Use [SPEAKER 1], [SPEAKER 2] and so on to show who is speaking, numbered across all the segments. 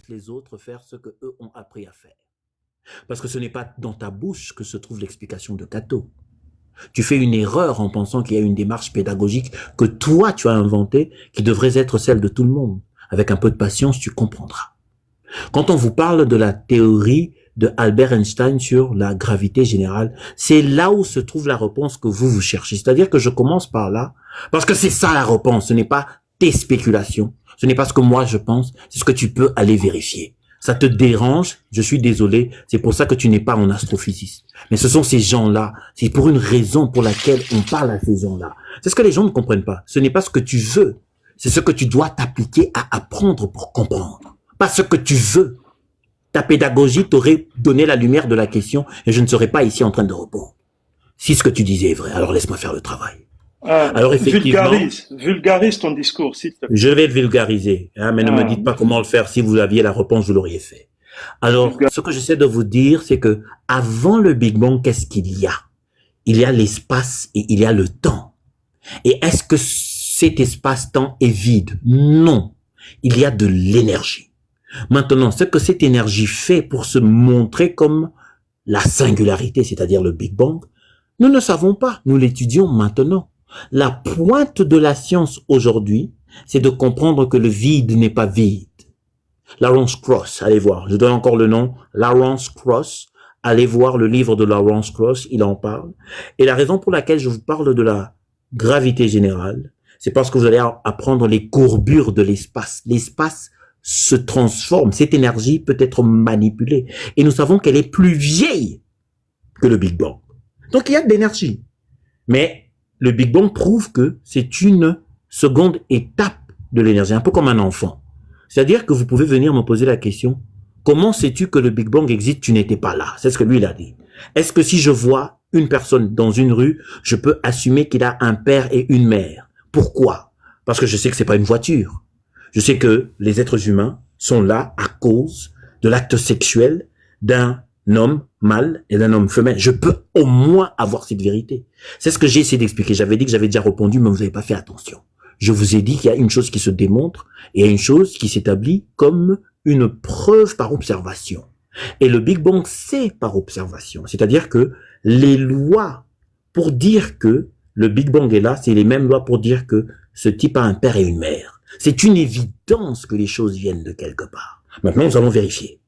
[SPEAKER 1] laisse les autres faire ce que eux ont appris à faire. Parce que ce n'est pas dans ta bouche que se trouve l'explication de Cato. Tu fais une erreur en pensant qu'il y a une démarche pédagogique que toi tu as inventée, qui devrait être celle de tout le monde. Avec un peu de patience, tu comprendras. Quand on vous parle de la théorie de Albert Einstein sur la gravité générale, c'est là où se trouve la réponse que vous cherchez. C'est-à-dire que je commence par là, parce que c'est ça la réponse, ce n'est pas tes spéculations, ce n'est pas ce que moi je pense, c'est ce que tu peux aller vérifier. Ça te dérange, je suis désolé, c'est pour ça que tu n'es pas un astrophysiciste. Mais ce sont ces gens-là, c'est pour une raison pour laquelle on parle à ces gens-là. C'est ce que les gens ne comprennent pas. Ce n'est pas ce que tu veux, c'est ce que tu dois t'appliquer à apprendre pour comprendre. Pas ce que tu veux. Ta pédagogie t'aurait donné la lumière de la question et je ne serais pas ici en train de répondre. Si ce que tu disais est vrai, alors laisse-moi faire le travail. Alors effectivement,
[SPEAKER 2] vulgarise ton discours, s'il te plaît.
[SPEAKER 1] Je vais le vulgariser, hein, mais ne me dites pas comment le faire. Si vous aviez la réponse, vous l'auriez fait. Alors, ce que j'essaie de vous dire, c'est que avant le Big Bang, qu'est-ce qu'il y a? Il y a l'espace et il y a le temps. Et est-ce que cet espace-temps est vide? Non. Il y a de l'énergie. Maintenant, ce que cette énergie fait pour se montrer comme la singularité, c'est-à-dire le Big Bang, nous ne savons pas. Nous l'étudions maintenant. La pointe de la science aujourd'hui, c'est de comprendre que le vide n'est pas vide. Lawrence Krauss, allez voir, je donne encore le nom, Lawrence Krauss, allez voir le livre de Lawrence Krauss, il en parle. Et la raison pour laquelle je vous parle de la gravité générale, c'est parce que vous allez apprendre les courbures de l'espace. L'espace se transforme, cette énergie peut être manipulée. Et nous savons qu'elle est plus vieille que le Big Bang. Donc il y a de l'énergie. Mais le Big Bang prouve que c'est une seconde étape de l'énergie, un peu comme un enfant. C'est-à-dire que vous pouvez venir me poser la question, comment sais-tu que le Big Bang existe, tu n'étais pas là? C'est ce que lui, il a dit. Est-ce que si je vois une personne dans une rue, je peux assumer qu'il a un père et une mère? Pourquoi? Parce que je sais que c'est pas une voiture. Je sais que les êtres humains sont là à cause de l'acte sexuel d'un homme mâle et d'un homme femelle. Je peux au moins avoir cette vérité. C'est ce que j'ai essayé d'expliquer. J'avais dit que j'avais déjà répondu, mais vous n'avez pas fait attention. Je vous ai dit qu'il y a une chose qui se démontre et il y a une chose qui s'établit comme une preuve par observation. Et le Big Bang, c'est par observation. C'est-à-dire que les lois pour dire que le Big Bang est là, c'est les mêmes lois pour dire que ce type a un père et une mère. C'est une évidence que les choses viennent de quelque part. Maintenant, nous allons vérifier.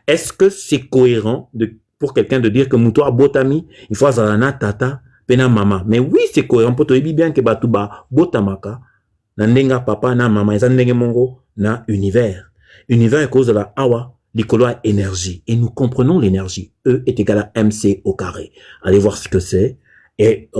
[SPEAKER 1] Est-ce que c'est cohérent pour quelqu'un de dire que Moutoua Botami, il faut Zalana Tata, Pena Mama? Mais oui, c'est cohérent pour toi. Bien que Batuba Botamaka, na ndenga papa, na mama, eza ndenge mongo, na univers. Univers est cause de la awa, l'icolo a énergie. Et nous comprenons l'énergie. E est égal à MC au carré. Allez voir ce que c'est. Et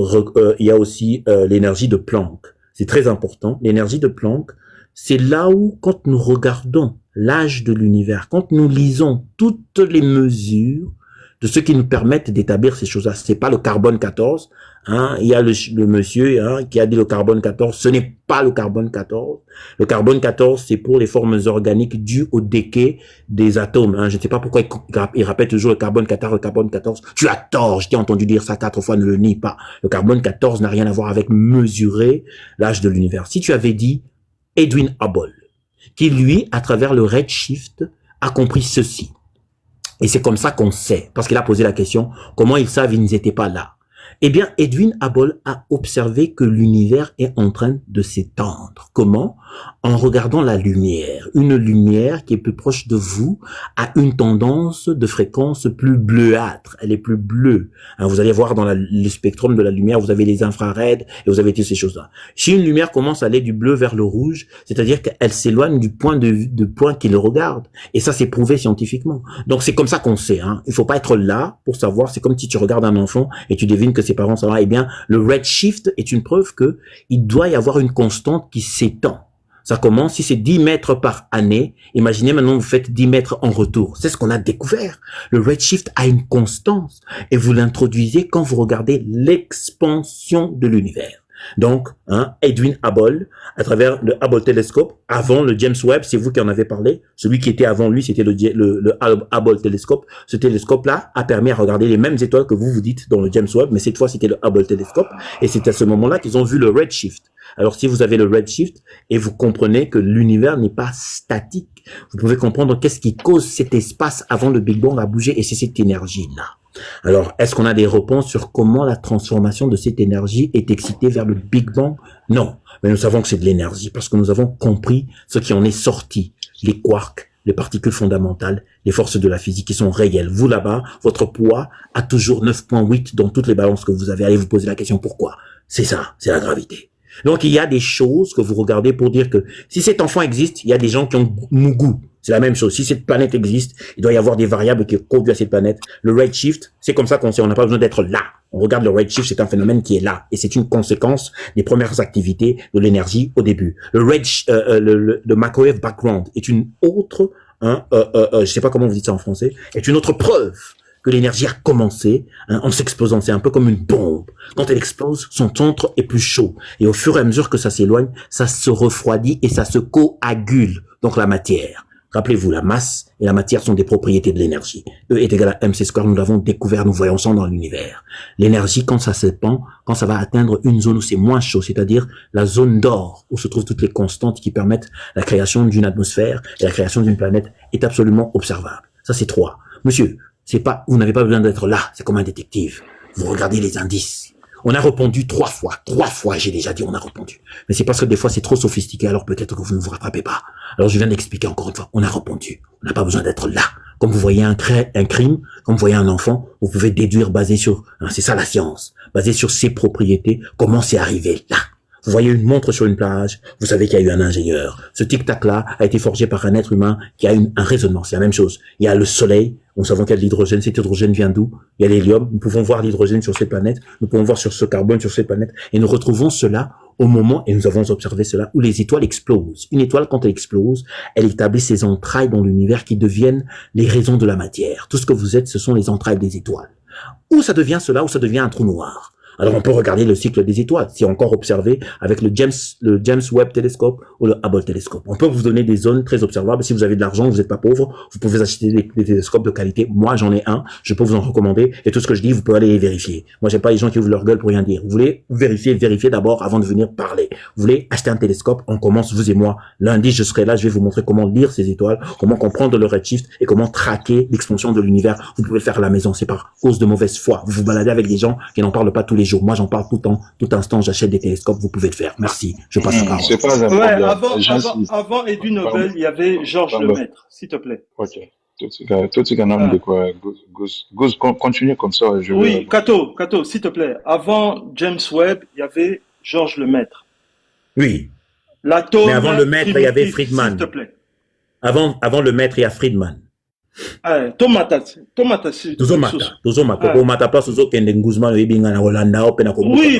[SPEAKER 1] il y a aussi l'énergie de Planck. C'est très important. L'énergie de Planck, c'est là où, quand nous regardons l'âge de l'univers, quand nous lisons toutes les mesures de ce qui nous permettent d'établir ces choses-là, c'est pas le carbone 14, hein, il y a le monsieur hein, qui a dit le carbone 14, ce n'est pas le carbone 14. Le carbone 14, c'est pour les formes organiques dues au décay des atomes. Hein. Je ne sais pas pourquoi il répète toujours le carbone 14, le carbone 14. Tu as tort, je t'ai entendu dire ça 4 fois, ne le nie pas. Le carbone 14 n'a rien à voir avec mesurer l'âge de l'univers. Si tu avais dit Edwin Hubble, qui lui, à travers le redshift, a compris ceci. Et c'est comme ça qu'on sait, parce qu'il a posé la question, comment ils savent, ils n'étaient pas là. Eh bien, Edwin Hubble a observé que l'univers est en train de s'étendre. Comment? En regardant la lumière. Une lumière qui est plus proche de vous a une tendance de fréquence plus bleuâtre. Elle est plus bleue. Hein, vous allez voir dans le spectrum de la lumière, vous avez les infrareds et vous avez toutes ces choses-là. Si une lumière commence à aller du bleu vers le rouge, c'est-à-dire qu'elle s'éloigne du point de point qui le regarde. Et ça, c'est prouvé scientifiquement. Donc, c'est comme ça qu'on sait. Hein. Il faut pas être là pour savoir. C'est comme si tu regardes un enfant et tu devines que ses parents sont là. Eh bien, le redshift est une preuve que il doit y avoir une constante qui s'étend. Ça commence, si c'est 10 mètres par année, imaginez maintenant vous faites 10 mètres en retour. C'est ce qu'on a découvert. Le redshift a une constance et vous l'introduisez quand vous regardez l'expansion de l'univers. Donc, hein, Edwin Hubble, à travers le Hubble télescope, avant le James Webb, c'est vous qui en avez parlé. Celui qui était avant lui, c'était le Hubble télescope. Ce télescope-là a permis à regarder les mêmes étoiles que vous dites dans le James Webb, mais cette fois, c'était le Hubble télescope. Et c'est à ce moment-là qu'ils ont vu le redshift. Alors, si vous avez le redshift et vous comprenez que l'univers n'est pas statique, Vous pouvez comprendre qu'est-ce qui cause cet espace avant le Big Bang à bouger, et c'est cette énergie-là. Alors, est-ce qu'on a des réponses sur comment la transformation de cette énergie est excitée vers le Big Bang? Non, mais nous savons que c'est de l'énergie parce que nous avons compris ce qui en est sorti, les quarks, les particules fondamentales, les forces de la physique qui sont réelles. Vous là-bas, votre poids a toujours 9,8 dans toutes les balances que vous avez. Allez vous poser la question pourquoi? C'est ça, c'est la gravité. Donc il y a des choses que vous regardez pour dire que si cet enfant existe, il y a des gens qui ont goût. C'est la même chose. Si cette planète existe, il doit y avoir des variables qui conduisent à cette planète. Le redshift, c'est comme ça qu'on sait, on n'a pas besoin d'être là. On regarde le redshift, c'est un phénomène qui est là. Et c'est une conséquence des premières activités de l'énergie au début. Le microwave background est une autre, je sais pas comment vous dites ça en français, est une autre preuve que l'énergie a commencé en s'explosant. C'est un peu comme une bombe. Quand elle explose, son centre est plus chaud. Et au fur et à mesure que ça s'éloigne, ça se refroidit et ça se coagule. Donc la matière. Rappelez-vous, la masse et la matière sont des propriétés de l'énergie. E est égal à mc², nous l'avons découvert, nous voyons ça dans l'univers. L'énergie, quand ça s'épand, quand ça va atteindre une zone où c'est moins chaud, c'est-à-dire la zone d'or, où se trouvent toutes les constantes qui permettent la création d'une atmosphère et la création d'une planète, est absolument observable. Ça, c'est 3. Monsieur, c'est pas, vous n'avez pas besoin d'être là, c'est comme un détective. Vous regardez les indices. On a répondu 3 fois. 3 fois, j'ai déjà dit, on a répondu. Mais c'est parce que des fois, c'est trop sophistiqué, alors peut-être que vous ne vous rattrapez pas. Alors, je viens d'expliquer encore une fois, on a répondu. On n'a pas besoin d'être là. Comme vous voyez un crime, comme vous voyez un enfant, vous pouvez déduire basé sur, c'est ça la science, basé sur ses propriétés, comment c'est arrivé là. Vous voyez une montre sur une plage, vous savez qu'il y a eu un ingénieur. Ce tic-tac-là a été forgé par un être humain qui a un raisonnement. C'est la même chose. Il y a le soleil, nous savons qu'il y a de l'hydrogène. Cet hydrogène vient d'où? Il y a l'hélium. Nous pouvons voir l'hydrogène sur cette planète. Nous pouvons voir sur ce carbone sur cette planète. Et nous retrouvons cela au moment, et nous avons observé cela, où les étoiles explosent. Une étoile, quand elle explose, elle établit ses entrailles dans l'univers qui deviennent les raisons de la matière. Tout ce que vous êtes, ce sont les entrailles des étoiles. Ou ça devient cela, ou ça devient un trou noir. Alors on peut regarder le cycle des étoiles, si encore observé avec le James Webb Telescope ou le Hubble Telescope. On peut vous donner des zones très observables. Si vous avez de l'argent, vous n'êtes pas pauvre, vous pouvez acheter des télescopes de qualité. Moi, j'en ai un, je peux vous en recommander. Et tout ce que je dis, vous pouvez aller les vérifier. Moi, j'aime pas les gens qui ouvrent leur gueule pour rien dire. Vous voulez vérifier d'abord avant de venir parler. Vous voulez acheter un télescope, on commence, vous et moi. Lundi, je serai là, je vais vous montrer comment lire ces étoiles, comment comprendre le redshift et comment traquer l'expansion de l'univers. Vous pouvez le faire à la maison, c'est par cause de mauvaise foi. Vous vous baladez avec des gens qui n'en parlent pas tous les jours. Moi, j'en parle tout le temps, tout instant, j'achète des télescopes, vous pouvez le faire. Merci. Je passe la parole.
[SPEAKER 2] C'est pas un problème. Avant Edu Nobel, il y avait Georges Lemaître, s'il te plaît.
[SPEAKER 3] Ok. Toi, tu gagnes de quoi? Gus, continue comme ça.
[SPEAKER 2] Oui, Kato, s'il te plaît. Avant James Webb, il y avait Georges Lemaître.
[SPEAKER 1] Oui.
[SPEAKER 2] L'atome.
[SPEAKER 1] Mais avant le maître, il y avait Friedman.
[SPEAKER 2] S'il te plaît.
[SPEAKER 1] Avant le maître, il y a Friedman.
[SPEAKER 2] Oui,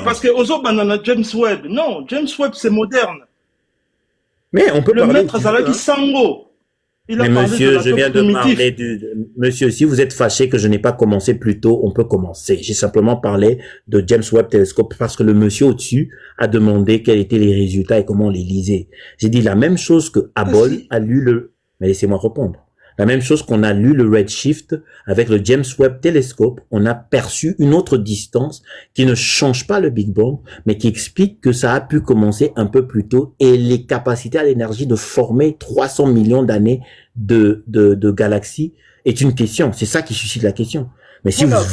[SPEAKER 2] parce que Ozo Banana James Webb. Non, James Webb, c'est moderne.
[SPEAKER 1] Mais on peut
[SPEAKER 2] le
[SPEAKER 1] parler.
[SPEAKER 2] maître Zalaki Sango.
[SPEAKER 1] Mais monsieur, je viens de parler monsieur, si vous êtes fâché que je n'ai pas commencé plus tôt, on peut commencer. J'ai simplement parlé de James Webb Telescope parce que le monsieur au-dessus a demandé quels étaient les résultats et comment on les lisait. J'ai dit la même chose que Hubble a lu mais laissez-moi répondre. La même chose qu'on a lu le redshift avec le James Webb Telescope, on a perçu une autre distance qui ne change pas le Big Bang, mais qui explique que ça a pu commencer un peu plus tôt et les capacités à l'énergie de former 300 millions d'années de galaxies est une question. C'est ça qui suscite la question. Mais si
[SPEAKER 2] voilà,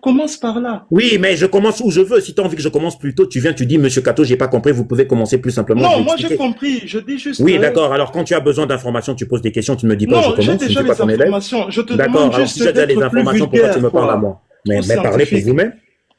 [SPEAKER 2] commence par là.
[SPEAKER 1] Oui, mais je commence où je veux. Si tu as envie que je commence plus tôt, tu viens, tu dis, Monsieur Kato, j'ai pas compris, vous pouvez commencer plus simplement.
[SPEAKER 2] Non, moi j'ai compris, je dis juste.
[SPEAKER 1] Oui, d'accord. Alors quand tu as besoin d'informations, tu poses des questions, tu ne me dis pas, je commence.
[SPEAKER 2] Non, j'ai déjà les informations. Je te demande juste
[SPEAKER 1] si j'ai déjà les informations, pourquoi tu me parles à moi? Mais parlez pour vous-même.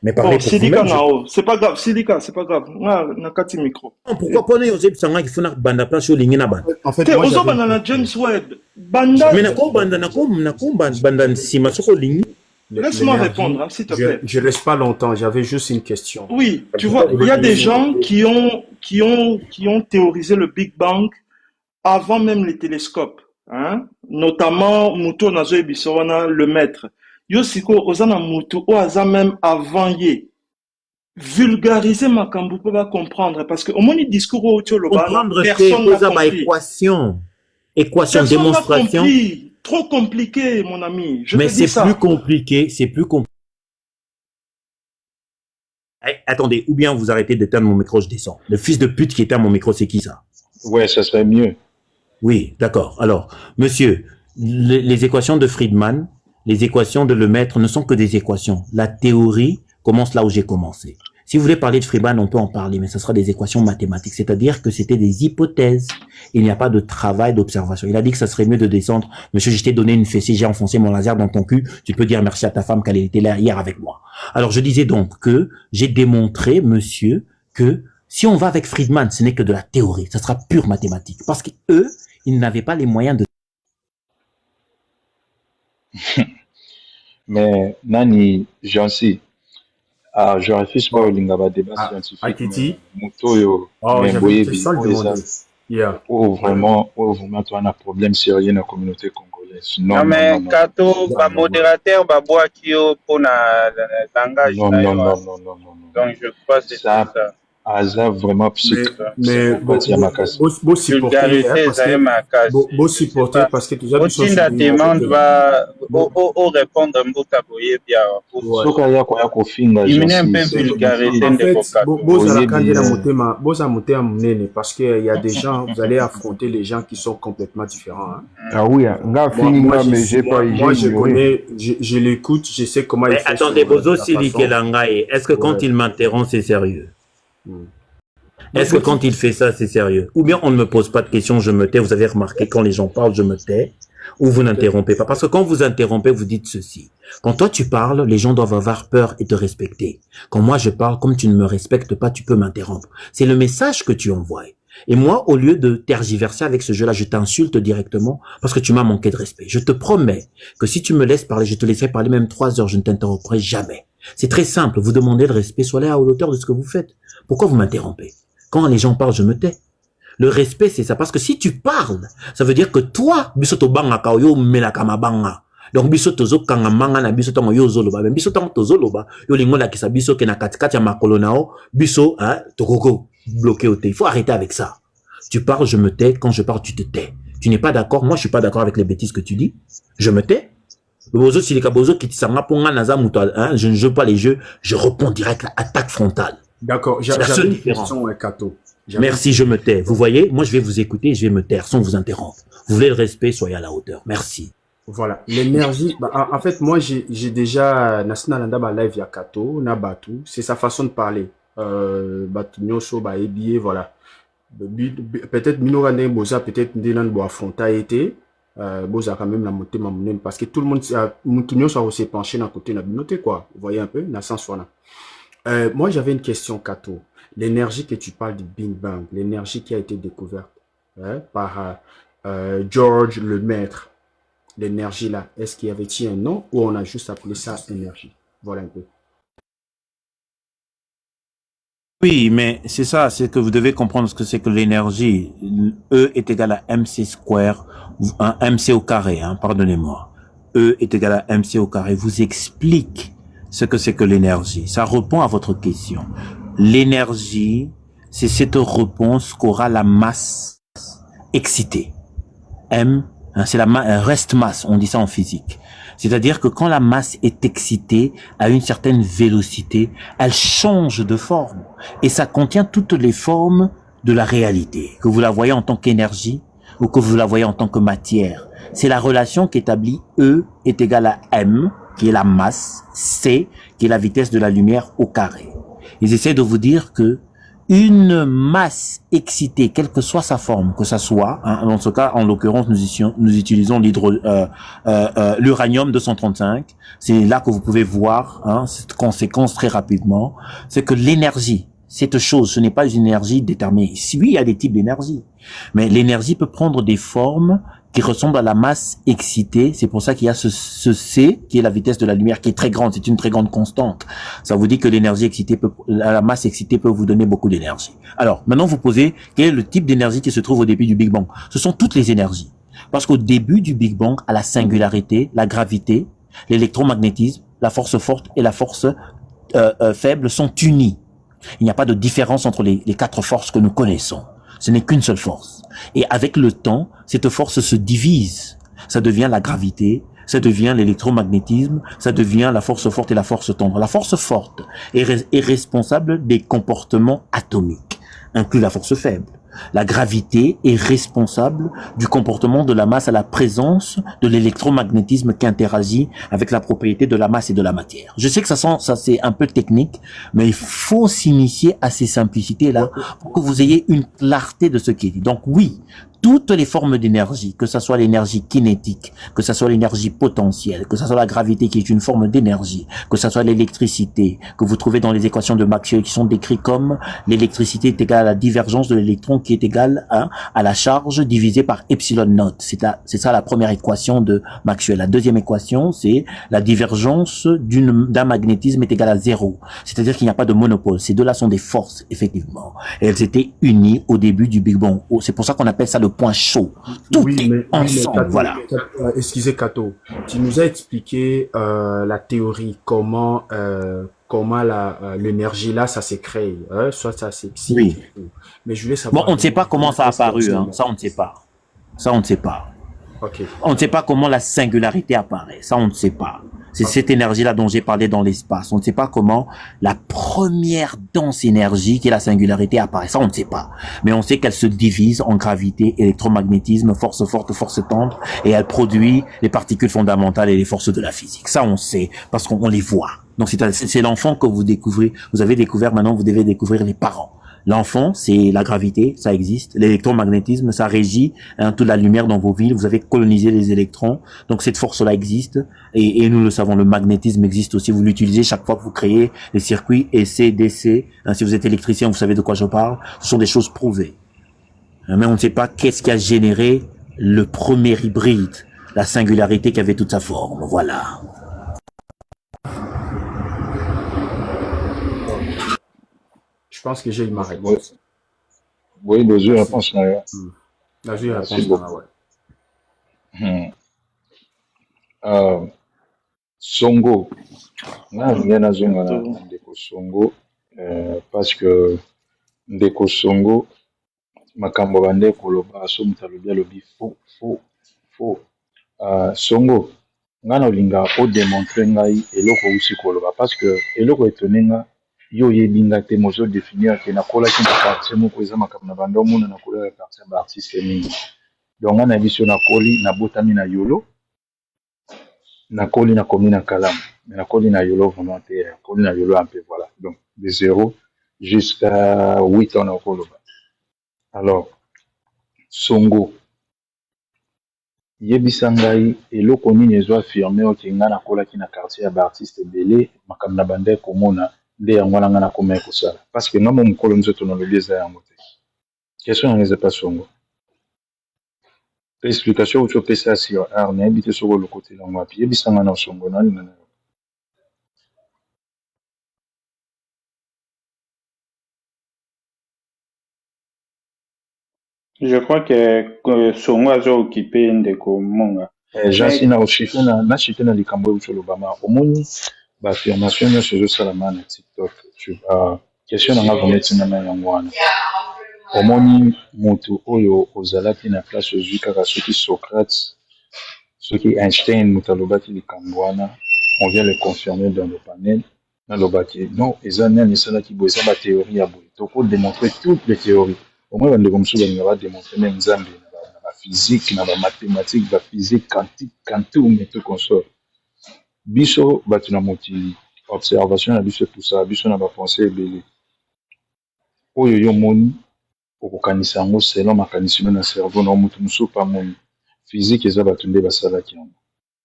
[SPEAKER 1] Mais parlez pour vous-même.
[SPEAKER 2] C'est pas grave, Sidika, c'est pas grave. Moi, nakati micro.
[SPEAKER 1] Pourquoi prenez Oseb Sanga qui fait na banda place sur ligne na ban?
[SPEAKER 2] En fait, moi Ozo banana James Webb. Banda.
[SPEAKER 1] Mais nako banda sima soko ligne.
[SPEAKER 2] Laisse-moi répondre, hein, s'il te plaît.
[SPEAKER 4] Je reste pas longtemps, j'avais juste une question.
[SPEAKER 2] Oui, tu vois, il y a des gens qui ont théorisé le Big Bang avant même les télescopes, hein? Notamment Muto Nazo Ebisowana, le maître. Yosiko Ozana Muto Oaza même avant Ye. Vulgariser Makambu peut pas comprendre parce que au moins il discours au personne n'a compris.
[SPEAKER 1] Équation, démonstration.
[SPEAKER 2] Trop compliqué, mon ami.
[SPEAKER 1] Mais c'est plus compliqué, c'est plus compliqué. Hey, attendez, ou bien vous arrêtez d'éteindre mon micro, je descends. Le fils de pute qui éteint mon micro, c'est qui ça?
[SPEAKER 3] Ouais, ça serait mieux.
[SPEAKER 1] Oui, d'accord. Alors, monsieur, les équations de Friedman, les équations de Lemaître ne sont que des équations. La théorie commence là où j'ai commencé. Si vous voulez parler de Friedman, on peut en parler, mais ce sera des équations mathématiques, c'est-à-dire que c'était des hypothèses. Il n'y a pas de travail d'observation. Il a dit que ça serait mieux de descendre. Monsieur, je t'ai donné une fessée, j'ai enfoncé mon laser dans ton cul. Tu peux dire merci à ta femme qu'elle était là hier avec moi. Alors, je disais donc que j'ai démontré, monsieur, que si on va avec Friedman, ce n'est que de la théorie. Ça sera pure mathématique. Parce qu'eux, ils n'avaient pas les moyens de...
[SPEAKER 3] Mais Nani, j'en sais. Ah, je refuse pas au Lingaba débat scientifique.
[SPEAKER 4] Akiti.
[SPEAKER 3] Moto yo,
[SPEAKER 4] Oh,
[SPEAKER 3] mais
[SPEAKER 4] j'avais
[SPEAKER 3] boye
[SPEAKER 4] une question à lui demander. Yeah.
[SPEAKER 3] vraiment, tu as un problème sérieux dans la communauté congolaise.
[SPEAKER 5] Non, mais Kato, ba modérateur, ba bois qui au pour la langage.
[SPEAKER 3] Non.
[SPEAKER 5] Donc, je crois que c'est ça.
[SPEAKER 3] Asa vraiment
[SPEAKER 4] mais beau supporter parce que tu as
[SPEAKER 5] dit la demande va au répondre mbota boye bien
[SPEAKER 3] soka ya kwa ko finga
[SPEAKER 5] il un peu vulgarité
[SPEAKER 4] de parce que il y a des gens, vous allez affronter les gens qui sont complètement différents, hein.
[SPEAKER 6] Ah oui, moi
[SPEAKER 4] je connais, je l'écoute, je sais comment il fait.
[SPEAKER 1] Attendez, Bozo Silikelanga, est-ce que quand il m'interrompt, c'est sérieux? Est-ce que quand il fait ça, c'est sérieux? Ou bien on ne me pose pas de questions, je me tais. Vous avez remarqué, quand les gens parlent, je me tais. Ou vous n'interrompez pas. Parce que quand vous interrompez, vous dites ceci. Quand toi tu parles, les gens doivent avoir peur et te respecter. Quand moi je parle, comme tu ne me respectes pas, tu peux m'interrompre. C'est le message que tu envoies. Et moi, au lieu de tergiverser avec ce jeu-là, je t'insulte directement parce que tu m'as manqué de respect. Je te promets que si tu me laisses parler, je te laisserai parler même 3 heures, je ne t'interromperai jamais. C'est très simple, vous demandez le respect, soyez à hauteur de ce que vous faites. Pourquoi vous m'interrompez? Quand les gens parlent, je me tais. Le respect, c'est ça. Parce que si tu parles, ça veut dire que toi, bisoto banga ka yo melaka mabanga. Donc bisoto zo kanga manga na bisoto yo zoloba. Ben bisoto tozoloba, yo lingo la kisa biso ke na katikati ya makolo nao, biso tokoko bloqué au thé. Il faut arrêter avec ça. Tu parles, je me tais. Quand je parle, tu te tais. Tu n'es pas d'accord? Moi, je suis pas d'accord avec les bêtises que tu dis. Je me tais. Bozo silika bozo qui tisanga ponga naza muto, hein, je ne joue pas les jeux, je réponds direct à attaque frontale.
[SPEAKER 4] D'accord, j'avais une question, Kato.
[SPEAKER 1] Merci, je me tais. Vous voyez, moi je vais vous écouter et je vais me taire sans vous interrompre. Vous voulez le respect, soyez à la hauteur. Merci.
[SPEAKER 4] Voilà, l'énergie, en fait, moi j'ai déjà National Landa live ya Kato, na Batu, c'est sa façon de parler. Batu Nyoso, Ebiye, voilà. Peut-être Minorane Boza, peut-être Ndenan Boafronta été. Boza quand même la montée mamounen parce que tout le monde Moutounio soit aussi penché d'un côté n'a noté quoi, vous voyez un peu na sens voilà. Moi j'avais une question Kato, l'énergie que tu parles du Big Bang, l'énergie qui a été découverte par George Lemaître, l'énergie là, est-ce qu'il y avait-il un nom ou on a juste appelé ça énergie? Voilà un peu.
[SPEAKER 1] Oui, mais c'est ça, c'est que vous devez comprendre ce que c'est que l'énergie. E est égal à mc square, un mc au carré, hein, pardonnez-moi. E est égal à mc au carré vous explique ce que c'est que l'énergie. Ça répond à votre question. L'énergie, c'est cette réponse qu'aura la masse excitée. M, hein, c'est la rest masse, on dit ça en physique. C'est-à-dire que quand la masse est excitée à une certaine vélocité, elle change de forme. Et ça contient toutes les formes de la réalité. Que vous la voyez en tant qu'énergie ou que vous la voyez en tant que matière. C'est la relation qu'établit E est égal à M, qui est la masse, C, qui est la vitesse de la lumière au carré. Ils essaient de vous dire que une masse excitée, quelle que soit sa forme, que ça soit, hein, dans ce cas, en l'occurrence, nous utilisons l'uranium 235. C'est là que vous pouvez voir hein, cette conséquence très rapidement. C'est que l'énergie, cette chose, ce n'est pas une énergie déterminée. Oui, il y a des types d'énergie, mais l'énergie peut prendre des formes qui ressemble à la masse excitée. C'est pour ça qu'il y a ce C, qui est la vitesse de la lumière, qui est très grande. C'est une très grande constante. Ça vous dit que l'énergie excitée la masse excitée peut vous donner beaucoup d'énergie. Alors, maintenant, vous posez, quel est le type d'énergie qui se trouve au début du Big Bang? Ce sont toutes les énergies. Parce qu'au début du Big Bang, à la singularité, la gravité, l'électromagnétisme, la force forte et la force faible sont unies. Il n'y a pas de différence entre les 4 forces que nous connaissons. Ce n'est qu'une seule force. Et avec le temps, cette force se divise. Ça devient la gravité, ça devient l'électromagnétisme, ça devient la force forte et la force tendre. La force forte est responsable des comportements atomiques, inclut la force faible. La gravité est responsable du comportement de la masse à la présence de l'électromagnétisme qui interagit avec la propriété de la masse et de la matière. Je sais que ça c'est un peu technique, mais il faut s'initier à ces simplicités-là pour que vous ayez une clarté de ce qui est dit. Donc oui, toutes les formes d'énergie, que ce soit l'énergie kinétique, que ce soit l'énergie potentielle, que ce soit la gravité qui est une forme d'énergie, que ce soit l'électricité, que vous trouvez dans les équations de Maxwell qui sont décrites comme l'électricité est égale à la divergence de l'électron qui est égale à la charge divisée par epsilon naught. C'est ça la première équation de Maxwell. La deuxième équation, c'est la divergence d'un magnétisme est égale à zéro. C'est-à-dire qu'il n'y a pas de monopole. Ces deux-là sont des forces, effectivement. Et elles étaient unies au début du Big Bang. C'est pour ça qu'on appelle ça le point chaud. Tout est ensemble,
[SPEAKER 4] Kato,
[SPEAKER 1] voilà.
[SPEAKER 4] Excusez Kato, tu nous as expliqué la théorie, comment l'énergie là, ça s'est créé, soit ça s'excite.
[SPEAKER 1] Oui.
[SPEAKER 4] Mais je voulais savoir.
[SPEAKER 1] Bon, on ne sait pas comment ça a apparu, hein. Ça on ne sait pas. Ça on ne sait pas.
[SPEAKER 4] Okay.
[SPEAKER 1] On ne sait pas comment la singularité apparaît. Ça on ne sait pas. C'est cette énergie-là dont j'ai parlé dans l'espace. On ne sait pas comment la première dense énergie, qui est la singularité, apparaît. Ça, on ne sait pas. Mais on sait qu'elle se divise en gravité, électromagnétisme, force forte, force tendre, et elle produit les particules fondamentales et les forces de la physique. Ça, on sait, parce qu'on les voit. Donc, c'est l'enfant que vous découvrez. Vous avez découvert, maintenant, vous devez découvrir les parents. L'enfant, c'est la gravité, ça existe. L'électromagnétisme, ça régit toute la lumière dans vos villes. Vous avez colonisé les électrons. Donc cette force-là existe. Et nous le savons, le magnétisme existe aussi. Vous l'utilisez chaque fois que vous créez les circuits AC, DC. Si vous êtes électricien, vous savez de quoi je parle. Ce sont des choses prouvées. Mais on ne sait pas qu'est-ce qui a généré le premier hybride, la singularité qui avait toute sa forme. Voilà.
[SPEAKER 4] Je pense que j'ai eu ma réponse.
[SPEAKER 3] Oui, les yeux réponse là.
[SPEAKER 4] Là, j'ai eu la réponse là,
[SPEAKER 3] ouais. Songo. Là, je viens à Ndeko Songo parce que Ndeko Songo, makambo bande koloba so mutalobi alobi faux. Songo, ngana olinga o démontrer ngai eloko usi koloba parce que eloko etonenga yo yebinga te mozo définir que na kola ki na quartier moko eza makambo na bando mona na kola ya quartier ba artiste mingi. Donc on a biso na koli na botami na yolo na koli na komi na kalamu mais na koli na yolo vraiment te koli na yolo un peu voilà. Donc de 0 jusqu'à 8 ans na koloba. Alors Songo yebisa ngai eloko nini ezo affirmer oke nga na kola ki na quartier ya ba artiste belé makambo na bande komona nde yango na nga na koma ekosala parce que nga mo mokolo nzoto na lobi eza yango te question yango eza pas Songo explication oyo topesa sur art nayebi te soko lokotela yango wapi yebisa nga na Songo na linga na yo.
[SPEAKER 5] Je crois que Songo a occupé Ndeko Monga.
[SPEAKER 3] Jansi na oshite na shite na likambo oyo tolobama omoni ba affirmation nyonso ezosalama na TikTok question nanga vraiment etina na yango wana omoni moto oyo ozalaki na place ozwi kaka soki Socrate soki Einstein moto alobaki likambo wana on vient le confirmer dans le panel nalobaki non eza nani esalaki boye eza bathéorie ya boye toko démontrer toutes les théories omoi bandeko mosusu balinga badémontrer me nzambe na physique na mathématique ba physique quantum et tout consort biso bato na mokili observation na biso tout ça biso na bapensée ebele oyo yo moni okokanisa yango selon makanisi na cerveau na moto mosusu pa moni physique eza bato nde basalaki yango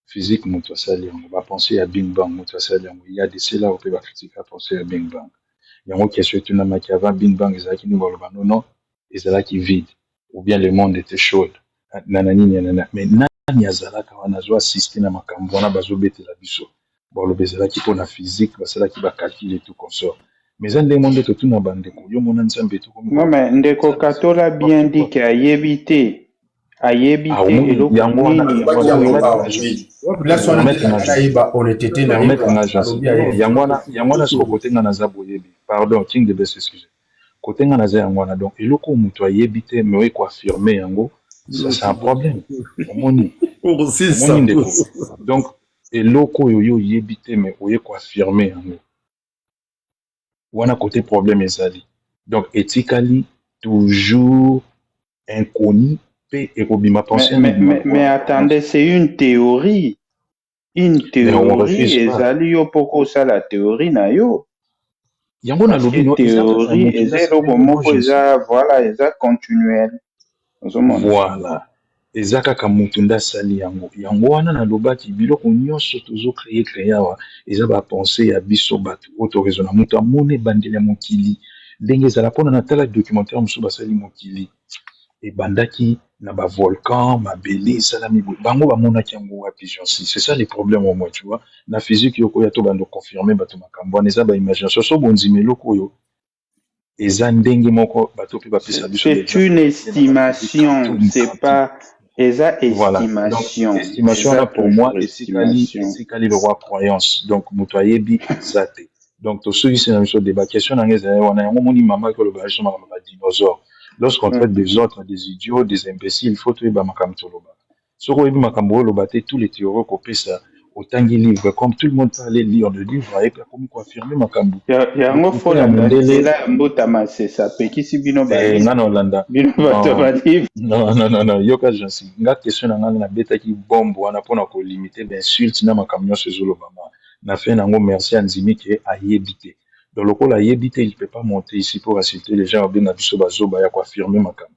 [SPEAKER 3] physique moto asali yango bapensée ya Big Bang moto asali yango ya desela ope bakritique ya pensée ya Big Bang yango question etunamaki avant Big Bang ezalaki nini baloba non ezalaki vide ou bien le monde était chaud nanani mais nani azalaka wana azo assister na makambo wana bazobetela biso baloba ezalaki mpona physique basalaki bacalcule et tout consort mais eza ndenge nde totuna bandeko yo mona nzambe tokomi
[SPEAKER 5] non mais Ndeko Katola bien dit que ayebi te eloko nini
[SPEAKER 3] yango wana soko kotenga naza boyebi pardon king de best excuse kotenga naza yango wana donc eloko moto ayebi te mais oye koaffirme yango ça c'est un problème omoni ndeko donc eloko oyo yo oyebi te mais oye koaffirme yango wana côté problème ezali donc etikali toujours inconnu et ekobima pensée
[SPEAKER 5] mais attendez, c'est une théorie. Une théorie, ezali yo poko ça la théorie na yo.
[SPEAKER 3] Yango na lobi no
[SPEAKER 5] théorie, ezelo moko eza voilà, eza continuel.
[SPEAKER 3] Voilà. Eza kaka mutu ndasali yango. Yango wana na lobaki biloko nyonso tozo créer awa eza ba pensée ya biso batu autorisé na mutu amone bandele mokili. Ndenge ezala pona na tala documentaire musu basali mokili. Et bandaki na ba volcan, mabele, salami bango ba monaki yango wapi jonsi. C'est ça les problèmes au moins, tu vois. Na physique yoko ya to bando confirmer bato makambo eza ba imagination so bonzime loko yo. Eza ndenge moko bato pe ba pesa biso.
[SPEAKER 5] C'est une estimation, c'est pas eza estimation.
[SPEAKER 3] Donc, estimation là pour moi c'est le roi croyance. Donc mutoyebi zate. Donc to ceux qui sont débat question na ngeza wana yango moni mama ko le ba dinosaure. Lorsqu'on traite des autres, des idiots, des imbéciles, il faut trouver Bamakam Toloba. Ce qu'on a vu Makambo Lobaté, tous les théories copient ça, autant de livres, comme tout le monde parlait lire le livre, et puis comme il affirmer Makambo.
[SPEAKER 5] Il y a un faux là, c'est ça, qui si bino
[SPEAKER 3] non, yoka jansi. Nga question na beta qui bombe, wana pona ko limiter d'insultes na makamyo se zolobama. Na fait nango merci à Nzimi qui a yébité. Dans le cas, il ne peut pas monter ici pour insulter les gens. Il a affirmer ma cam.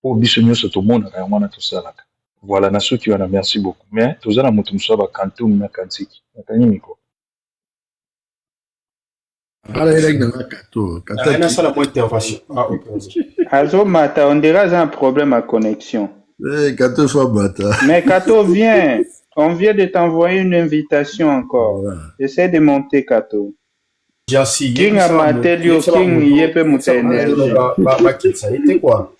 [SPEAKER 3] Pour bisogno tout le monde a tout ça là. Voilà, na ceux qui en a merci beaucoup. Mais tout ça, na mutum soba kantum na kantiki. Na kanimiko.
[SPEAKER 6] Ala il est dans la kato.
[SPEAKER 4] Kato ça la intervention. Ah ok.
[SPEAKER 5] Azo mata, on dirait un problème à connexion.
[SPEAKER 6] Eh Kato faut bata.
[SPEAKER 5] Mais Kato viens, on vient de t'envoyer une invitation encore. Voilà. Essaie de monter Kato. King a Matelio, King Yepe Mouta énergie.
[SPEAKER 4] Ça a été quoi?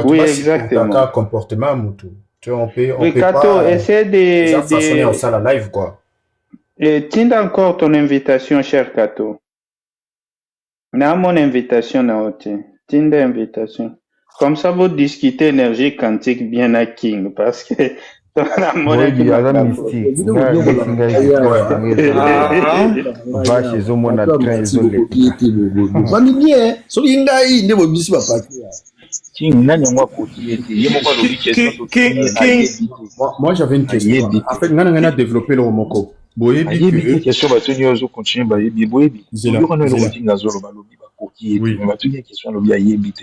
[SPEAKER 5] Oui, exactement.
[SPEAKER 4] Comportement Moutou. Tu vois, on peut
[SPEAKER 5] Kato,
[SPEAKER 4] pas
[SPEAKER 5] essaie de
[SPEAKER 4] façonner en salle live quoi.
[SPEAKER 5] Et tiens encore ton invitation, cher Kato. Na mon invitation na oti. Tiens l'invitation. Comme ça, vous discutez énergie quantique bien à King parce que
[SPEAKER 4] moi j'avais une question. En fait, on a développé le Romoko.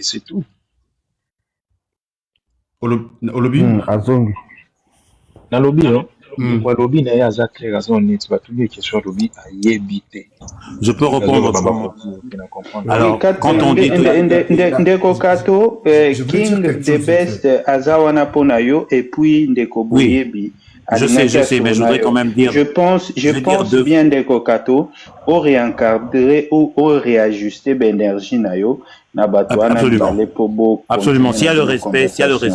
[SPEAKER 3] C'est tout.
[SPEAKER 4] Olobi
[SPEAKER 3] azongi na lobi kwa lobi na ya za clair azoni tu vas tout dire question lobi ayebité.
[SPEAKER 1] Je peux répondre alors quand on dit
[SPEAKER 5] ndeko kato king the best azawana ponayo et puis ndeko boyebi.
[SPEAKER 1] Je sais, mais je voudrais quand même dire.
[SPEAKER 5] Je pense bien ndeko kato au réencadrer ou au réajuster l'énergie nayo.
[SPEAKER 1] Absolument. S'il y a le respect,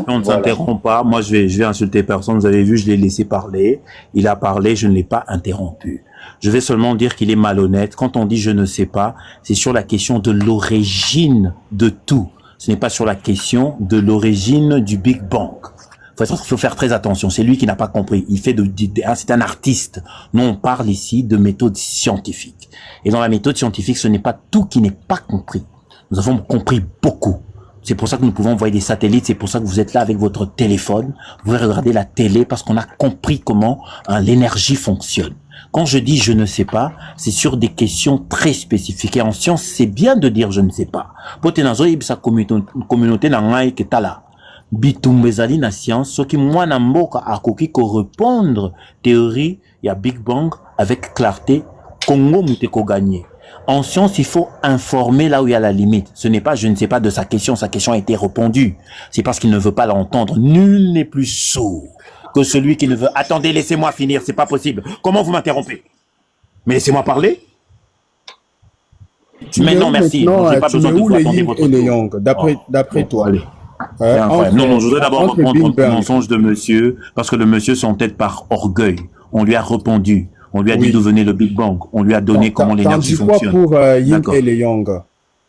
[SPEAKER 1] on ne s'interrompt pas. Moi, je vais insulter personne. Vous avez vu, je l'ai laissé parler. Il a parlé, je ne l'ai pas interrompu. Je vais seulement dire qu'il est malhonnête. Quand on dit je ne sais pas, c'est sur la question de l'origine de tout. Ce n'est pas sur la question de l'origine du Big Bang. Il faut faire très attention. C'est lui qui n'a pas compris. C'est un artiste. Nous, on parle ici de méthode scientifique. Et dans la méthode scientifique, ce n'est pas tout qui n'est pas compris. Nous avons compris beaucoup. C'est pour ça que nous pouvons envoyer des satellites. C'est pour ça que vous êtes là avec votre téléphone. Vous pouvez regarder la télé parce qu'on a compris comment l'énergie fonctionne. Quand je dis je ne sais pas, c'est sur des questions très spécifiques. Et en science, c'est bien de dire je ne sais pas. Potenazo sa communauté na ngai ke tala. Bitumbezali na science, ce qui moi na mboka akoki ko répondre théorie ya Big Bang avec clarté. Congo muteko gagné. En science, il faut informer là où il y a la limite. Ce n'est pas je ne sais pas de sa question a été répondue. C'est parce qu'il ne veut pas l'entendre. Nul n'est plus sourd que celui qui ne veut. Attendez, laissez-moi finir, c'est pas possible. Comment vous m'interrompez? Mais laissez-moi parler. Mais non, merci.
[SPEAKER 6] Non, j'ai pas besoin de vous attendre votre tour. D'après toi.
[SPEAKER 1] Allez. Non, je voudrais d'abord reprendre le mensonge de monsieur, parce que le monsieur s'entête par orgueil. On lui a répondu. On lui a dit d'où venait le Big Bang. On lui a donné comment l'énergie fonctionne.
[SPEAKER 6] Pour Yin et le Yang,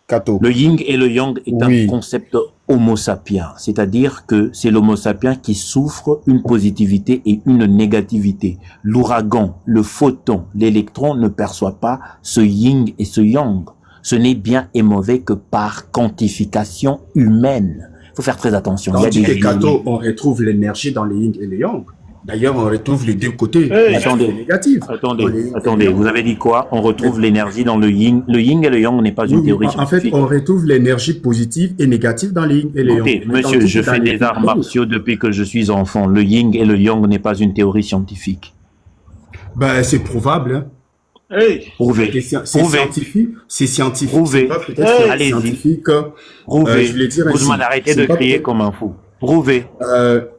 [SPEAKER 6] Kato.
[SPEAKER 1] Le Yin et le Yang est un concept homo sapiens. C'est-à-dire que c'est l'homo sapiens qui souffre une positivité et une négativité. L'ouragan, le photon, l'électron ne perçoit pas ce Yin et ce Yang. ce n'est bien et mauvais que par quantification humaine. Il faut faire très attention.
[SPEAKER 4] Quand
[SPEAKER 1] Il y a
[SPEAKER 4] tu
[SPEAKER 1] des
[SPEAKER 4] dis Kato, on retrouve l'énergie dans les yin et les yang. D'ailleurs, on retrouve les deux côtés.
[SPEAKER 1] Attendez,
[SPEAKER 4] négatif.
[SPEAKER 1] attendez, vous avez dit quoi? On retrouve l'énergie dans le yin. Le yin et le yang n'est pas une théorie
[SPEAKER 4] En fait,
[SPEAKER 1] scientifique.
[SPEAKER 4] on retrouve l'énergie positive et négative dans les yin et les yang.
[SPEAKER 1] Écoutez, monsieur, je fais des arts martiaux depuis que je suis enfant. Le yin et le yang n'est pas une théorie scientifique.
[SPEAKER 4] Ben, c'est prouvable. Hein.
[SPEAKER 1] Prouvez.
[SPEAKER 4] C'est scientifique. C'est scientifique.
[SPEAKER 1] Prouvez.
[SPEAKER 4] Allez-y. Scientifique.
[SPEAKER 1] Prouvez.
[SPEAKER 4] Je voulais dire
[SPEAKER 1] Vous
[SPEAKER 4] ainsi.
[SPEAKER 1] m'en arrêtez de crier comme un fou. Prouvez.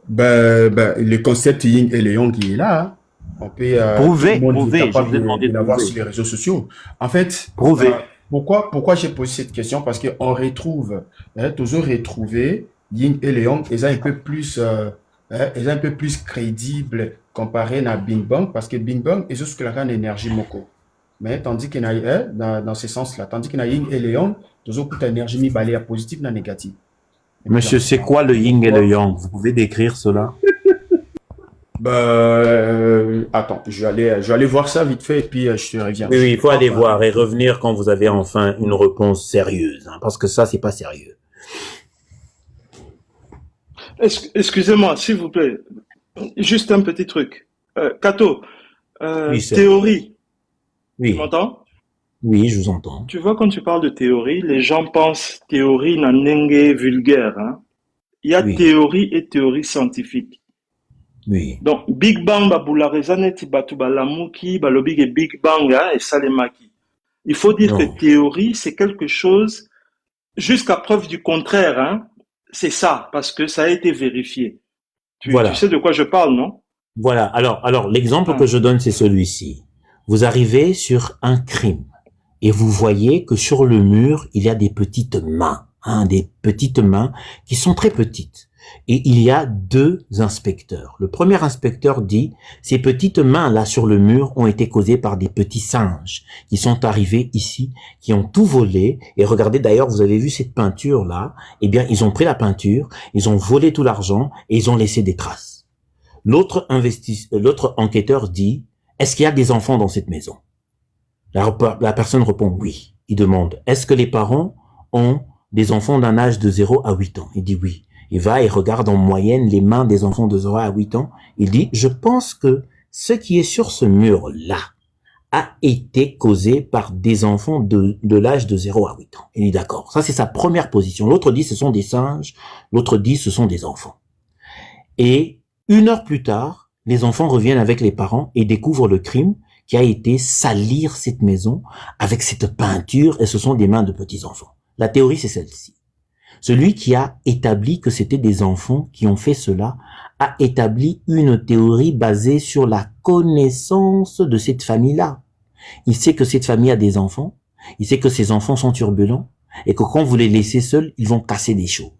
[SPEAKER 4] Le concept yin et le yang qui est là. Hein. On peut.
[SPEAKER 1] Prouvez.
[SPEAKER 4] Tout le monde est
[SPEAKER 1] Je
[SPEAKER 4] capable
[SPEAKER 1] vous ai demandé de
[SPEAKER 4] l'avoir
[SPEAKER 1] prouver.
[SPEAKER 4] sur les réseaux sociaux. En fait.
[SPEAKER 1] Prouvez.
[SPEAKER 4] Pourquoi j'ai posé cette question? Parce qu'on retrouve, toujours retrouvé yin et le yang, ils sont un peu plus crédibles comparé à Bing Bang, parce que Bing Bang est juste la grande énergie moko. Mais tandis qu'il y a, dans ce sens-là, tandis qu'il y a yin et le yang, toujours toute énergie mi balée à positif na négatif.
[SPEAKER 1] Monsieur, c'est quoi le yin et le yang? Vous pouvez décrire cela?
[SPEAKER 4] Attends, je vais aller voir ça vite fait et puis je te reviens.
[SPEAKER 1] Oui, il faut aller voir et revenir quand vous avez enfin une réponse sérieuse, hein, parce que ça, c'est pas sérieux.
[SPEAKER 2] Excusez-moi, s'il vous plaît. Juste un petit truc. Kato,
[SPEAKER 1] Oui,
[SPEAKER 2] théorie.
[SPEAKER 1] Oui.
[SPEAKER 2] Tu m'entends?
[SPEAKER 1] Oui, je vous entends.
[SPEAKER 2] Tu vois, quand tu parles de théorie, les gens pensent théorie nanenge vulgaire. Hein? Il y a théorie et théorie scientifique.
[SPEAKER 1] Oui.
[SPEAKER 2] Donc, Big Bang, babularizaneti batu balamuki, balobig et Big Bang, et salemaki. Il faut dire que théorie, c'est quelque chose, jusqu'à preuve du contraire, hein, c'est ça, parce que ça a été vérifié. Tu sais de quoi je parle, non?
[SPEAKER 1] Voilà. Alors, l'exemple que je donne, c'est celui-ci. Vous arrivez sur un crime et vous voyez que sur le mur, il y a des petites mains, des petites mains qui sont très petites. Et il y a deux inspecteurs. Le premier inspecteur dit, ces petites mains-là sur le mur ont été causées par des petits singes qui sont arrivés ici, qui ont tout volé. Et regardez d'ailleurs, vous avez vu cette peinture-là. Eh bien, ils ont pris la peinture, ils ont volé tout l'argent et ils ont laissé des traces. L'autre enquêteur dit, est-ce qu'il y a des enfants dans cette maison? La personne répond oui. Il demande, est-ce que les parents ont des enfants d'un âge de 0 à 8 ans? Il dit oui. Il va et regarde en moyenne les mains des enfants de 0 à 8 ans. Il dit, je pense que ce qui est sur ce mur-là a été causé par des enfants de l'âge de 0 à 8 ans. Il dit d'accord. Ça, c'est sa première position. L'autre dit, ce sont des singes. L'autre dit, ce sont des enfants. Et 1 heure plus tard, les enfants reviennent avec les parents et découvrent le crime qui a été salir cette maison avec cette peinture et ce sont des mains de petits enfants. La théorie, c'est celle-ci. Celui qui a établi que c'était des enfants qui ont fait cela a établi une théorie basée sur la connaissance de cette famille-là. Il sait que cette famille a des enfants, il sait que ces enfants sont turbulents et que quand vous les laissez seuls, ils vont casser des choses.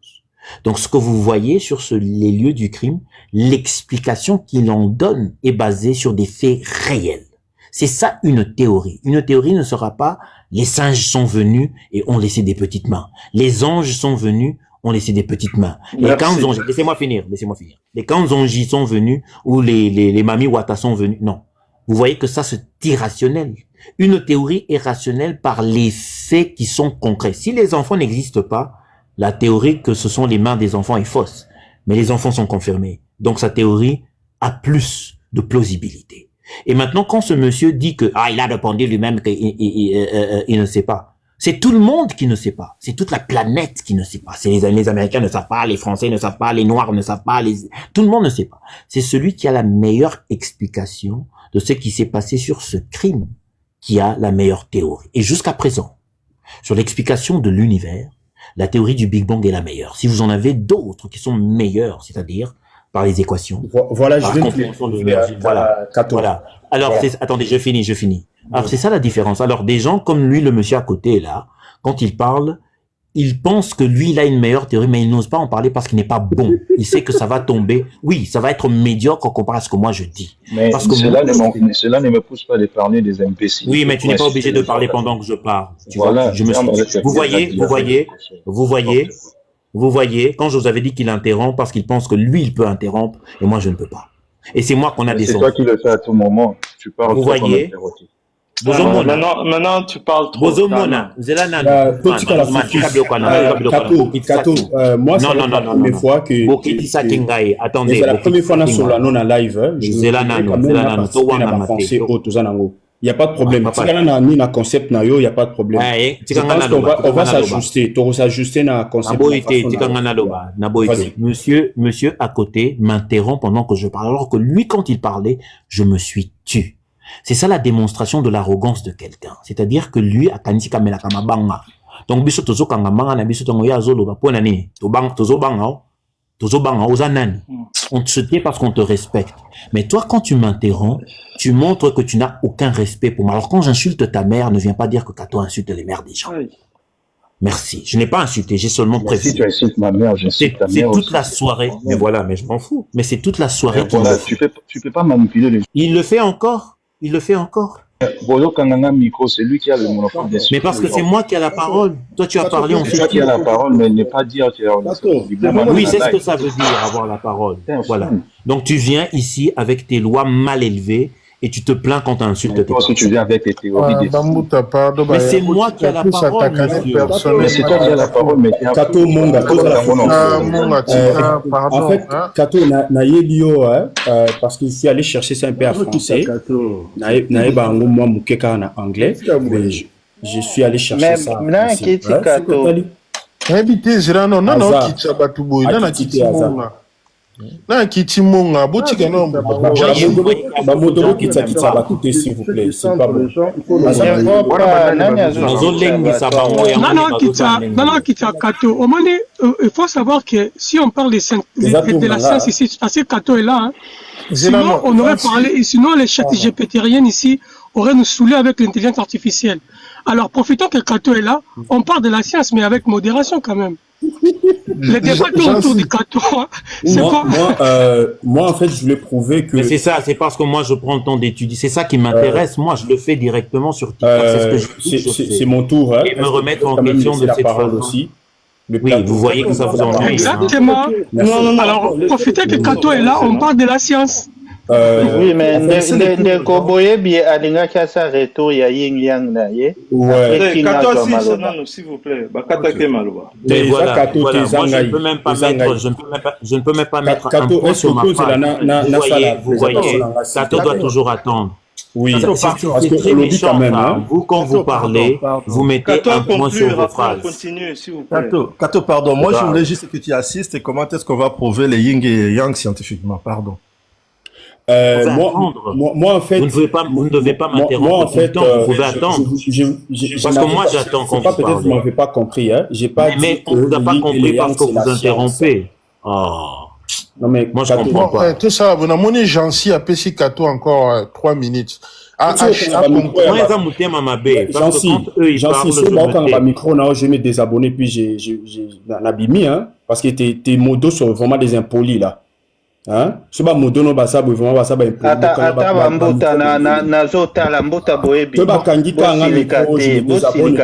[SPEAKER 1] Donc ce que vous voyez sur les lieux du crime, l'explication qu'il en donne est basée sur des faits réels. C'est ça une théorie. Une théorie ne sera pas les singes sont venus et ont laissé des petites mains. Les anges sont venus, ont laissé des petites mains. Les Kanzonji, laissez-moi finir. Les Kanzonji sont venus ou les Mami Wata sont venus. Non. Vous voyez que ça, c'est irrationnel. Une théorie est rationnelle par les faits qui sont concrets. Si les enfants n'existent pas, la théorie que ce sont les mains des enfants est fausse. Mais les enfants sont confirmés. Donc sa théorie a plus de plausibilité. Et maintenant, quand ce monsieur dit que il a répondu lui-même qu'il ne sait pas, c'est tout le monde qui ne sait pas. C'est toute la planète qui ne sait pas. C'est les Américains ne savent pas, les Français ne savent pas, les Noirs ne savent pas, tout le monde ne sait pas. C'est celui qui a la meilleure explication de ce qui s'est passé sur ce crime qui a la meilleure théorie. Et jusqu'à présent, sur l'explication de l'univers, la théorie du Big Bang est la meilleure. Si vous en avez d'autres qui sont meilleures, c'est-à-dire par les équations.
[SPEAKER 4] Voilà,
[SPEAKER 1] je vais voilà. Alors, attendez, je finis. Alors, c'est ça la différence. Alors, des gens comme lui, le monsieur à côté, là, quand il parle, il pense que lui, il a une meilleure théorie, mais il n'ose pas en parler parce qu'il n'est pas bon. Il sait que ça va tomber. Oui, ça va être médiocre comparé à ce que moi je dis.
[SPEAKER 3] Mais
[SPEAKER 1] parce que
[SPEAKER 3] cela ne me pousse pas de parler des imbéciles.
[SPEAKER 1] Oui, mais tu n'es pas obligé de parler pendant que je parle. Vous voyez, quand je vous avais dit qu'il interrompt parce qu'il pense que lui, il peut interrompre et moi, je ne peux pas. Et c'est moi qu'on a descendu.
[SPEAKER 3] C'est toi qui le fais à tout moment. Tu parles.
[SPEAKER 1] Vous voyez, Bozomona.
[SPEAKER 2] Maintenant, tu parles trop.
[SPEAKER 1] Bozomona. Zela nano.
[SPEAKER 4] Kato, moi, c'est la première fois que...
[SPEAKER 1] Attendez.
[SPEAKER 4] C'est la première fois que je suis en live.
[SPEAKER 1] Zela nano.
[SPEAKER 4] Il n'y a pas de problème. Si on a un concept, il n'y a pas de problème. Je pense qu'on va s'ajuster. On va s'ajuster à un concept.
[SPEAKER 1] Monsieur à côté m'interrompt pendant que je parle. Alors que lui, quand il parlait, je me suis tu. C'est ça la démonstration de l'arrogance de quelqu'un. C'est-à-dire que lui, a kanisi kamela kamabanga. Donc, biso tozo kangamanga na biso tongo ya zolo ba pona ni. Tozo banga ozanani. On te tait parce qu'on te respecte. Mais toi, quand tu m'interromps, tu montres que tu n'as aucun respect pour moi. Alors, quand j'insulte ta mère, ne viens pas dire que Kato insulte les mères des gens. Oui. Merci. Je n'ai pas insulté, j'ai seulement prévenu.
[SPEAKER 3] Si tu insultes ma mère, j'insulte ta mère.
[SPEAKER 1] C'est toute la soirée. Mais voilà, mais je m'en fous. Mais c'est toute la soirée.
[SPEAKER 3] Voilà, tu peux pas manipuler les gens.
[SPEAKER 1] Il le fait encore.
[SPEAKER 3] Bodo Kanganga Miko, c'est lui qui a le monopole des
[SPEAKER 1] Mais parce que c'est moi qui ai la parole. Toi, tu as parlé, on
[SPEAKER 3] fait. C'est toi qui as la parole, mais ne pas dire que...
[SPEAKER 1] Oui, c'est ce que ça veut dire, avoir la parole. Voilà. Donc, tu viens ici avec tes lois mal élevées et tu te plains quand tu insultes tes parents.
[SPEAKER 3] Tu viens avec tes théories.
[SPEAKER 1] Mais c'est moi qui ai la parole, monsieur.
[SPEAKER 3] Mais c'est toi qui as la parole, mais
[SPEAKER 4] Kato Monga, en fait, Kato na yebio, parce que je suis allé chercher ça un peu en français. Naïba en moi mukeka en anglais, mais je suis allé chercher ça.
[SPEAKER 5] Mais qui est Kato?
[SPEAKER 7] Invité Zirano, non, Kitchabatubo, non, Kitimouna. Non, Kitimonga, Boutika, non,
[SPEAKER 4] Bamodoro Kitsabatouté, s'il vous plaît. C'est pas bon.
[SPEAKER 8] Non, Kitakato. Au moment, il faut savoir que si on parle de la science ici, parce que Kato est là, sinon on aurait parlé, sinon les chats GPTriennes ici auraient nous saoulé avec l'intelligence artificielle. Alors profitons que Kato est là, on parle de la science, mais avec modération quand même. Le débat autour du Kato, c'est quoi?
[SPEAKER 4] Moi, en fait, je voulais prouver que...
[SPEAKER 1] Mais c'est ça, c'est parce que moi, je prends le temps d'étudier. C'est ça qui m'intéresse. Moi, je le fais directement sur TikTok.
[SPEAKER 4] C'est mon tour.
[SPEAKER 1] Et me remettre en question de cette façon. Aussi. Oui, vous voyez que ça vous ennuie.
[SPEAKER 8] Exactement. Non. Alors, profitez que Kato est là, on parle de la science.
[SPEAKER 5] Oui, mais ne koboye bi alinga kasa reto ya yin yang na ye.
[SPEAKER 2] Ouais. Kato s'il vous plaît. Bakata ke maloba.
[SPEAKER 1] Mais voilà. Moi je ne peux même pas mettre, je ne peux même pas mettre un point sur ma phrase. Vous voyez, Kato doit toujours attendre.
[SPEAKER 4] Oui,
[SPEAKER 1] parce que très méchant, vous quand vous parlez, vous mettez un point sur vos phrases.
[SPEAKER 9] Kato, pardon, moi je voulais juste que tu assistes et comment est-ce qu'on va prouver les yin et yang scientifiquement, pardon.
[SPEAKER 4] Moi, en fait,
[SPEAKER 1] vous ne devez pas m'interrompre tout le temps. Vous pouvez attendre. Parce que moi, j'attends quand vous parlez.
[SPEAKER 4] Peut-être que vous m'avez pas compris. Hein. J'ai pas.
[SPEAKER 1] Mais on vous a pas compris parce que vous interrompez.
[SPEAKER 4] Non mais
[SPEAKER 1] moi je comprends pas.
[SPEAKER 7] Tout ça, vous n'avez Jansi à PC Kato encore 3 minutes.
[SPEAKER 4] Jansi, micro, je vais me désabonner puis j'ai abîmé parce que tes modos sont vraiment des impolis là. Hein? C'est pas modo no basa vraiment basa ba impoli.
[SPEAKER 5] Ata bambuta na zota la mbuta boebi.
[SPEAKER 4] To ba kangika nga micro je me désabonne.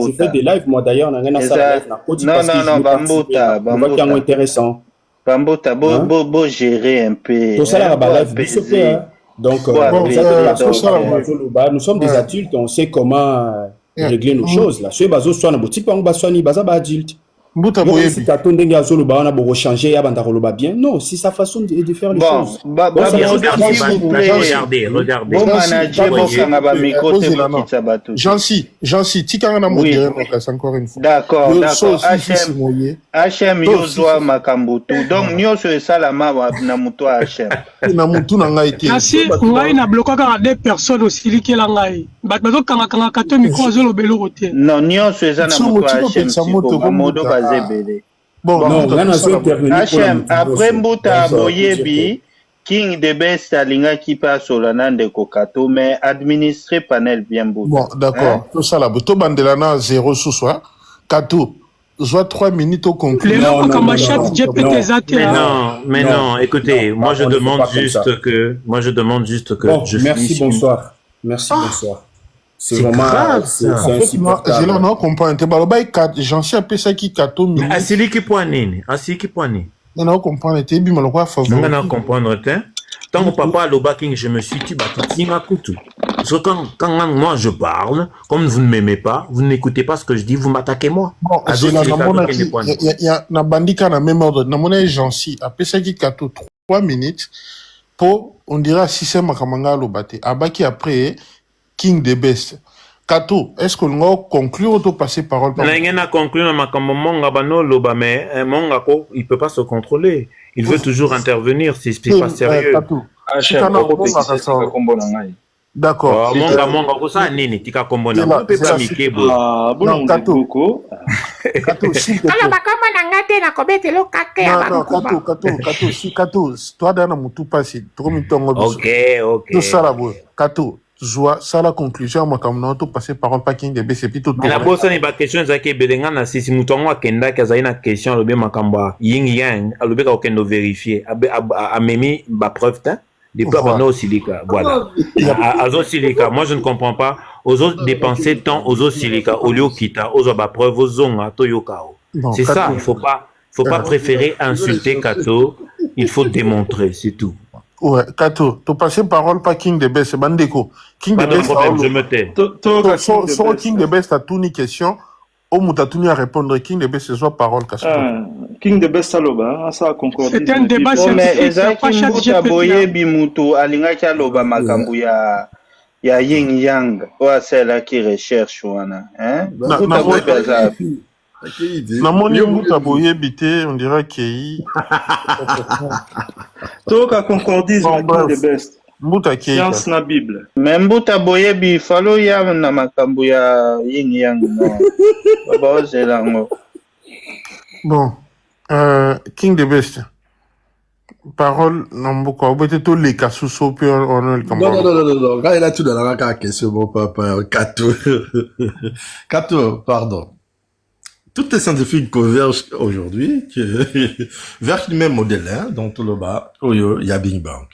[SPEAKER 4] Je fais des lives moi d'ailleurs na ngena ça live na koti parce que
[SPEAKER 5] non bambuta
[SPEAKER 4] qui est intéressant.
[SPEAKER 5] Bambuta beau gérer un peu.
[SPEAKER 4] Tout ça là ba live donc nous sommes des adultes, on sait comment régler nos choses là. Ceux bazo soit na boutique on ba soini baza ba adulte. Si Kato ndenge azolo ba wana bo changer ya banda koloba bien. Non, c'est sa façon de faire les choses.
[SPEAKER 1] Regardez.
[SPEAKER 5] Bon manager bokanga ba micro te bokitsa bato.
[SPEAKER 7] Jansi tikanga na modèle encore une fois.
[SPEAKER 5] D'accord. HM yozwa makambutu. Donc nyoso esalama na muto HM.
[SPEAKER 7] Na mutu na ngai te.
[SPEAKER 8] Kasi ngai na bloquaka 2 personnes aussi likela ngai. Bato kanga Kato micro azolo belo roté.
[SPEAKER 5] Non, nyoso eza na muto HM.
[SPEAKER 7] Bon,
[SPEAKER 5] HM, après Mbuta Boyebi, King de Best Alinga qui passe au Lanande Kokato, mais administré panel bien beau.
[SPEAKER 7] Bon, d'accord. Tout ça là, Boto Bandelana 0 sous soi. Kato, soit 3 minutes au conclu.
[SPEAKER 1] Mais non, écoutez, moi je demande juste que.
[SPEAKER 4] Merci, bonsoir. C'est vraiment grave,
[SPEAKER 7] c'est insupportable. Je n'en comprends pas. J'en sais un peu ça qui Kato.
[SPEAKER 1] Mais Asili qui poigne.
[SPEAKER 7] Je n'en comprends pas. Je n'en comprends pas.
[SPEAKER 1] Tant que papa Loba King, je me suis dit, bah, tu tiens à couteau. Parce que quand moi je parle, comme vous ne m'aimez pas, vous n'écoutez pas ce que je dis, vous m'attaquez moi.
[SPEAKER 7] Bon,
[SPEAKER 1] Ado
[SPEAKER 7] Zela,
[SPEAKER 1] Silika,
[SPEAKER 7] namona
[SPEAKER 1] Ado
[SPEAKER 7] ki,
[SPEAKER 1] Kenepwan.
[SPEAKER 7] na bandika na même ordre. Namona Jansi, apesaki kato 3 minutes, pour, on dira, système makamanga lobate. Abaki après, King the Best. Kato, est-ce que l'on conclut ou passer parole par
[SPEAKER 1] N'ayez n'a conclu dans ma comme monga bano loba, mais monga ko, il peut pas se contrôler. Il veut toujours intervenir, c'est pas sérieux.
[SPEAKER 7] Kato.
[SPEAKER 3] Ah, chef,
[SPEAKER 7] D'accord.
[SPEAKER 1] Monga ko sa nini tika kombo na mo pe pa mikebo.
[SPEAKER 2] Bon,
[SPEAKER 7] Kato, s'il te plaît. Non, Kato, si Kato, toi dans mutu passi, trop mitongo biso.
[SPEAKER 1] Ok.
[SPEAKER 7] Tout ça là, Kato, joie, ça la conclusion, moi comme non, tout passer parole pas King de BC, plutôt tout.
[SPEAKER 1] La bossa ni ba question zaki belenga na sisi mutongo akenda kaza ina question lobe makamba yin yang alobe ka okendo vérifier amemi ba preuve ta depuis avant Silika, voilà. Azo Silika, moi je ne comprends pas. Aux autres dépenser temps aux autres Silika, au lieu kita, aux autres preuve aux zonga toyokao. C'est ça, il faut pas préférer insulter Kato, il faut démontrer, c'est tout.
[SPEAKER 7] Ouais, Kato, tu passes parole pas King de Best, Bandeko. King
[SPEAKER 1] Pas
[SPEAKER 7] de
[SPEAKER 1] de
[SPEAKER 7] Best,
[SPEAKER 1] problème, je me tais.
[SPEAKER 7] Soit King de Best a tout une question, au Moutatuni à répondre, King de Best, ce soit parole, Kato.
[SPEAKER 2] King de Best Aloba, ça a concordé.
[SPEAKER 8] C'est un débat scientifique, c'est pas chat
[SPEAKER 5] Boye
[SPEAKER 8] GPT.
[SPEAKER 5] Bimutu, Alinga Kialoba Makambu ya Yin Yang, ou c'est là qui recherche, wana. Hein?
[SPEAKER 7] Namoni Mouta Boye Bité, on dirait qu'il
[SPEAKER 2] Toka concordise avec King de Best.
[SPEAKER 7] Mouta Kei.
[SPEAKER 2] Science na Bible.
[SPEAKER 5] Membuta Boye Bi, follow ya na Makambu ya Yin Yang, non. Baba, c'est là, non.
[SPEAKER 7] Bon, King de Best. Parole, non, beaucoup. Vous êtes tous les cas sous soupir, on est comme
[SPEAKER 9] Non. Quand il a tout dans la question, mon papa, Kato. Kato, pardon. Toutes les scientifiques convergent aujourd'hui vers le même modèle, hein, dans tout le bas, il y a Big Bang.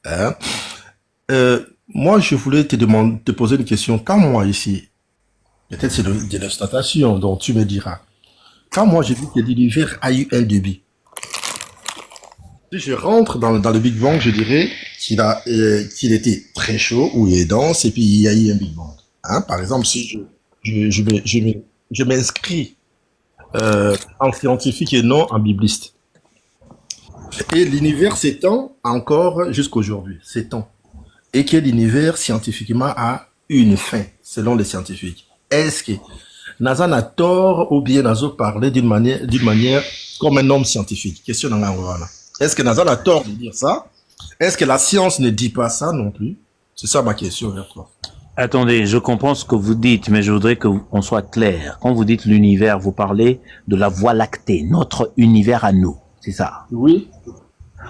[SPEAKER 9] Hein. Moi, je voulais te poser une question. Quand moi, ici, peut-être c'est de l'instatation, donc tu me diras. Quand moi, j'ai vu que l'univers a eu un début. Si je rentre dans le Big Bang, je dirais qu'il était très chaud, ou il est dense, et puis il y a eu un Big Bang. Hein. Par exemple, si je m'inscris en scientifique et non en bibliste. Et l'univers s'étend encore jusqu'aujourd'hui, s'étend. Et que l'univers scientifiquement a une fin, selon les scientifiques. Est-ce que Nazan a tort ou bien Nazo parlait d'une manière comme un homme scientifique? Question dans la. Est-ce que Nazan a tort de dire ça? Est-ce que la science ne dit pas ça non plus? C'est ça ma question vers toi.
[SPEAKER 1] Attendez, je comprends ce que vous dites, mais je voudrais qu'on soit clair. Quand vous dites l'univers, vous parlez de la Voie lactée, notre univers à nous, c'est ça?
[SPEAKER 9] Oui.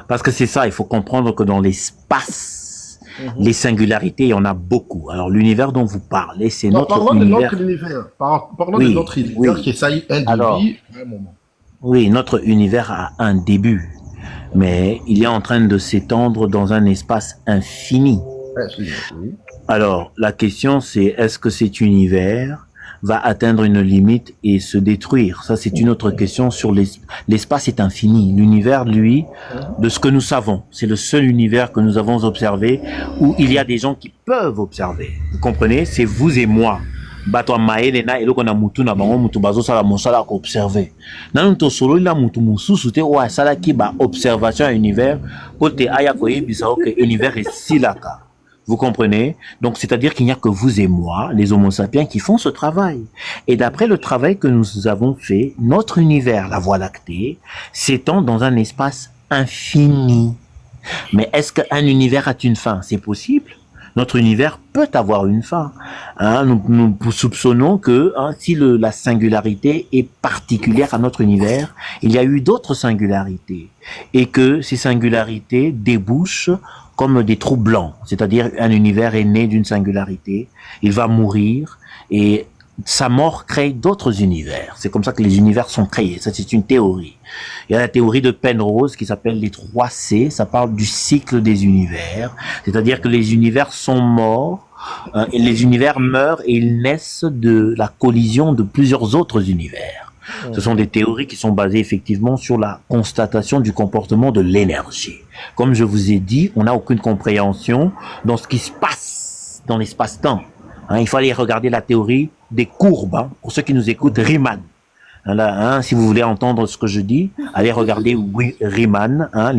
[SPEAKER 1] Parce que c'est ça, il faut comprendre que dans l'espace, les singularités, il y en a beaucoup. Alors l'univers dont vous parlez, c'est notre univers.
[SPEAKER 9] Parlons de notre univers qui a eu un début, un moment.
[SPEAKER 1] Oui, notre univers a un début, mais il est en train de s'étendre dans un espace infini.
[SPEAKER 9] Oui.
[SPEAKER 1] Alors, la question c'est, est-ce que cet univers va atteindre une limite et se détruire? Ça, c'est une autre question sur l'espace est infini. L'univers, lui, de ce que nous savons, c'est le seul univers que nous avons observé où il y a des gens qui peuvent observer. Vous comprenez? C'est vous et moi. Bato maelena eloko na mutu na bango mutu bazo sala mosala ko observer. Nanu to solo ila mutu mususu te wa sala ki ba observation à univers kote aya ko yebisa que univers est silaka. Vous comprenez? Donc, c'est-à-dire qu'il n'y a que vous et moi, les Homo sapiens, qui font ce travail. Et d'après le travail que nous avons fait, notre univers, la Voie lactée, s'étend dans un espace infini. Mais est-ce qu'un univers a une fin? C'est possible. Notre univers peut avoir une fin. Hein, nous soupçonnons que si la singularité est particulière à notre univers, il y a eu d'autres singularités. Et que ces singularités débouchent comme des trous blancs, c'est-à-dire un univers est né d'une singularité, il va mourir et sa mort crée d'autres univers. C'est comme ça que les univers sont créés. Ça, c'est une théorie. Il y a la théorie de Penrose qui s'appelle les 3 C. Ça parle du cycle des univers. C'est-à-dire que les univers sont morts, et les univers meurent et ils naissent de la collision de plusieurs autres univers. Ce sont des théories qui sont basées effectivement sur la constatation du comportement de l'énergie. Comme je vous ai dit, on n'a aucune compréhension dans ce qui se passe dans l'espace-temps. Hein, il faut aller regarder la théorie des courbes. Hein, pour ceux qui nous écoutent, Riemann. Hein, là, hein, si vous voulez entendre ce que je dis, allez regarder Riemann, hein,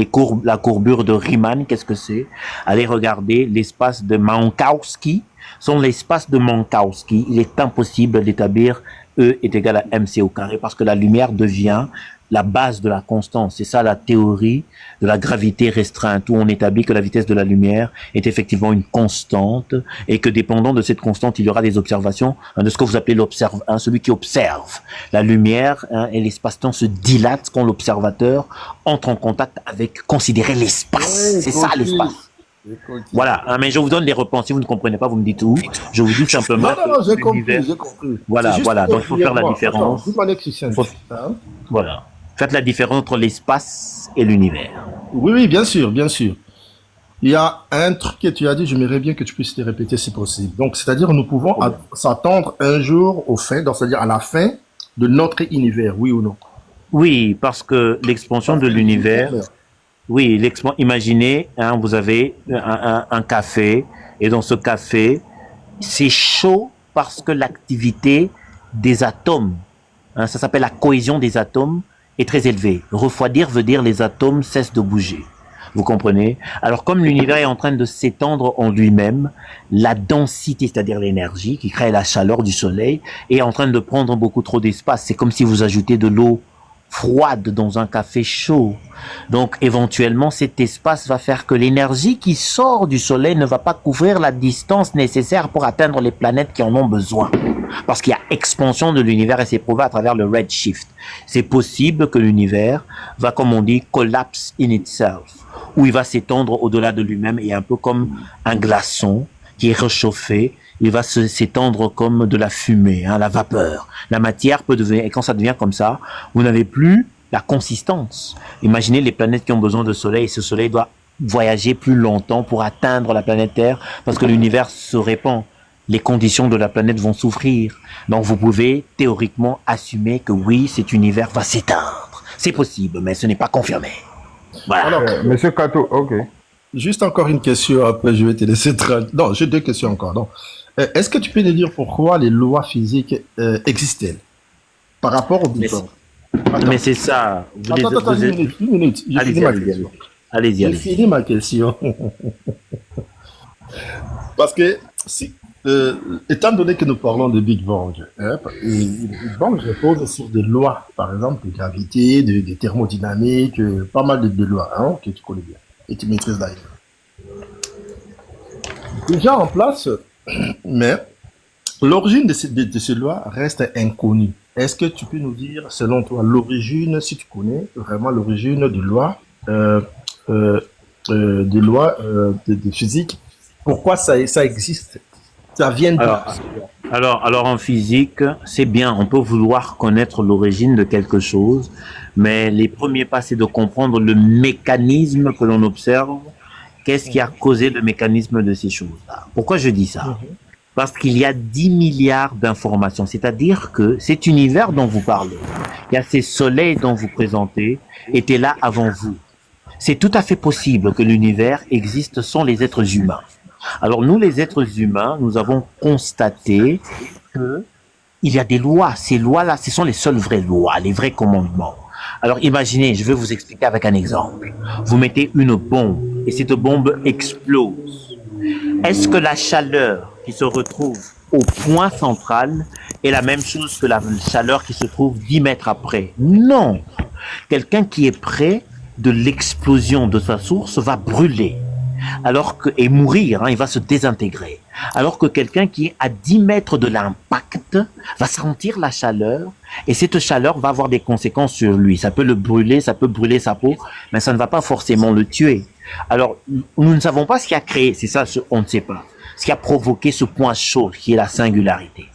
[SPEAKER 1] la courbure de Riemann, qu'est-ce que c'est? Allez regarder l'espace de Minkowski. Sur l'espace de Minkowski, il est impossible d'établir E est égal à mc au carré parce que la lumière devient la base de la constante. C'est ça la théorie de la gravité restreinte, où on établit que la vitesse de la lumière est effectivement une constante et que dépendant de cette constante, il y aura des observations, hein, de ce que vous appelez celui qui observe. La lumière, hein, et l'espace-temps se dilatent quand l'observateur entre en contact avec, considérer l'espace. C'est ça l'espace. Voilà, hein, mais je vous donne les réponses. Si vous ne comprenez pas, vous me dites où. Je vous dis simplement.
[SPEAKER 9] Non, j'ai compris.
[SPEAKER 1] Voilà. Donc il faut faire la différence. Voilà. Faites la différence entre l'espace et l'univers.
[SPEAKER 9] Oui, bien sûr. Il y a un truc que tu as dit, j'aimerais bien que tu puisses te répéter si possible. Donc, c'est-à-dire, nous pouvons s'attendre un jour c'est-à-dire à la fin de notre univers, oui ou non?
[SPEAKER 1] Oui, parce que l'expansion de l'univers. Oui, imaginez, hein, vous avez un café, et dans ce café, c'est chaud parce que l'activité des atomes, hein, ça s'appelle la cohésion des atomes, est très élevée. Refroidir veut dire les atomes cessent de bouger. Vous comprenez? Alors, comme l'univers est en train de s'étendre en lui-même, la densité, c'est-à-dire l'énergie qui crée la chaleur du soleil, est en train de prendre beaucoup trop d'espace. C'est comme si vous ajoutez de l'eau froide dans un café chaud. Donc, éventuellement, cet espace va faire que l'énergie qui sort du soleil ne va pas couvrir la distance nécessaire pour atteindre les planètes qui en ont besoin. Parce qu'il y a expansion de l'univers et c'est prouvé à travers le redshift. C'est possible que l'univers va, comme on dit, collapse in itself, où il va s'étendre au-delà de lui-même et un peu comme un glaçon qui est réchauffé, il va s'étendre comme de la fumée, hein, la vapeur. La matière peut devenir, et quand ça devient comme ça, vous n'avez plus la consistance. Imaginez les planètes qui ont besoin de soleil, et ce soleil doit voyager plus longtemps pour atteindre la planète Terre, parce que l'univers se répand. Les conditions de la planète vont souffrir. Donc vous pouvez théoriquement assumer que oui, cet univers va s'éteindre. C'est possible, mais ce n'est pas confirmé. Voilà.
[SPEAKER 10] Alors, Monsieur Kato, ok.
[SPEAKER 9] Juste encore une question, après je vais te laisser Non, j'ai deux questions encore. Donc, est-ce que tu peux nous dire pourquoi les lois physiques existent par rapport au Big Bang?
[SPEAKER 1] Mais c'est ça.
[SPEAKER 9] Attends, une minute.
[SPEAKER 1] Allez-y.
[SPEAKER 9] J'ai fini ma question. Parce que, étant donné que nous parlons de Big Bang, Big Bang repose sur des lois, par exemple, de gravité, de thermodynamique, pas mal de lois, hein, que tu connais bien et tu maîtrises d'ailleurs. Déjà en place, mais l'origine de ces lois reste inconnue. Est-ce que tu peux nous dire, selon toi, l'origine, si tu connais vraiment l'origine des lois, de physique, pourquoi ça existe? Ça vient de...
[SPEAKER 1] Alors en physique, c'est bien, on peut vouloir connaître l'origine de quelque chose, mais les premiers pas, c'est de comprendre le mécanisme que l'on observe. Qu'est-ce qui a causé le mécanisme de ces choses-là? Pourquoi je dis ça? Parce qu'il y a 10 milliards d'informations, c'est-à-dire que cet univers dont vous parlez, il y a ces soleils dont vous présentez, étaient là avant vous. C'est tout à fait possible que l'univers existe sans les êtres humains. Alors nous, les êtres humains, nous avons constaté que il y a des lois. Ces lois-là, ce sont les seules vraies lois, les vrais commandements. Alors imaginez, je vais vous expliquer avec un exemple. Vous mettez une bombe et cette bombe explose. Est-ce que la chaleur qui se retrouve au point central est la même chose que la chaleur qui se trouve 10 mètres après? Non. Quelqu'un qui est près de l'explosion de sa source va brûler. Et mourir, hein, il va se désintégrer. Alors que quelqu'un qui est à 10 mètres de l'impact va sentir la chaleur et cette chaleur va avoir des conséquences sur lui. Ça peut le brûler, ça peut brûler sa peau, mais ça ne va pas forcément le tuer. Alors, nous ne savons pas ce qui a créé, c'est ça, on ne sait pas, ce qui a provoqué ce point chaud qui est la singularité.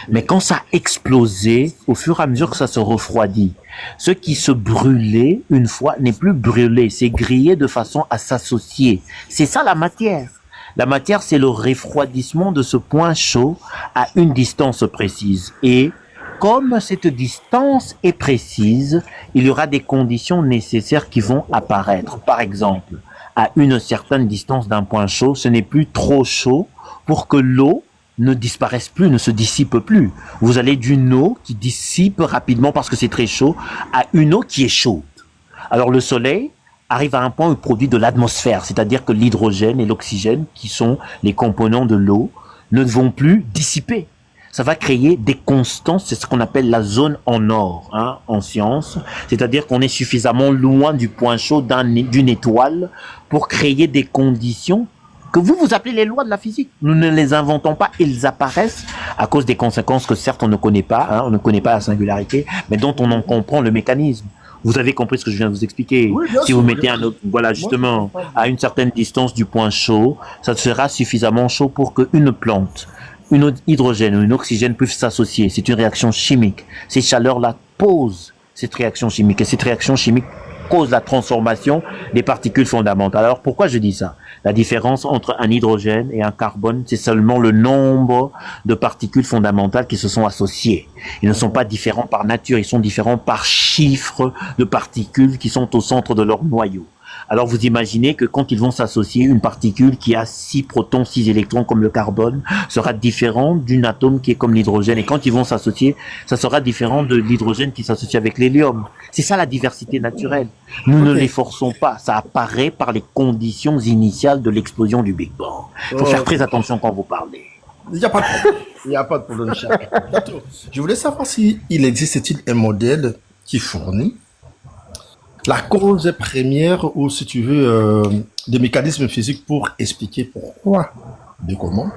[SPEAKER 1] Mais quand ça a explosé, au fur et à mesure que ça se refroidit, ce qui se brûlait une fois n'est plus brûlé, c'est grillé de façon à s'associer. C'est ça la matière. La matière, c'est le refroidissement de ce point chaud à une distance précise. Et comme cette distance est précise, il y aura des conditions nécessaires qui vont apparaître. Par exemple, à une certaine distance d'un point chaud, ce n'est plus trop chaud pour que l'eau ne disparaisse plus, ne se dissipe plus. Vous allez d'une eau qui dissipe rapidement parce que c'est très chaud à une eau qui est chaude. Alors le soleil arrive à un point où il produit de l'atmosphère, c'est-à-dire que l'hydrogène et l'oxygène, qui sont les composants de l'eau, ne vont plus dissiper. Ça va créer des constances, c'est ce qu'on appelle la zone en or, en science. C'est-à-dire qu'on est suffisamment loin du point chaud d'une étoile pour créer des conditions que vous appelez les lois de la physique. Nous ne les inventons pas, ils apparaissent à cause des conséquences que certes on ne connaît pas, on ne connaît pas la singularité, mais dont on en comprend le mécanisme. Vous avez compris ce que je viens de vous expliquer.
[SPEAKER 9] Oui,
[SPEAKER 1] si vous mettez un autre, voilà, justement, à une certaine distance du point chaud, ça sera suffisamment chaud pour qu'une plante, une hydrogène ou une oxygène puissent s'associer. C'est une réaction chimique. Ces chaleurs-là posent cette réaction chimique. Et cette réaction chimique cause la transformation des particules fondamentales. Alors pourquoi je dis ça? La différence entre un hydrogène et un carbone, c'est seulement le nombre de particules fondamentales qui se sont associées. Ils ne sont pas différents par nature, ils sont différents par chiffre de particules qui sont au centre de leur noyau. Alors vous imaginez que quand ils vont s'associer, une particule qui a 6 protons, 6 électrons comme le carbone sera différente d'une atome qui est comme l'hydrogène. Et quand ils vont s'associer, ça sera différent de l'hydrogène qui s'associe avec l'hélium. C'est ça la diversité naturelle. Nous ne les forçons pas. Ça apparaît par les conditions initiales de l'explosion du Big Bang. Il faut faire très attention quand vous parlez.
[SPEAKER 9] Il n'y a pas de problème. Il n'y a pas de problème, cher. Je voulais savoir s'il existe-t-il un modèle qui fournit la cause première ou, si tu veux, des mécanismes physiques pour expliquer pourquoi et comment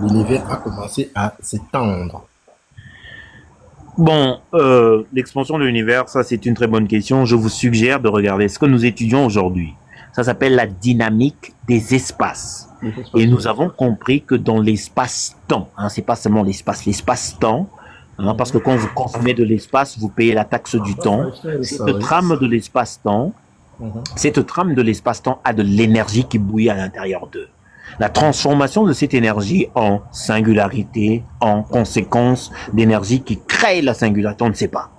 [SPEAKER 9] l'univers a commencé à s'étendre.
[SPEAKER 1] Bon, l'expansion de l'univers, ça c'est une très bonne question. Je vous suggère de regarder ce que nous étudions aujourd'hui. Ça s'appelle la dynamique des espaces. Et nous avons compris que dans l'espace-temps, c'est pas seulement l'espace-temps, parce que quand vous consommez de l'espace, vous payez la taxe du temps. Cette trame de l'espace-temps, a de l'énergie qui bouillit à l'intérieur d'eux. La transformation de cette énergie en singularité, en conséquence d'énergie qui crée la singularité, on ne sait pas.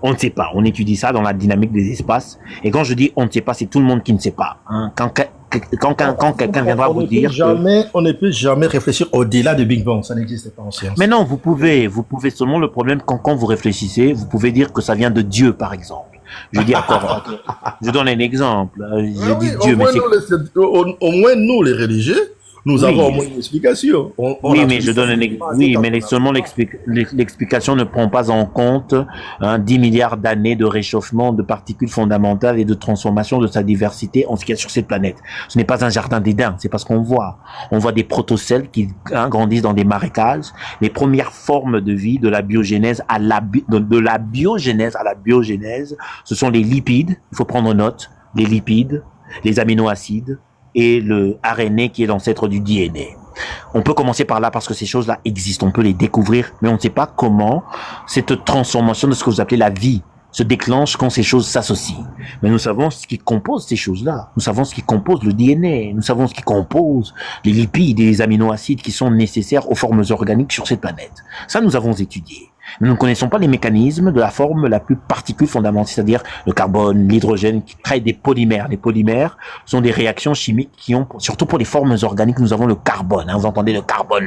[SPEAKER 1] On ne sait pas. On étudie ça dans la dynamique des espaces. Et quand je dis on ne sait pas, c'est tout le monde qui ne sait pas. Quand quelqu'un viendra vous dire
[SPEAKER 9] on ne peut jamais réfléchir au-delà du Big Bang. Ça n'existe pas en science.
[SPEAKER 1] Mais non, vous pouvez seulement le problème quand vous réfléchissez, vous pouvez dire que ça vient de Dieu, par exemple. Je dis encore, je donne un exemple. Je dis Dieu, mais c'est...
[SPEAKER 9] Au moins, nous, les religieux, nous avons au moins une explication.
[SPEAKER 1] Oui, mais je donne un exemple. Oui, mais seulement l'explication ne prend pas en compte 10 milliards d'années de réchauffement de particules fondamentales et de transformation de sa diversité en ce qu'il y a sur cette planète. Ce n'est pas un jardin d'Éden, c'est parce qu'on voit. On voit des protocelles qui grandissent dans des marécages. Les premières formes de vie, de la biogénèse à la biogénèse, ce sont les lipides. Il faut prendre note. Les lipides, les aminoacides, et le RNA qui est l'ancêtre du DNA. On peut commencer par là parce que ces choses-là existent, on peut les découvrir, mais on ne sait pas comment cette transformation de ce que vous appelez la vie se déclenche quand ces choses s'associent. Mais nous savons ce qui compose ces choses-là. Nous savons ce qui compose le DNA. Nous savons ce qui compose les lipides et les aminoacides qui sont nécessaires aux formes organiques sur cette planète. Ça, nous avons étudié. Nous ne connaissons pas les mécanismes de la forme la plus particule fondamentale, c'est-à-dire le carbone, l'hydrogène, qui créent des polymères. Les polymères sont des réactions chimiques qui ont, surtout pour les formes organiques, nous avons le carbone. Vous entendez le carbone,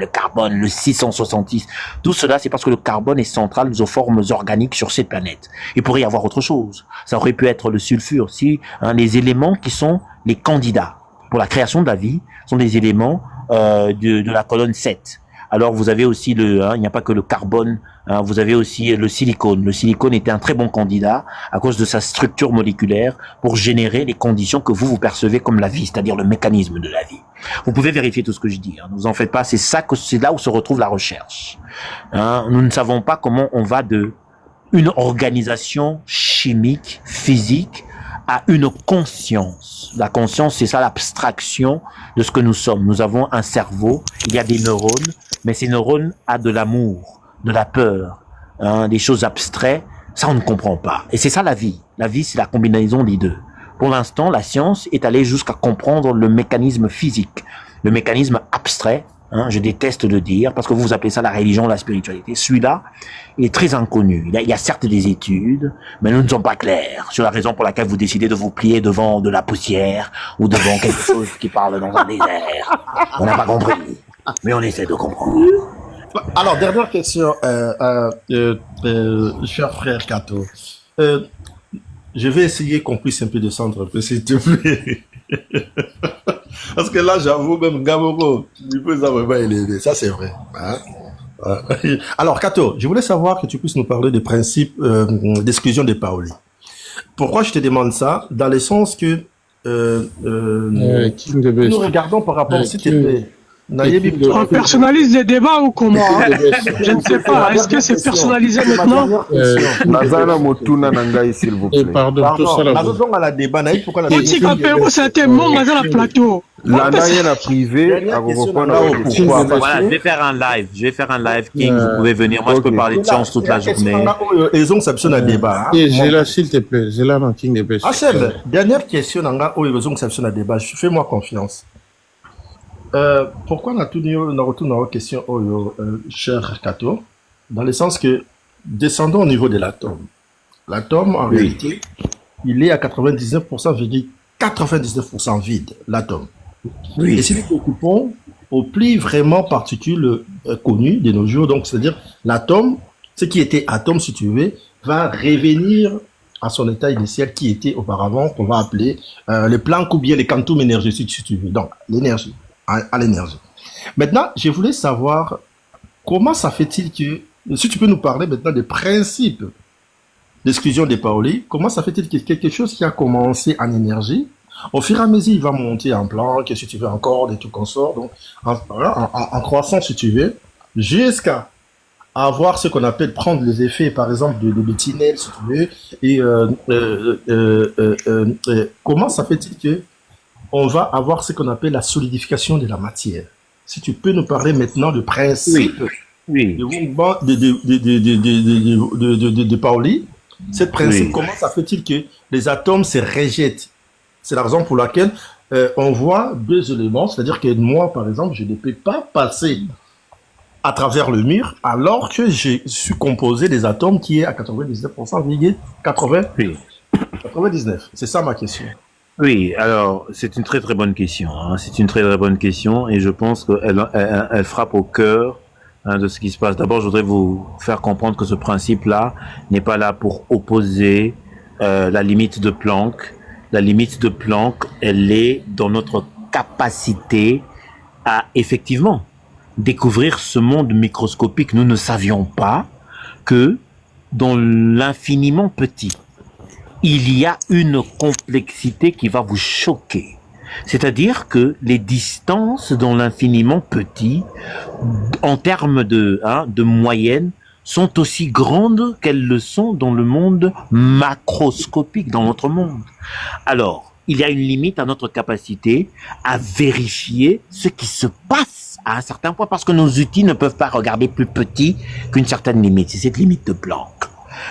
[SPEAKER 1] le 666. Tout cela, c'est parce que le carbone est central aux formes organiques sur cette planète. Il pourrait y avoir autre chose. Ça aurait pu être le sulfure. Si les éléments qui sont les candidats pour la création de la vie sont des éléments de la colonne 7. Alors vous avez aussi il n'y a pas que le carbone, vous avez aussi le silicone. Le silicone était un très bon candidat à cause de sa structure moléculaire pour générer les conditions que vous percevez comme la vie, c'est-à-dire le mécanisme de la vie. Vous pouvez vérifier tout ce que je dis, ne vous en faites pas, c'est là où se retrouve la recherche. Nous ne savons pas comment on va de une organisation chimique, physique, à une conscience. La conscience, c'est ça l'abstraction de ce que nous sommes. Nous avons un cerveau, il y a des neurones, mais ces neurones ont de l'amour, de la peur, des choses abstraites. Ça, on ne comprend pas. Et c'est ça la vie. La vie, c'est la combinaison des deux. Pour l'instant, la science est allée jusqu'à comprendre le mécanisme physique, le mécanisme abstrait. Je déteste le dire, parce que vous appelez ça la religion, la spiritualité. Celui-là, il est très inconnu. Il y a certes des études, mais nous ne sommes pas clairs sur la raison pour laquelle vous décidez de vous plier devant de la poussière ou devant quelque chose qui parle dans un désert. On n'a pas compris. Mais on essaie de comprendre.
[SPEAKER 9] Alors, dernière question, cher frère Kato. Je vais essayer qu'on puisse un peu descendre un peu, s'il te plaît. Parce que là, j'avoue, même Gamoro, il peut ça vraiment élevé. Ça, c'est vrai. Hein? Alors, Kato, je voulais savoir que tu puisses nous parler des principes d'exclusion des Paoli. Pourquoi je te demande ça? Dans le sens que nous regardons par rapport, s'il te plaît.
[SPEAKER 8] On personnalise les débats ou comment? Je ne sais pas. Est-ce que c'est personnalisé maintenant?
[SPEAKER 10] Nazana Motuna Nangai, s'il vous plaît.
[SPEAKER 9] Pardon. Nazana la débat. Pourquoi la débat?
[SPEAKER 8] Petit capéro, c'était mon Nazana plateau.
[SPEAKER 10] L'année na privé, à
[SPEAKER 1] Voilà, je vais faire un live. King, vous pouvez venir. Moi, je peux parler de science toute la journée.
[SPEAKER 9] Ils ont exception à débat.
[SPEAKER 7] J'ai là, s'il te plaît. J'ai là dans King des Best.
[SPEAKER 9] Hachem, dernière question. Ils ont exception à débat. Fais-moi confiance. Pourquoi on a retourné dans la question, cher Kato, dans le sens que descendons au niveau de l'atome. L'atome, en réalité, il est à 99% vide, l'atome. Oui. Et si nous occupons aux plus vraiment particules connues de nos jours, donc c'est-à-dire l'atome, ce qui était atome, si tu veux, va revenir à son état initial qui était auparavant, qu'on va appeler le Planck ou bien les quantum énergétiques, si tu veux. Donc, l'énergie. À l'énergie. Maintenant, je voulais savoir comment ça fait-il que, si tu peux nous parler maintenant des principes d'exclusion des Paoli, comment ça fait-il que quelque chose qui a commencé en énergie, au fur et à mesure, il va monter en plan, que si tu veux encore, des trucs consorts, donc en croissance, si tu veux, jusqu'à avoir ce qu'on appelle prendre les effets, par exemple, de tunnel, si tu veux, et comment ça fait-il que on va avoir ce qu'on appelle la solidification de la matière. Si tu peux nous parler maintenant du principe de Pauli, ce principe, comment ça fait-il que les atomes se rejettent? C'est la raison pour laquelle on voit deux éléments, c'est-à-dire que moi, par exemple, je ne peux pas passer à travers le mur alors que je suis composé des atomes qui est à 99%, 99. C'est ça ma question.
[SPEAKER 1] Oui, alors c'est une très très bonne question. Hein. C'est une très très bonne question et je pense qu'elle frappe au cœur de ce qui se passe. D'abord, je voudrais vous faire comprendre que ce principe-là n'est pas là pour opposer la limite de Planck. La limite de Planck, elle est dans notre capacité à effectivement découvrir ce monde microscopique. Nous ne savions pas que dans l'infiniment petit, il y a une complexité qui va vous choquer. C'est-à-dire que les distances dans l'infiniment petit, en termes de moyenne, sont aussi grandes qu'elles le sont dans le monde macroscopique, dans notre monde. Alors, il y a une limite à notre capacité à vérifier ce qui se passe à un certain point, parce que nos outils ne peuvent pas regarder plus petit qu'une certaine limite. C'est cette limite de Planck.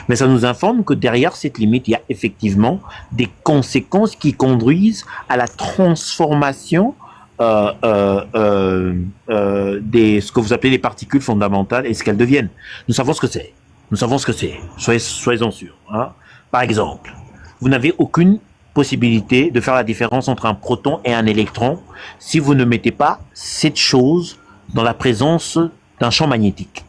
[SPEAKER 1] Mais ça nous informe que derrière cette limite, il y a effectivement des conséquences qui conduisent à la transformation ce que vous appelez les particules fondamentales et ce qu'elles deviennent. Nous savons ce que c'est. Nous savons ce que c'est. Soyez-en sûrs. Hein. Par exemple, vous n'avez aucune possibilité de faire la différence entre un proton et un électron si vous ne mettez pas cette chose dans la présence d'un champ magnétique.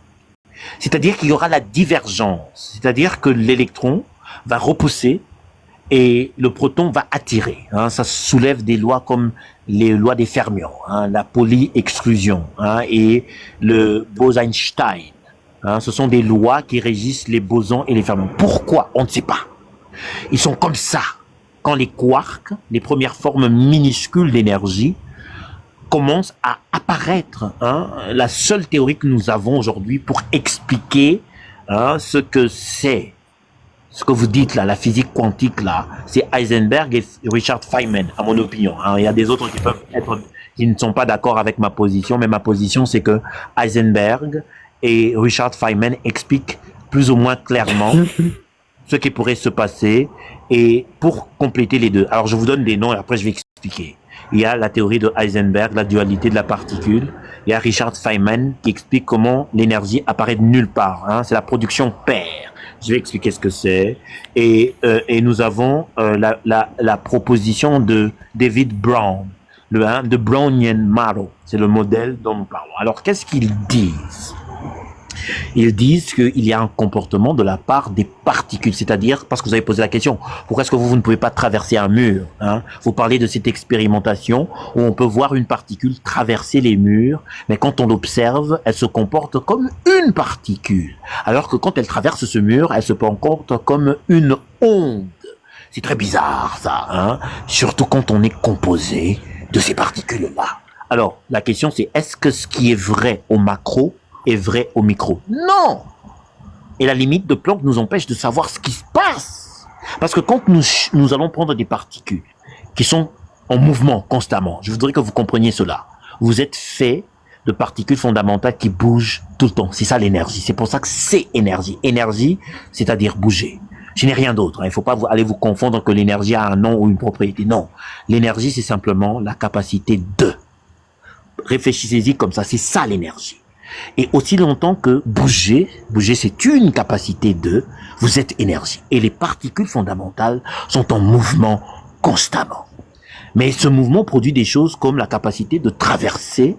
[SPEAKER 1] C'est-à-dire qu'il y aura la divergence, c'est-à-dire que l'électron va repousser et le proton va attirer. Hein, ça soulève des lois comme les lois des fermions, hein, la poly-exclusion et le Bose-Einstein. Hein, ce sont des lois qui régissent les bosons et les fermions. Pourquoi? On ne sait pas. Ils sont comme ça. Quand les quarks, les premières formes minuscules d'énergie, commence à apparaître. La seule théorie que nous avons aujourd'hui pour expliquer ce que c'est, ce que vous dites là, la physique quantique là, c'est Heisenberg et Richard Feynman, à mon opinion. Il y a des autres qui ne sont pas d'accord avec ma position, mais ma position c'est que Heisenberg et Richard Feynman expliquent plus ou moins clairement ce qui pourrait se passer, et pour compléter les deux. Alors je vous donne des noms et après je vais expliquer. Il y a la théorie de Heisenberg, la dualité de la particule. Il y a Richard Feynman qui explique comment l'énergie apparaît de nulle part. C'est la production paire. Je vais expliquer ce que c'est. Et nous avons la proposition de David Brown. de Brownian Model. C'est le modèle dont nous parlons. Alors, qu'est-ce qu'ils disent? Ils disent qu'il y a un comportement de la part des particules, c'est-à-dire, parce que vous avez posé la question, pourquoi est-ce que vous ne pouvez pas traverser un mur, hein? Vous parlez de cette expérimentation où on peut voir une particule traverser les murs, mais quand on l'observe, elle se comporte comme une particule, alors que quand elle traverse ce mur, elle se comporte comme une onde. C'est très bizarre, ça, hein? Surtout quand on est composé de ces particules-là. Alors, la question c'est, est-ce que ce qui est vrai au macro est vrai au micro? Non! Et la limite de Planck nous empêche de savoir ce qui se passe. Parce que quand nous allons prendre des particules qui sont en mouvement constamment, je voudrais que vous compreniez cela. Vous êtes fait de particules fondamentales qui bougent tout le temps. C'est ça l'énergie. C'est pour ça que c'est énergie. Énergie, c'est-à-dire bouger. Je n'ai rien d'autre. Il ne faut pas aller vous confondre que l'énergie a un nom ou une propriété. Non. L'énergie, c'est simplement la capacité de. Réfléchissez-y comme ça. C'est ça l'énergie. Et aussi longtemps que bouger c'est une capacité de, vous êtes énergie. Et les particules fondamentales sont en mouvement constamment. Mais ce mouvement produit des choses comme la capacité de traverser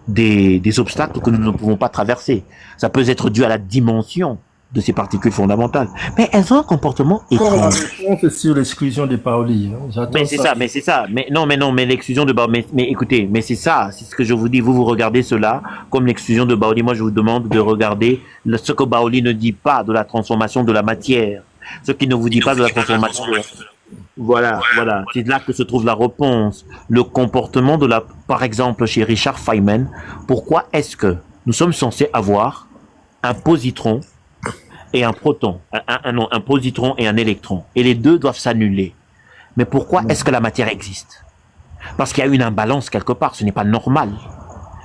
[SPEAKER 1] des obstacles que nous ne pouvons pas traverser. Ça peut être dû à la dimension de ces particules fondamentales. Mais elles ont un comportement étrange.
[SPEAKER 9] La réponse sur l'exclusion de Pauli. Hein.
[SPEAKER 1] Mais c'est ça. Mais l'exclusion de Pauli. Mais écoutez, mais c'est ça. C'est ce que je vous dis. Vous regardez cela comme l'exclusion de Pauli. Moi, je vous demande de regarder ce que Pauli ne dit pas de la transformation de la matière. Ce qui ne vous dit pas de la transformation de la... Voilà. C'est là que se trouve la réponse. Le comportement de par exemple, chez Richard Feynman, pourquoi est-ce que nous sommes censés avoir un positron et un proton, un positron et un électron, et les deux doivent s'annuler. Mais pourquoi est-ce que la matière existe? Parce qu'il y a une imbalance quelque part, ce n'est pas normal.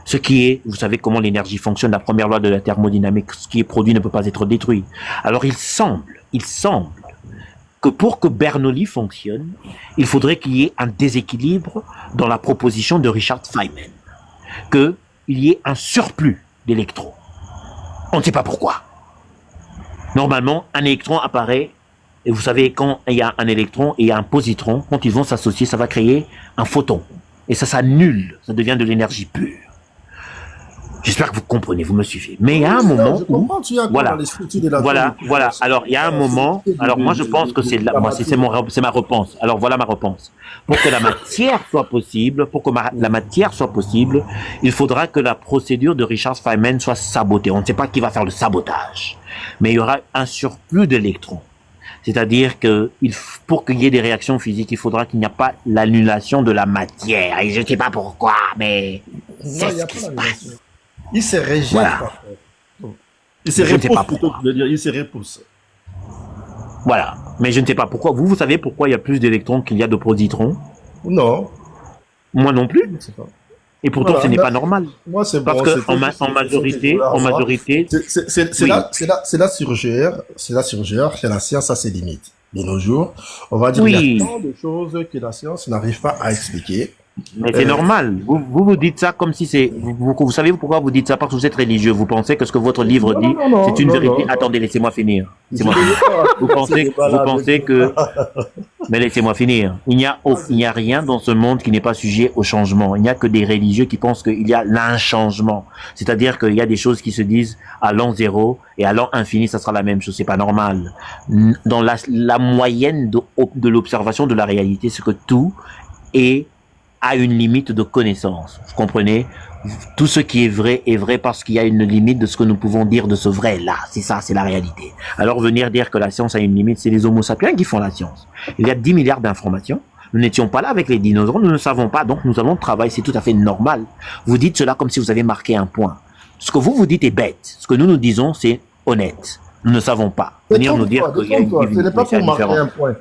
[SPEAKER 1] Ce qui est, vous savez comment l'énergie fonctionne, la première loi de la thermodynamique, ce qui est produit ne peut pas être détruit. Alors il semble que pour que Bernoulli fonctionne, il faudrait qu'il y ait un déséquilibre dans la proposition de Richard Feynman, qu'il y ait un surplus d'électrons. On ne sait pas pourquoi. Normalement, un électron apparaît, et vous savez, quand il y a un électron et il y a un positron, quand ils vont s'associer, ça va créer un photon. Et ça s'annule, ça devient de l'énergie pure. J'espère que vous comprenez, vous me suivez. Mais il y a un moment où... Voilà. Alors, il y a un moment... Alors, moi, je pense que c'est ma réponse. Alors, voilà ma réponse. Pour que la matière soit possible, il faudra que la procédure de Richard Feynman soit sabotée. On ne sait pas qui va faire le sabotage. Mais il y aura un surplus d'électrons. C'est-à-dire que pour qu'il y ait des réactions physiques, il faudra qu'il n'y a pas l'annulation de la matière. Et je ne sais pas pourquoi, mais c'est ce qui se passe.
[SPEAKER 9] Il se rejette. Voilà. Il se repousse plutôt que de dire il se repousse.
[SPEAKER 1] Voilà. Mais je ne sais pas pourquoi. Vous savez pourquoi il y a plus d'électrons qu'il y a de positrons?
[SPEAKER 9] Non.
[SPEAKER 1] Moi non plus. Et pourtant, voilà, ce n'est pas normal.
[SPEAKER 9] Moi, c'est
[SPEAKER 1] parce que en majorité,
[SPEAKER 9] c'est la surgère, c'est la science à ses limites. De nos jours, on va dire qu'il y a tant de choses que la science n'arrive pas à expliquer.
[SPEAKER 1] Mais c'est normal. Vous dites ça comme si c'est... Vous savez pourquoi vous dites ça? Parce que vous êtes religieux. Vous pensez que ce que votre livre dit, c'est une vérité. Attendez, laissez-moi finir. Vous pensez que... Mais laissez-moi finir. Il n'y a rien dans ce monde qui n'est pas sujet au changement. Il n'y a que des religieux qui pensent qu'il y a l'inchangement. C'est-à-dire qu'il y a des choses qui se disent à l'an 0 et à l'an infini, ça sera la même chose. C'est pas normal. Dans la moyenne de l'observation de la réalité, c'est que tout a une limite de connaissance. Vous comprenez? Tout ce qui est vrai parce qu'il y a une limite de ce que nous pouvons dire de ce vrai-là. C'est ça, c'est la réalité. Alors venir dire que la science a une limite, c'est les homo sapiens qui font la science. Il y a 10 milliards d'informations. Nous n'étions pas là avec les dinosaures, nous ne savons pas, donc nous allons travailler, c'est tout à fait normal. Vous dites cela comme si vous avez marqué un point. Ce que vous dites est bête. Ce que nous disons, c'est honnête. Nous ne savons pas. Venir nous dire qu'il y a une
[SPEAKER 9] différence. Ce n'est pas pour marquer un point.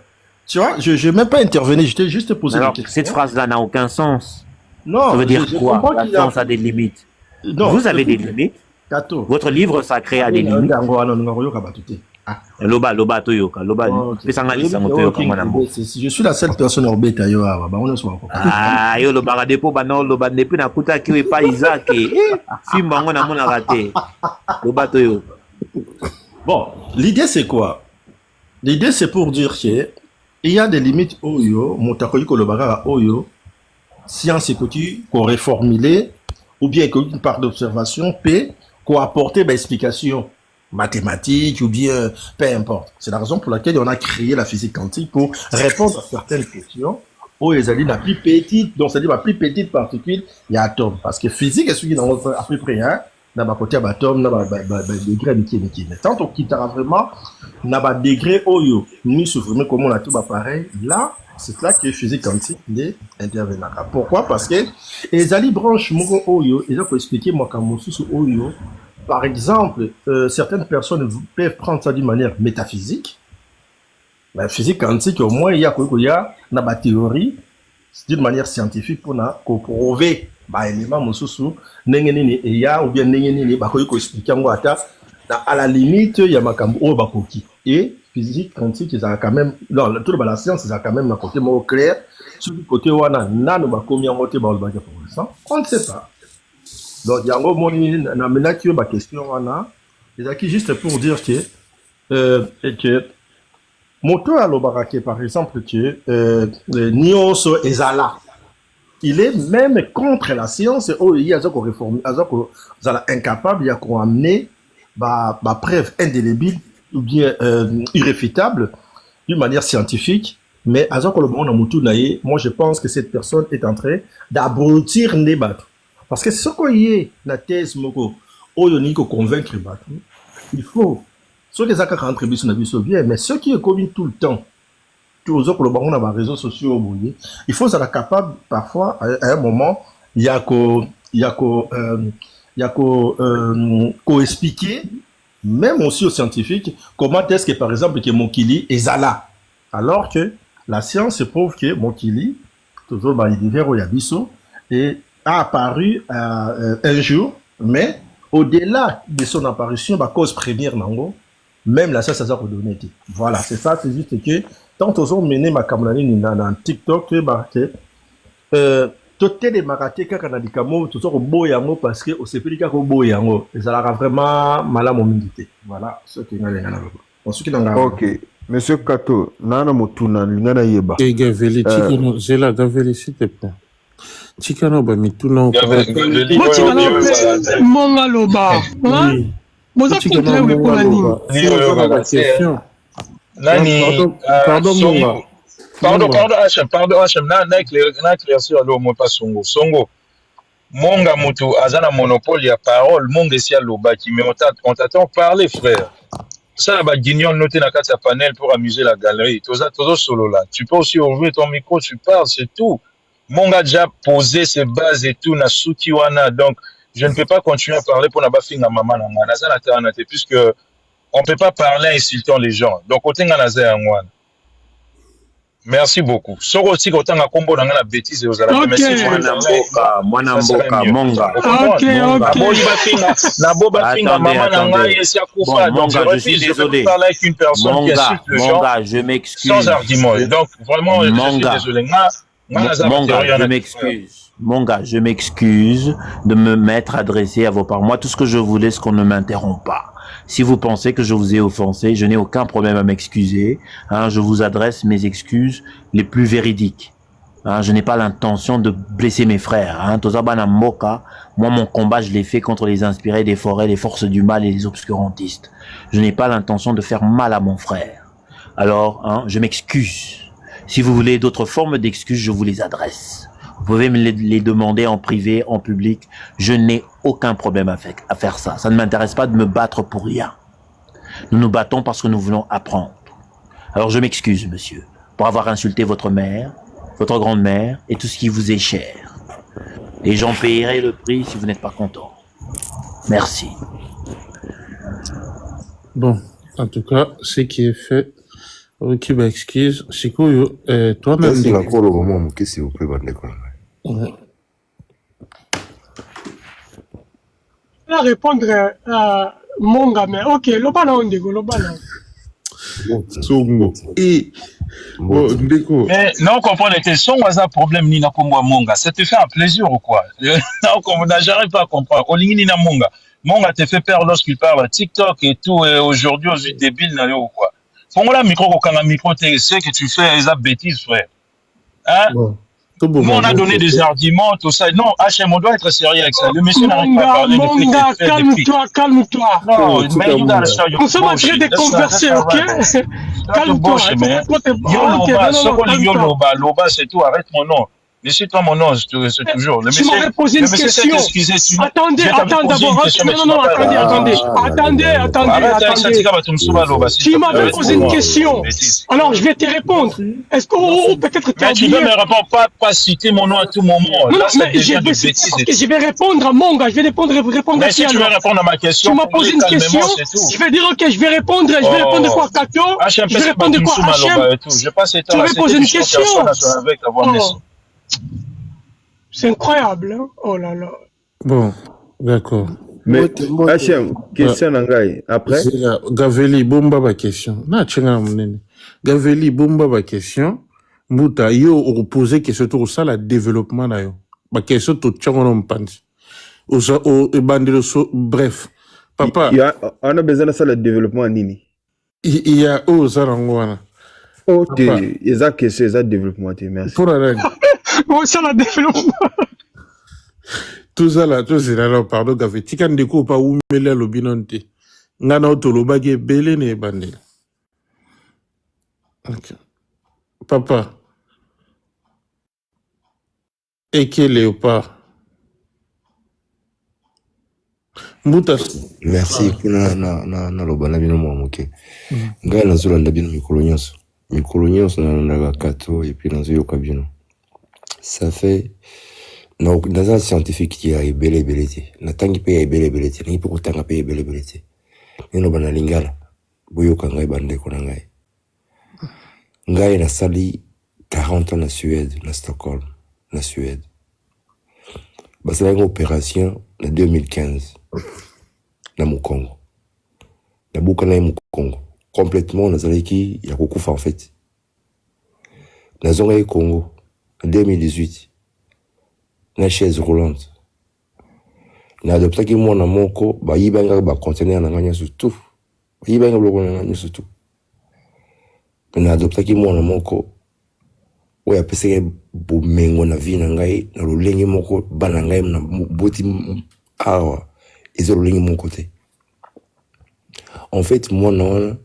[SPEAKER 9] Tu vois, je n'ai même pas intervenu, je t'ai juste posé des questions.
[SPEAKER 1] Cette phrase-là n'a aucun sens.
[SPEAKER 9] Non,
[SPEAKER 1] ça veut dire quoi? La science a des limites. Non, vous avez des limites. Votre livre sacré a des limites.
[SPEAKER 9] Je suis la seule personne au bêta.
[SPEAKER 1] Ah, yo le baradepo bano le bande plus na kuta qui est pas Isaac. Simba on a mon raté. Le bateau.
[SPEAKER 9] Bon, l'idée c'est quoi? L'idée c'est pour dire que il y a des limites oyo, motakoyiko le bagara oyo, science écoute qu'on réformulé ou bien une part d'observation peut qu'on apporter des explications mathématiques ou bien peu importe. C'est la raison pour laquelle on a créé la physique quantique pour répondre à certaines questions. Oh, ils allaient la plus petite, donc c'est-à-dire la plus petite particule, il y a atome. Parce que physique est ce qui est dans à peu près, hein, n'a pas côté atome, n'a pas degré, mais tant qu'on quittera vraiment, n'a pas degré, oh yo, ni souffrir, comme on a tout pareil, là, c'est là que physique quantique, il est intervenant. Pourquoi? Parce que, les alliés branches, mon oh yo, ils ont expliqué, moi, quand je suis oh yo, par exemple, certaines personnes peuvent prendre ça d'une manière métaphysique. La physique quantique, au moins, il y a une théorie, d'une manière scientifique, pour prouver, élément, ou bien, à la limite, il y a et physique quantique, ils ont quand même, non, tout la science, ils ont quand même un côté moins clair, sur le côté où on a, on ne sait pas. Donc, il y a une question, c'est juste pour dire que Moto Alobarake, par exemple, que Nioso Ezala, il est même contre la science. Oh, il y a des réformes, incapable, il y a qu'on amené preuve indélébile ou bien irréfutable d'une manière scientifique. Mais moi, je pense que cette personne est en train d'abrutir les bateaux. Parce que ce qu'il y a la thèse, il faut convaincre les bateaux. Il faut. Ceux qui ont bien, mais ceux qui est commis tout le temps, tous les autres dans les réseaux sociaux, il faut être capable, parfois, à un moment, il y a qu'à expliquer, même aussi aux scientifiques, comment est-ce que, par exemple, que Mokili est Zala. Alors que la science prouve que Mokili, toujours dans l'univers où il y a Bisso, a apparu un jour, mais au-delà de son apparition, cause première, même la science a redonné. Voilà, c'est ça, c'est juste que tant aux autres mené ma camarade dans TikTok, tout est démarqué quand on a dit que tout ça au beau yango parce que au CPD quand au beau yango, ça a vraiment mal à mon minute. Voilà, ce qui est là.
[SPEAKER 10] Ok, Monsieur Kato, nana motuna lingana yeba.
[SPEAKER 7] Gaveli, j'ai la Gaveli s'il te plaît. Chikano ba mituna o.
[SPEAKER 8] Monga loba. Moza contre we pour la ligne.
[SPEAKER 11] Pardon, Monga. Pardon, Hachem, na éclaircir à l'eau, moi pas Songo. Songo, Monga Moutou, Azana monopole, il y a parole, Monga ici à l'Obaki, mais on t'attend parler, frère. Ça, va guignon noter dans sa panel pour amuser la galerie. Toujours solo là. Tu peux aussi ouvrir ton micro, tu parles, c'est tout. Monga a déjà posé ses bases et tout, na Sukiwana, donc je ne peux pas continuer à parler pour n'abafi na maman na puisque on ne peut pas parler insultant les gens. Donc, autant nga naze angwan. Merci beaucoup. Soro aussi autant nga kombo na la bêtise aux arabes. Merci
[SPEAKER 1] Mwana mboka monga.
[SPEAKER 8] Ok.
[SPEAKER 11] Na boba finga maman na nga yesi akufa. Donc, je suis désolé. Parler avec une personne qui insulte les gens.
[SPEAKER 1] Monga, je m'excuse.
[SPEAKER 11] Sans argument. Donc, vraiment, je suis désolé.
[SPEAKER 1] Monga, je m'excuse. Monga, je m'excuse de me m'être adressé à vos parents. Moi, tout ce que je voulais, c'est qu'on ne m'interrompt pas. Si vous pensez que je vous ai offensé, je n'ai aucun problème à m'excuser. Je vous adresse mes excuses les plus véridiques. Je n'ai pas l'intention de blesser mes frères. Tozabana Moka, moi, mon combat, je l'ai fait contre les inspirés des forêts, les forces du mal et les obscurantistes. Je n'ai pas l'intention de faire mal à mon frère. Alors, je m'excuse. Si vous voulez d'autres formes d'excuses, je vous les adresse. Vous pouvez me les demander en privé, en public. Je n'ai aucun problème à faire ça. Ça ne m'intéresse pas de me battre pour rien. Nous nous battons parce que nous voulons apprendre. Alors je m'excuse, monsieur, pour avoir insulté votre mère, votre grande-mère et tout ce qui vous est cher. Et j'en payerai le prix si vous n'êtes pas content. Merci.
[SPEAKER 7] Bon, en tout cas, ce qui est fait, ok, excuse. Sikoyo, toi-même.
[SPEAKER 12] Est-ce qu'il y a encore le moment où s'il vous plaît,
[SPEAKER 8] Je vais répondre à Monga, mais ok, l'obala on dégo, l'obala.
[SPEAKER 7] Songo. Et Ndeko.
[SPEAKER 11] Mais non, comprendre que son un problème ni na kombo Monga, ça te fait un plaisir ou quoi? Non, comme j'arrive pas à comprendre. Olingi ni na Monga. Monga te fait peur lorsqu'il parle à TikTok et tout, et aujourd'hui on est débile na ou quoi? Fongola micro quand un micro c'est que tu fais des bêtises, frère. Hein? Bon. Nous, on a donné des arguments, tout ça. Non, HM, on doit être sérieux avec ça. Le monsieur n'arrête pas à parler de
[SPEAKER 8] Monga, calme-toi.
[SPEAKER 11] Non, mais you gotta show your
[SPEAKER 8] Nous sommes en train de converser, ok? Calme-toi.
[SPEAKER 11] Loba, c'est tout, arrête mon nom. Laissez toi mon nom, c'est toujours.
[SPEAKER 8] Tu m'avais posé une question. Attendez, d'abord. Non, attendez. Tu m'avais posé une question. Alors, je vais te répondre. Est-ce que peut-être tu as oublié?
[SPEAKER 11] Tu ne me réponds pas citer mon nom à tout moment.
[SPEAKER 8] Non, mais je vais répondre à Monga. Je vais répondre à
[SPEAKER 11] qui. Si tu veux répondre à ma question,
[SPEAKER 8] tu m'as posé une question. Je vais dire, ok, je vais répondre quoi, Kato? Je vais répondre quoi, HM? Tu m'avais posé une question. C'est incroyable, hein? Oh là là.
[SPEAKER 7] Bon, d'accord.
[SPEAKER 10] Mais HM, question nangai. Après
[SPEAKER 7] Gaveli, bomba ba question. Na chenga munene. Gaveli, bomba ba question. Mbuta yo opposé question tout ça la développement na yo. Ba question tout tchango mpanzi. Bref. Papa,
[SPEAKER 10] on a besoin de ça le développement nini.
[SPEAKER 7] Il y a Zarangwana.
[SPEAKER 10] Ok, exact question, exact développement, merci.
[SPEAKER 7] Pour la
[SPEAKER 8] oh, ça la développement.
[SPEAKER 7] Tout ça là, pardon, Gavé. Tika ndeko pa umele lobinonte. Ngana otolobage bele ne bande. Ok. Papa. Eke Léopard. Mbuta.
[SPEAKER 12] Merci. Na lobana bino mwamuke. Ngai na zolanda bino mikolo nyonso. Mikolo nyonso na Kato et puis dans yoka bino. Ça fait donc dans un scientifique qui a ebele te. Na tangi pe ebele te. Ni poko tanga pe ebele te. Nino bana lingala. Boyoka ngai bande ko ngai. Ngai na sali 40 ans na Suède, na Stockholm, na Suède. Basala une opération en 2015 na Mukongo. Na bukana na Mukongo. Complètement nazalaki ya kokufa en fait. Na zonga e Congo en 2018. Na chaise roulante. Na adoptaki mwana moko ba yibanga ba conteneur na nganya surtout. Ba yibanga bloko na nganya surtout. Na adoptaki mwana moko oya peseke bomengo na vie na ngai na lolenge moko bana ngai na boti awa ezo lolenge mon côté. En fait moi non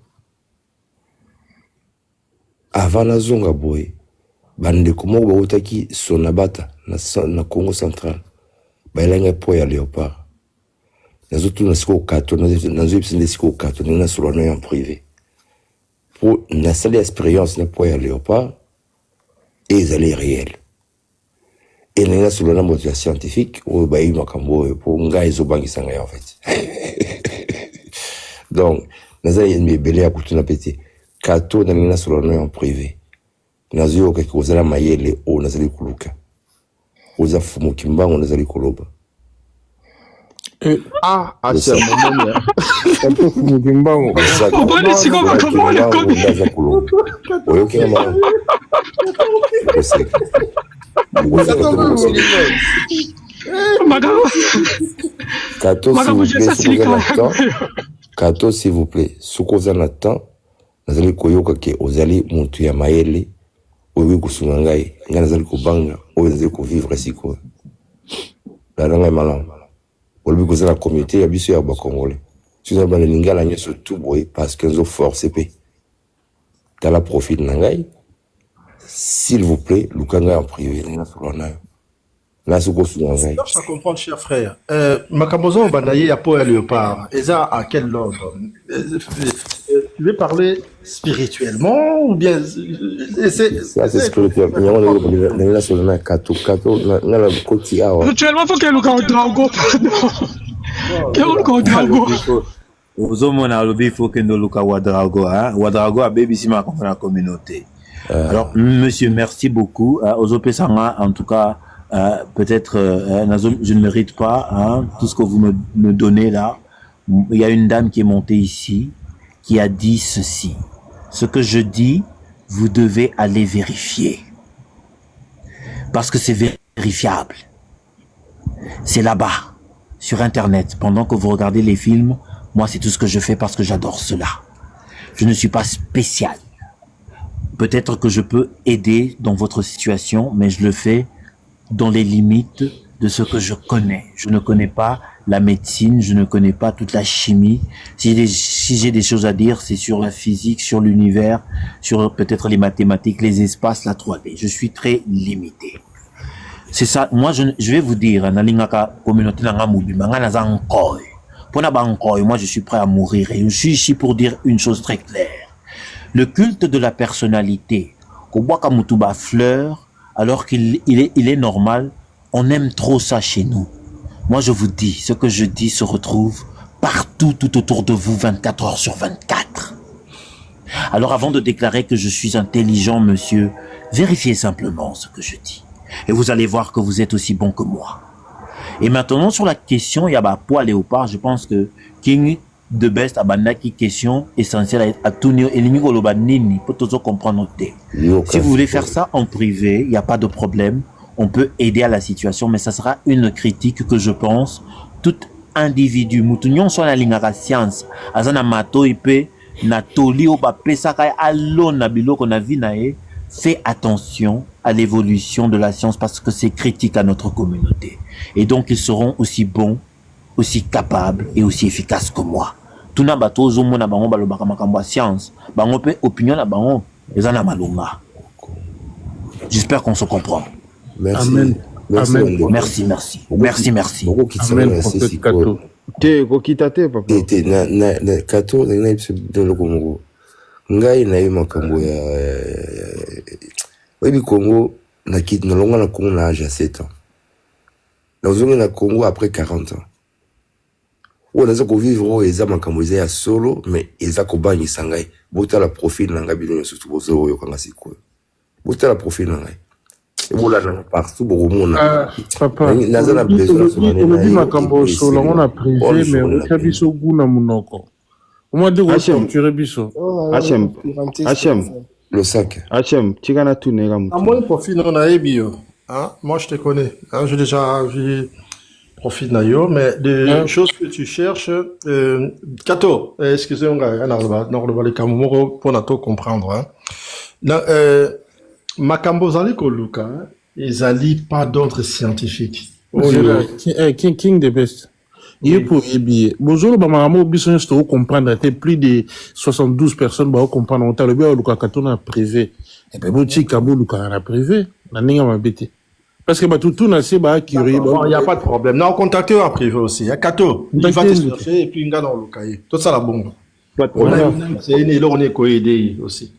[SPEAKER 12] avant la zonga boy bande komo ba otaki sonabata na Congo central ba elenga po ya Léopard nazo tu na siko kato nazo ipsinde siko kato na solo na en privé pour na salle expérience na po ya Léopard et ils allaient réels et na solo na moto scientifique ou ba yi makambo pour ngai zo bangi sanga en fait donc nazo yembe belé ya kutuna petit Kato na nina solo en privé. Nazo ke kozala mayele o nazali kuluka. Oza fumu kimbango nazali koloba.
[SPEAKER 10] C'est un moment là.
[SPEAKER 7] Kato fumu kimbango.
[SPEAKER 8] Obani siko makambo ya kobi.
[SPEAKER 12] Naza koloba. Oyo ke ma. Kato s'il vous plaît, sukoza na temps. Nazali koyoka ke ozali muntu ya mayele oyo kusunga ngai nga nazali kobanga oyo nazali ko vivre siko la ngai malam olobi kozala communauté ya biso ya ba congolais sino ba lingala nyeso tout boy parce que nzo force pe tala profit na ngai s'il vous plaît lukanga en privé na solo nayo na suko sunga ngai
[SPEAKER 9] ça comprendre cher frère makamozo bandaye ya po ya Léopard eza à quel ordre tu veux parler spirituellement ou bien
[SPEAKER 12] c'est spirituel.
[SPEAKER 8] Spirituellement, faut que le Drago,
[SPEAKER 1] il faut que nous Wadrago, Wadrago a baby si ma la communauté. Alors, monsieur, merci beaucoup. Ozopesanga, en tout cas, peut-être, je ne mérite pas tout ce que vous me donnez là. Il y a une dame qui est montée ici, qui a dit ceci. Ce que je dis, vous devez aller vérifier. Parce que c'est vérifiable. C'est là-bas, sur Internet. Pendant que vous regardez les films, moi, c'est tout ce que je fais parce que j'adore cela. Je ne suis pas spécial. peut-être que je peux aider dans votre situation, mais je le fais dans les limites de ce que je connais. Je ne connais pas la médecine, je ne connais pas toute la chimie. Si j'ai des choses à dire, c'est sur la physique, sur l'univers, sur peut-être les mathématiques, les espaces, la 3D. Je suis très limité. C'est ça. Moi, je vais vous dire, communauté moi, je suis prêt à mourir. Et je suis ici pour dire une chose très claire. Le culte de la personnalité, fleur, alors qu'il est normal, on aime trop ça chez nous. Moi, je vous dis, ce que je dis se retrouve partout, tout autour de vous, 24 heures sur 24. Alors, avant de déclarer que je suis intelligent, monsieur, vérifiez simplement ce que je dis. Et vous allez voir que vous êtes aussi bon que moi. Et maintenant, sur la question, il y a poids léopard, je pense que King de Best Abandaki, question essentielle à tout et l'Inigolobanini, pour tous comprendre. Si vous voulez faire ça en privé, il n'y a pas de problème. On peut aider à la situation, mais ça sera une critique que je pense tout individu. Moutounion soit la ligne à la science. Azana mato ipe, na toli o ba pesaka alon na biloko na vinae. Fais attention à l'évolution de la science parce que c'est critique à notre communauté. Et donc, ils seront aussi bons, aussi capables et aussi efficaces que moi. Tout na bato zomo na bango balo bakamakambo science. Bango pe opinion na bango ezana malunga. J'espère qu'on se comprend.
[SPEAKER 12] Merci.
[SPEAKER 1] Amen.
[SPEAKER 12] Merci.
[SPEAKER 1] Amen. Merci. Merci.
[SPEAKER 12] Amen.
[SPEAKER 10] Te kokita te papa.
[SPEAKER 12] Te na kato na ipse dans le Congo. Ngai na yema kambo ya Webi Congo na kit na longa na Congo na âge à 7 ans. Na ozongi na Congo après 40 ans. On a ko vivre eza makambo eza ya solo mais eza ko bangisa ngai. Bota la profil na ngai bino surtout bozo yo kanga siko. Bota la profil na ngai. Et voilà partout beaucoup monde.
[SPEAKER 7] Papa.
[SPEAKER 12] Nazana besoin
[SPEAKER 7] on dit makambo solo on a privé mais on a biso guna munoko. On m'a dit que biso.
[SPEAKER 10] Hachem.
[SPEAKER 12] Le 5.
[SPEAKER 10] Hachem, tu gagnes tout nega mutu.
[SPEAKER 9] À moi, profil non a bio. Hein? Moi, je te connais. Hein? J'ai déjà vu profil nayo, mais des choses que tu cherches. Kato, excusez-moi, on va les camomoro pour nato comprendre. Hein? Makambo zali koluka, ils allient pas d'autres scientifiques.
[SPEAKER 7] King the best. Il pour bien. Bonjour, maman, besoin de comprendre. Plus de 72 personnes vont comprendre. On t'a le bien au Luka privé. Et ben, bon, tu Kabo Luka privé. On n'a pas bêté. Parce que tout n'a pas curieux.
[SPEAKER 9] Il n'y a pas de problème. Non, contactez en privé aussi. Il y a Kato. Il va te chercher et puis il y a dans le cahier. Tout ça, la bombe.
[SPEAKER 10] Pas de problème.
[SPEAKER 9] C'est une élo, on est coaidé aussi.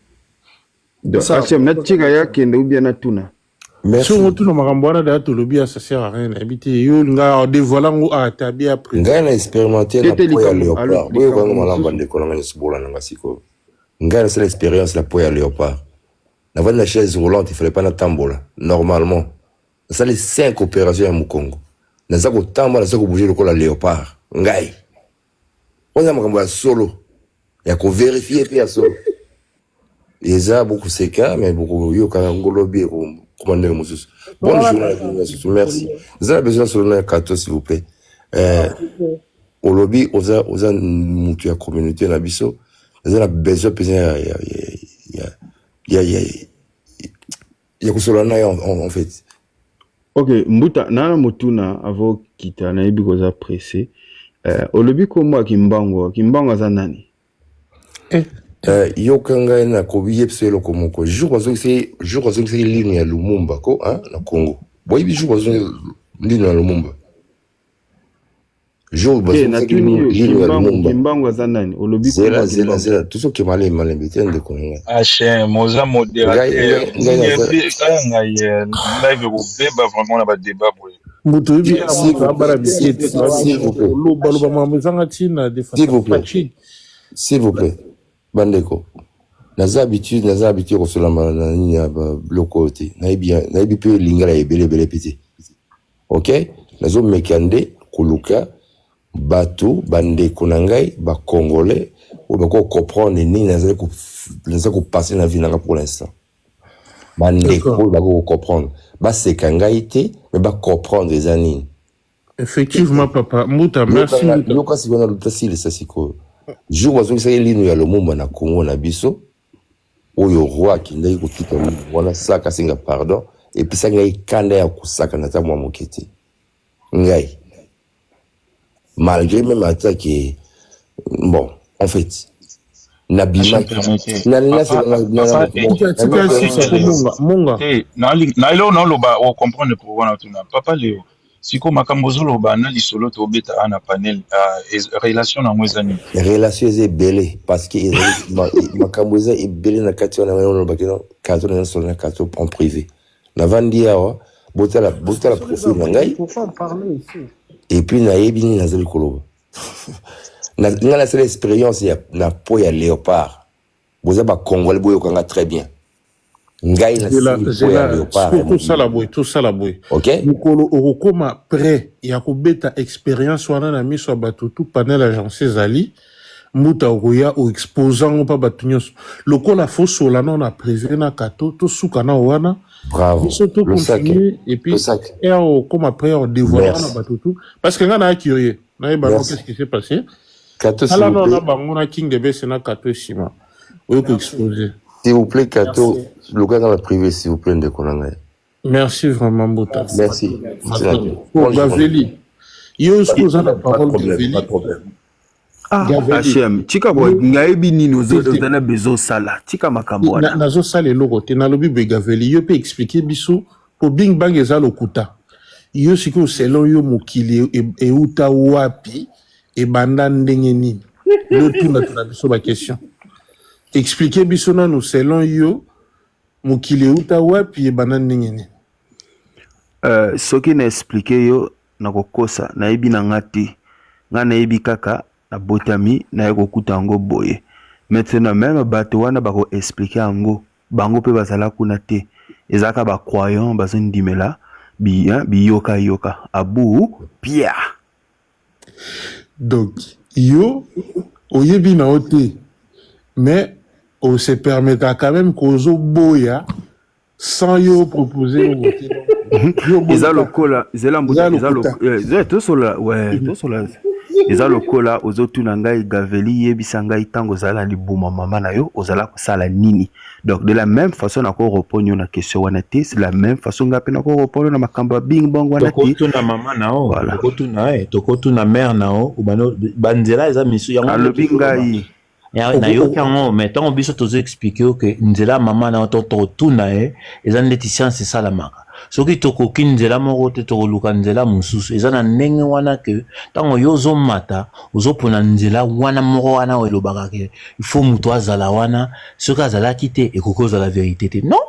[SPEAKER 10] Hachem, n'a tika ya kende ou bien na tuna.
[SPEAKER 12] Merci.
[SPEAKER 7] Si on retourne au Marambouana, d'ailleurs, tout le bien, ça sert à rien. Habiter, yo, nga, dévoilant ou à tabi après.
[SPEAKER 12] Nga na expérimenté la poya léopard. Oui, quand on a bandé qu'on a une souboula na ngasiko. Nga na c'est l'expérience la poya léopard. Na vendre la chaise roulante, il fallait pas na tambola. Normalement. Ça les 5 opérations à Mukongo. Na zako tambola, na zako bouger le col à léopard. Ngai. On a makambo solo. Il y a qu'on vérifier puis à solo. Et ça beaucoup c'est cas mais beaucoup yo quand ngolobi commander Moses. Bonne journée merci. Vous avez besoin sur le Kato s'il vous plaît. Au lobby oza mutu ya communauté na biso. Vous avez besoin il y a que cela en fait.
[SPEAKER 10] OK, mbuta nana mutuna avo kita na ibi koza pressé. Au lobby ko moi kimbango za nani?
[SPEAKER 12] Yo kanga na kobiye pselo komoko jour wazo c'est ligne ya Lumumba ko hein na Congo boy bi jour wazo ligne ya Lumumba jour wazo
[SPEAKER 10] na ligne ya Lumumba kimbango za nani olobi ko
[SPEAKER 12] zela tout ce qui malé mbité de Congo
[SPEAKER 11] Hachem moza modérateur nga ye live ko beba vraiment na ba débat boy
[SPEAKER 7] mutu bi abara biete s'il
[SPEAKER 12] vous plaît Bandeko. Naza habitude au solama na niya ba blocoté. Na ibi pe lingala ebele piti. OK? Nazo mekande kuluka bato bandeko na ngai ba congolais ou ba ko comprendre ni naza ko passer na vie na pour l'instant. Bandeko ba ko comprendre. Ba se kangaité mais ba comprendre les années.
[SPEAKER 7] Effectivement papa, muta merci.
[SPEAKER 12] Yo kasi wana lutasi le sasiko. Jour wazo c'est ligne ya Lumumba na Congo na biso oyo roi kindai kotika wana saka singa pardon et puis ça ngai kanda ya kusaka na ta mwa mokete ngai malgré même attaque bon en fait nabima
[SPEAKER 11] na ilo na loba o comprendre pour wana tuna papa Léo siko makambo zoloba na lisolo to beta ana panel relation na mwezani
[SPEAKER 12] relation est belle parce que makambo za est belle na kati wana wana bakino kato na solo na kato en privé na vandi awa botala profil na ngai et puis na yebini na zeli koloba na la seule expérience na po ya léopard boza ba congolais boyo kanga très bien ngai na
[SPEAKER 7] tout ça la boy
[SPEAKER 12] OK
[SPEAKER 7] mukolo orokoma prêt ya kobeta expérience wana na miso bato tout panel agence zali muta oya o exposant pa bato nyos lokola foso la non a prévu na kato to suka na wana
[SPEAKER 12] bravo
[SPEAKER 7] le sac et puis et comme après on dévoile na bato tout parce que ngana akioye na yeba qu'est-ce qui s'est passé
[SPEAKER 12] kato
[SPEAKER 7] ala non na bango na king de bese na kato sima oyo ko exposer.
[SPEAKER 12] S'il vous plaît, Kato, le gars dans la privée, s'il vous plaît, de Konanga.
[SPEAKER 7] Merci vraiment, Mbouta.
[SPEAKER 12] Merci.
[SPEAKER 7] Pour Gaveli. Yo, excusez la parole, Gaveli.
[SPEAKER 10] Pas de problème. Hachem, tika boy, ngayebi ni nozo dana bezo sala. Tika makambo.
[SPEAKER 7] Nazo sala eloko te na lobi be Gaveli. Yo peut expliquer biso pour Bing Bang eza lokuta. Yo siko selon yo mokili e uta wapi e banda ndenge nini. Yo tuna biso ba question. Expliquez bisona nous selon yo mokili uta wapi e banda ndenge nini.
[SPEAKER 10] Soki na expliquer yo na kokosa na yebi na ngati nga na yebi kaka na botami na yeko kuta ngo boye. Maintenant même bato wana bako expliquer ngo bango pe bazala kuna te. Ezaka ba croyant bazondimela bi yoka abu pia.
[SPEAKER 7] Donc yo oyebi na ote mais on se permettra quand même qu'ozo boya sans yo proposer
[SPEAKER 10] Eza lokola, eza lokola ozo tuna ngai Gaveli yebisa ngai tango zala libuma mama na yo ozala kosala nini. Donc de la même façon na ko reponyo na question wana te, c'est la même façon ngape na ko reponyo na makamba bing bang wana te.
[SPEAKER 1] Toko tuna mama na o, toko tuna mère na o, ubano banzela eza misu yango
[SPEAKER 10] alobi ngai
[SPEAKER 1] na yo kango mettons biso tozo expliquer que nzela mama na to tuna eza ndeti science salamaka. Soki toko kinzela moko te toko luka nzela mususu eza na ndenge wana ke tango yozo mata ozo pona nzela wana moko wana elobaka ke il faut muto azala wana soki azala kite ekokoza la vérité te non.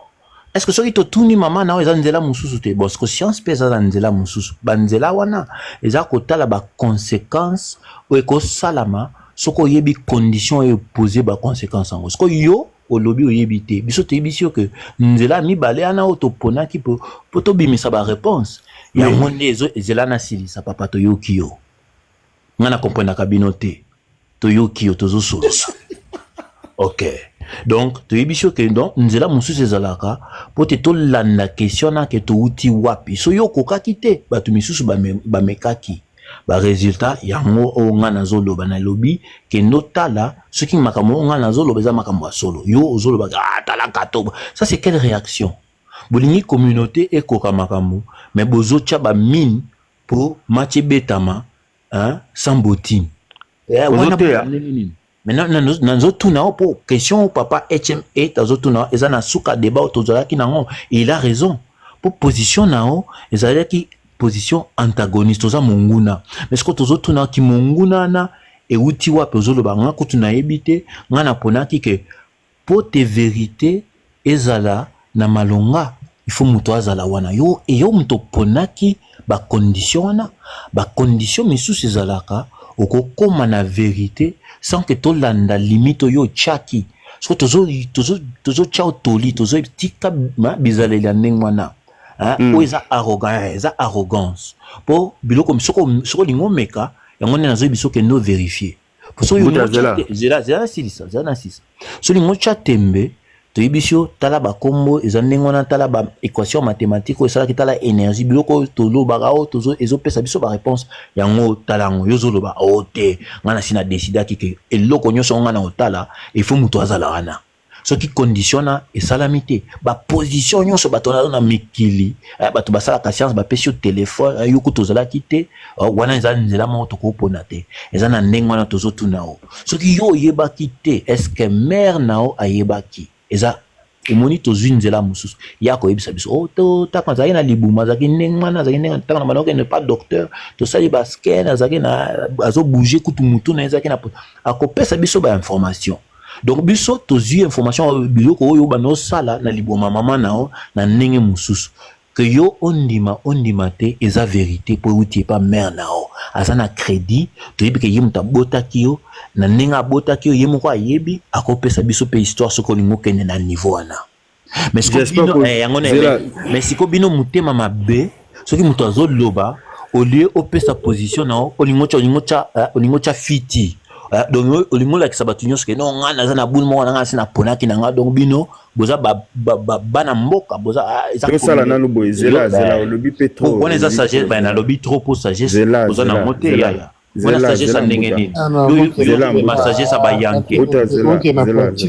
[SPEAKER 1] Est-ce que soki to tuni mama na eza nzela mususu te parce que science pesa na nzela mususu banzela wana eza kotala ba conséquences o ekosalama soko yebi condition e poser ba conséquences en soko yo au lobby oyebité biso te bisio que nzela mi balé ana otopona ki po to bimisa ba réponse ya monde ezela na sili sa papa to yokio ngana comprendre kabinote to yokio tozo solo OK donc to yebisio que donc nzela mususu ezalaka po te to landa question na ke to uti wapi so yoko kakite batu misusu ba mekaki ba résultat yango o ngana zolo bana lobby ke notala ce qui makamo ngana zolo beza makambo solo yo zolo ba tala kato ça c'est quelle réaction bolingi communauté e koka makambo mais bozo tcha ba mine pour match betama hein sans bottine maintenant nanzo tuna pour question papa HME tazo tuna ezana suka débat autozola ki nango il a raison pour position nao ezala ki position antagoniste oza monguna mais ce que tozo tuna ki monguna na e uti wapi ozolo banga kutuna ebite ngana ponaki ke pote vérité ezala na malonga il faut muto azala wana yo e yo muto ponaki ba condition misusu ezalaka okokoma na vérité sans que to landa limite yo chaki ce que tozo chao toli tozo tika bizaleli ndenge wana ou eza arrogance pour biloko soko lingo meka yango na zo biso ke no vérifier pour so yo zela silisa zana sisa so lingo cha tembe to yibisio tala ba kombo eza ndenge na tala ba équation mathématique esala ki tala énergie biloko to lo ba o tozo ezo pesa biso ba réponse yango talango yo zo lo ba o te ngana sina décider ki ke eloko nyoso ngana otala il faut muto azala wana ce qui conditionne et salamité ba position nyonso bato na mikili bato basala ka science ba pesi téléphone yuku tozala kité wana ezala nzela mo to ko pona te ezana ndenge wana tozo tunao ce qui yo yeba kité est-ce que mère nao ayebaki eza omoni tozwi nzela mususu yako yebisa biso to taka zaki na libuma zaki ndenge wana zaki ndenge taka na manoke ne pas docteur to sali ba scan zaki na azo bouger kutu mutu na zaki na akopesa biso ba information. Donc biso tozwi information biloko oyo bano sala na liboma mama nao na ndenge mususu que yo ondima te eza vérité po uti pas mère nao azana crédit to yebi ke yimuta botaki yo na ndenge abotaki yo yemoko ayebi akopesa biso pe histoire soko lingo kende na niveau wana. Mais siko bino mutema mabe soki muto azoloba au lieu opesa position nao olingo cha fiti. Donc olingo la kisabatunyo ske no ngana za na bulmo ngana sina ponaki na nga donc bino boza bana mboka boza
[SPEAKER 10] eza sala nanu boy zela lobi petro
[SPEAKER 1] on eza sagesse ba na lobi trop pour sagesse boza na moté ya wana sagesse ndenge nini ma sagesse ba yanke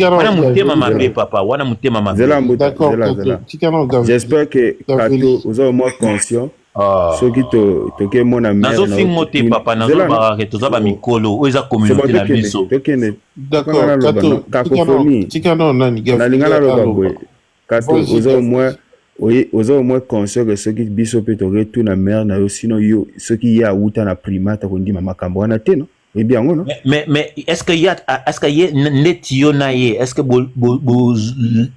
[SPEAKER 1] wana mutema mabe papa wana mutema mabe
[SPEAKER 7] d'accord
[SPEAKER 10] j'espère que Kato vous êtes au moins conscient ceux qui te mona mère
[SPEAKER 1] nazo fingo te papa nazo barake toza ba mikolo o eza communauté na biso
[SPEAKER 7] d'accord
[SPEAKER 10] cacophonie na lingala loba boy Kato vous au moins conscient que ceux qui biso pe to retourna mère na yo sinon yo ceux qui ya uta na primata ko ndima makambo wana te no et bien non
[SPEAKER 1] mais est-ce que y a netio na ye est-ce que bo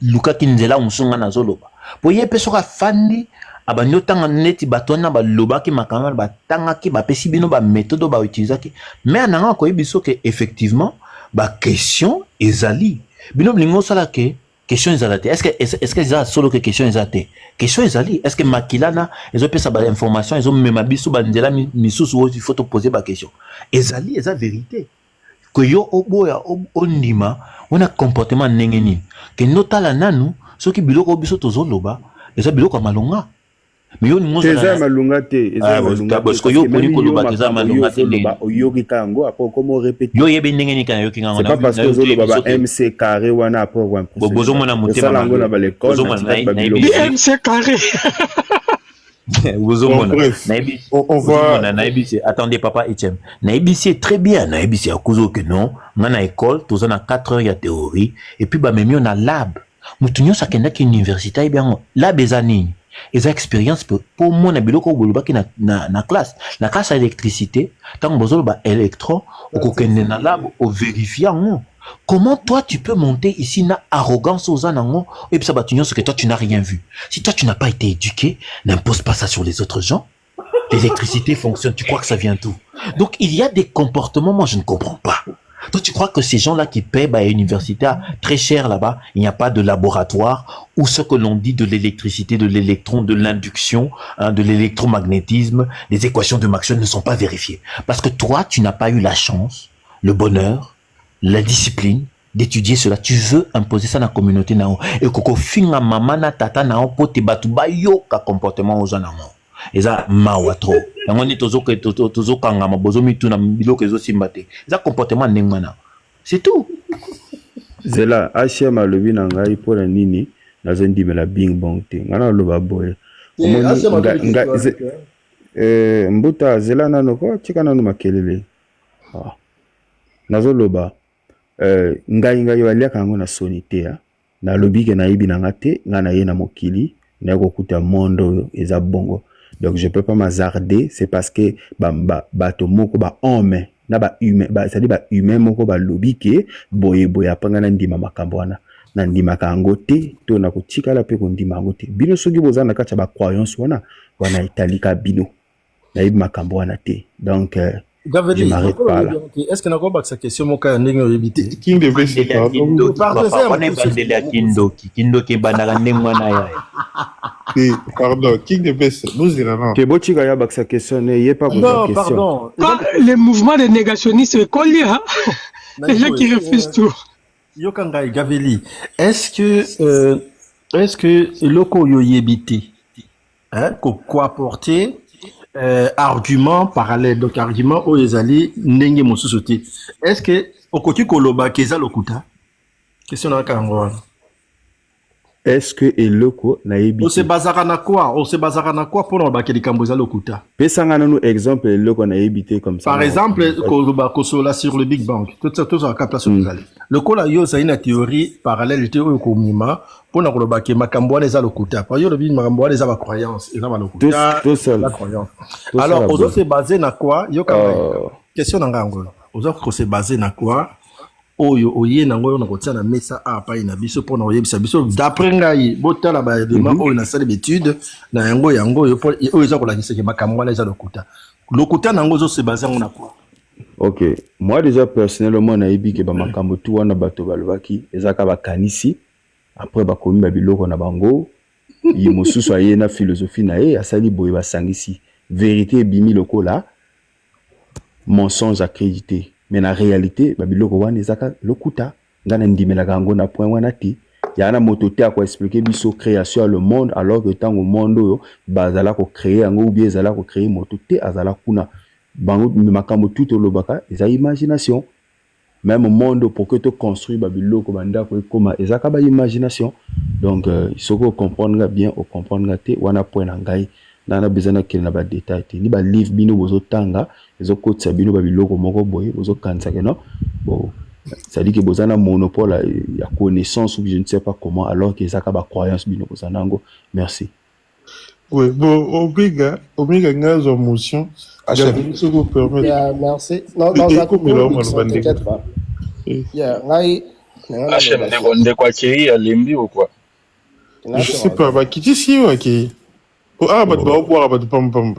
[SPEAKER 1] luka kinzela musunga na zoloba po ye pe soka fandi abanyo tanga neti batona ba lobaki makamala batanga ki ba pesi bino ba méthode ba utiliser ki mais nanga ko yebiso que effectivement ba question ezali bino blingo sala ke question ezalate est-ce que ça solo que question ezate question ezali est-ce que makilana ezo pesa ba information ezo mema biso ba ndela misusu il faut te poser ba question ezali eza vérité que yo oboya ondima on a comportement nengeni que notala nanu soki biloko biso tozoloba eza biloko malonga mais yo ningo
[SPEAKER 10] eza malonga te eza malonga
[SPEAKER 1] parce que yo poni ko loba eza malonga te
[SPEAKER 10] oyoki tango après comment répéter
[SPEAKER 1] yo yebe ndenge ni kana yo kinga
[SPEAKER 10] c'est pas parce que zo loba ba MC carré wana après wa
[SPEAKER 1] bozo mona mutema
[SPEAKER 10] mango na ba l'école
[SPEAKER 8] MC carré
[SPEAKER 1] bozo mona on voit naibisi attendez papa Etienne naibisi très bien naibisi akuzo que non ngana école toza na 4 heures ya théorie et puis ba memi on a lab mutunyo sakenda ki université bien lab ezani eza expérience pour mon biloko bolobaki na classe à électricité tant bozolo ba électron okokende na lab o vérifiant comment toi tu peux monter ici na arrogance aux anango et puis ça batunyo ce que toi tu n'as rien vu si toi tu n'as pas été éduqué n'impose pas ça sur les autres gens l'électricité fonctionne tu crois que ça vient d'où donc il y a des comportements moi je ne comprends pas. Toi, tu crois que ces gens-là qui paient à l'université très cher là-bas, il n'y a pas de laboratoire où ce que l'on dit de l'électricité, de l'électron, de l'induction, de l'électromagnétisme, les équations de Maxwell ne sont pas vérifiées. Parce que toi, tu n'as pas eu la chance, le bonheur, la discipline d'étudier cela. Tu veux imposer ça dans la communauté nao. Et koko finga mama na tata nao po te batu ba yo ka comportement aux gens nao. Eza mawatro yango ni tozo kanga mabozo mitu na biloko ezo simbate eza comportement ndengwana c'est tout
[SPEAKER 10] zela HM alobi na ngai pour la nini nazo ndimela bing bong te ngana loba boy mbuta zela nano ko tika nano makelele nazo loba ngai walia kango na sonité na lobi ke na yibi na ngate ngana ye na mokili na ko kuta mondo eza bongo. Donc je peux pas m'hazarder, c'est parce que bato moko ba homme na ba humain c'est-à-dire ba humain moko ba lobi ke boye apanga na ndima makambo wana na ndima kango te to na kotika la pe ko ndima kango te bino soki boza na kati ba croyance wana italika bino na yib makambo wana te donc je m'arrête pas là.
[SPEAKER 9] Est-ce que n'a pas sa question mon cas ndenge obité
[SPEAKER 7] King de Best
[SPEAKER 1] Kindoki bandaka ndengwana ya
[SPEAKER 7] pardon King de Best nous irons
[SPEAKER 10] que botika ya sa question n'est pas
[SPEAKER 8] non pardon les mouvements de négationnistes collier hein les gens qui refusent tout
[SPEAKER 9] Yokanga Gaveli est-ce que loko yo yebité hein quoi apporter argument parallèle donc argument aux ezali ndenge mosusu te est-ce que okoti koloba keza lokuta question na kango
[SPEAKER 10] est-ce que eloko na yebi
[SPEAKER 9] on se basera na quoi pour nous baquer les camboisa lokuta
[SPEAKER 10] pesanga nanu exemple eloko na yebi te comme ça
[SPEAKER 9] par exemple ko sola sur le Big Bang tout ça captation le kola yo ça une théorie parallèle était au komima pour na ko baquer makambo les lokuta par yo le Big makambo les ba croyance et na ba lokuta la croyance alors aux autres c'est basé na quoi yo question na ngangolo aux autres c'est basé na quoi oyo oye nango na kotia na mesa apa ina biso pona oyebisa biso d'après ngai botala ba élément oyo na salle d'étude na yango oyo eza ko la kiseke makamwa na eza lokuta nango zo se basé na quoi.
[SPEAKER 10] OK, moi déjà personnellement na yebi ke ba makambo tu wana bato balobaki ezaka ba kanisi après ba komi ba biloko na bango yi mosusu aye na philosophie na ye asali boye ba sangisi vérité bimi lokola mensonge accrédité. Mais en réalité, babiloko wana ezaka lokuta ngana ndimela kango na point wana ti yana motote à expliquer biso création le monde alors que tant au monde yo bazala ko créer ngo ou bien ezala ko créer motote azala kuna bango makambo tout olobaka eza imagination même monde pour que tu construis babiloko banda ko koma ezaka ba imagination donc il faut comprendre bien ou comprendre te wana point na ngai nana bezana kele na ba détail te ni ba livre bino bozo tanga ezo kotsa bino ba biloko moko boye bozo kanisa ke non bon ça dit que bozana monopole ya connaissance ou je ne sais pas comment alors que ça ka ba croyance bino bozana ngo merci.
[SPEAKER 7] Oui, bon, obliga ngazo motion. Je vous permettre.
[SPEAKER 13] Yeah, merci. Non, t'inquiète pas. Yeah, ngai.
[SPEAKER 11] HM de quoi qui a limbi ou quoi?
[SPEAKER 7] Je sais pas, bah qui ici ou qui? Ah, bah on boire, bah pam.
[SPEAKER 13] Donc,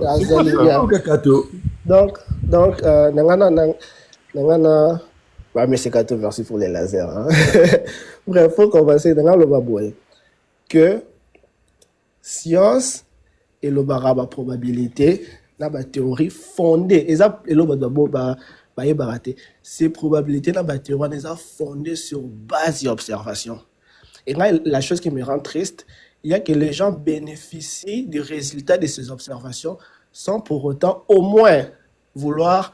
[SPEAKER 13] nangana. Bah, mais c'est Kato, merci pour les lasers. Hein. Bref, faut commencer dans le baboué. Que science et le baraba probabilité, la théorie fondée, et ça, et le baraba, ces probabilités, la théorie, les a fondées sur base et observation. Et là, la chose qui me rend triste, il y a que les gens bénéficient du résultat de ces observations sans pour autant au moins vouloir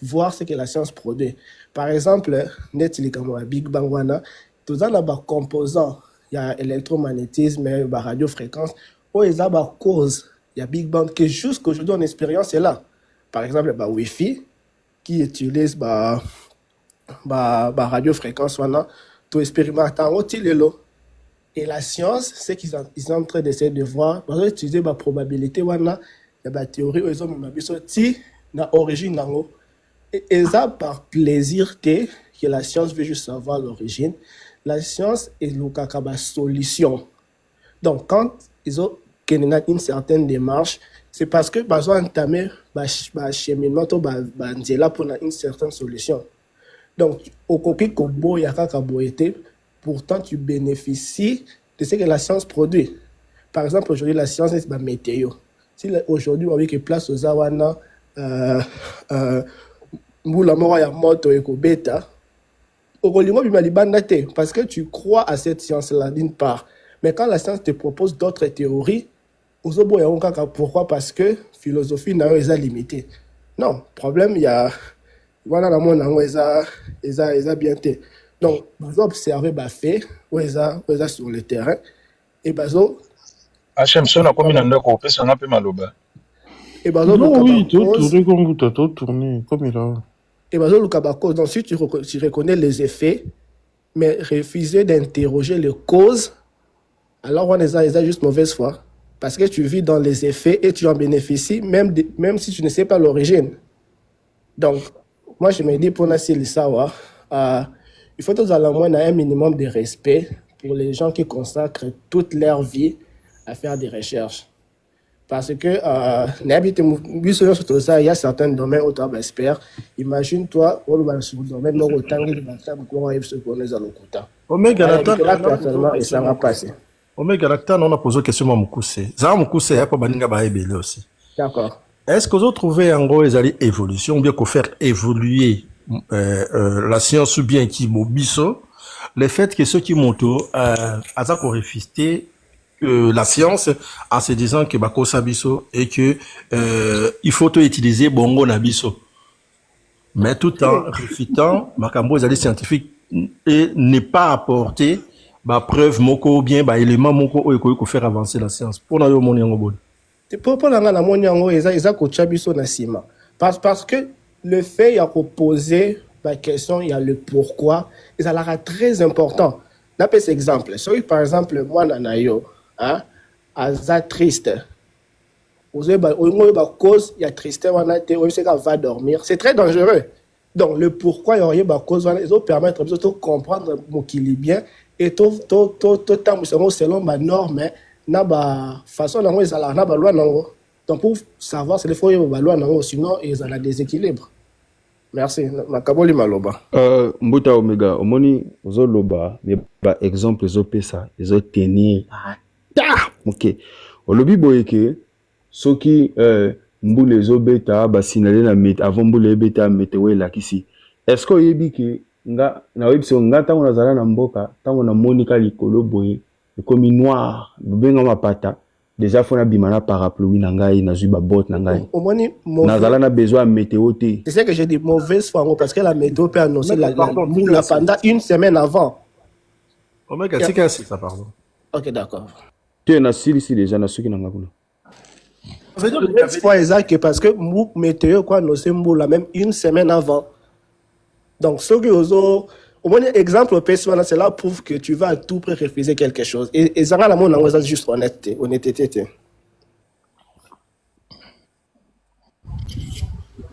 [SPEAKER 13] voir ce que la science produit. Par exemple, Big Bang wana, tout ça là bas composants, il y a électromagnétisme, il y a radiofréquence, où il y a cause, il y a Big Bang que jusqu'aujourd'hui en expérience est là. Par exemple, bah Wi-Fi qui utilise bah radiofréquence wana, tout expérimenter en et la science, c'est qu'ils sont en train d'essayer de voir, ils ont utilisé la probabilité wana, il y a la théorie où ils ont mis na origine nango et ça par plaisir que la science veut juste savoir l'origine. La science est le kakaba solution. Donc quand ils ont une certaine démarche, c'est parce que besoin entamer cheminement to là pour une certaine solution. Donc au coquille kobo yakaka boete, pourtant tu bénéficies de ce que la science produit. Par exemple aujourd'hui la science est météo. Si aujourd'hui on veut que place aux awana mbula moko ya moto ekobeta okolingo bima libanda te parce que tu crois à cette science là d'une part, mais quand la science te propose d'autres théories ozoboya kaka pourquoi parce que philosophie na yo eza limitée. Non, problème il y a voilà la monde nango eza bien te. Donc bazo observer ba fait ou eza sur le terrain et bazo
[SPEAKER 11] HM sona komi na ndako pesa ngape maloba.
[SPEAKER 13] Et bazo
[SPEAKER 7] non, oui, tourné comme il a.
[SPEAKER 13] Et bazo cause. Donc si tu reconnais les effets, mais refuser d'interroger les causes, alors on est juste mauvaise foi. Parce que tu vis dans les effets et tu en bénéficies, même si tu ne sais pas l'origine. Donc, moi je me dis pour le savoir, il faut tous à moins un minimum de respect pour les gens qui consacrent toute leur vie à faire des recherches. Parce que il y a certains domaines où tu as expert. Imagine-toi, sur le domaine où tu as personnellement, et ça va passer.
[SPEAKER 9] Omega Lacta, on a posé une question à Moukousse. Ça, Moukousse, il y a pas baninga baébélé aussi.
[SPEAKER 13] D'accord.
[SPEAKER 9] Est-ce que vous avez trouvé en gros une évolution, ou bien qu'on faire évoluer la science ou bien qui mobiso, le fait que ceux qui montent à ça qu'on réfusté la science en se disant que bako sabiso et que il faut utiliser bongo nabiso, mais tout en réfutant makambo les scientifiques et n'est pas apporté bah preuve moko bien bah élément moko oyo ko faire avancer la science pour na yo moni yango bon
[SPEAKER 13] pour na na moni yango eza ko chabiso na sima parce que le fait ya ko poser la question il y a le pourquoi et ça là très important na pes exemple so par exemple moi na yo hein aza triste ozo ba cause il y a tristesse wana te o se ka va dormir c'est très dangereux donc le pourquoi il y a ba cause wana ils permettre de comprendre mokili bien et tout selon ma norme na ba façon nango ezala na ba loi nango donc pour savoir c'est le faut ba loi nango sinon ils ont un déséquilibre. Merci makaboli maloba
[SPEAKER 10] mbuta omega omoni ozo loba mais ba exemple ezo pesa ezo tenir OK olobi boyeke soki mbule ezo beta ba signaler na met avant mbule beta météo elakisi est-ce que oyebi ke nga na webso nga tango nazala na mboka tango na monika likolo boye ekomi noir benga mapata déjà fona bimana parapluie na ngai na zuba bot na ngai nazala na besoin météo té
[SPEAKER 13] c'est ce que j'ai dit mauvaise foi parce que la météo peut annoncer la pendant une semaine avant
[SPEAKER 9] omega tika c'est ça pardon
[SPEAKER 13] OK d'accord
[SPEAKER 10] tu es na silisi déjà na soki na ngakuna
[SPEAKER 13] mauvaise foi exact parce que météo quoi annoncer la même une semaine avant. Donc, ce que au moins exemple personnel, cela prouve que tu vas à tout prix refuser quelque chose. Et ça la mon c'est juste honnêteté.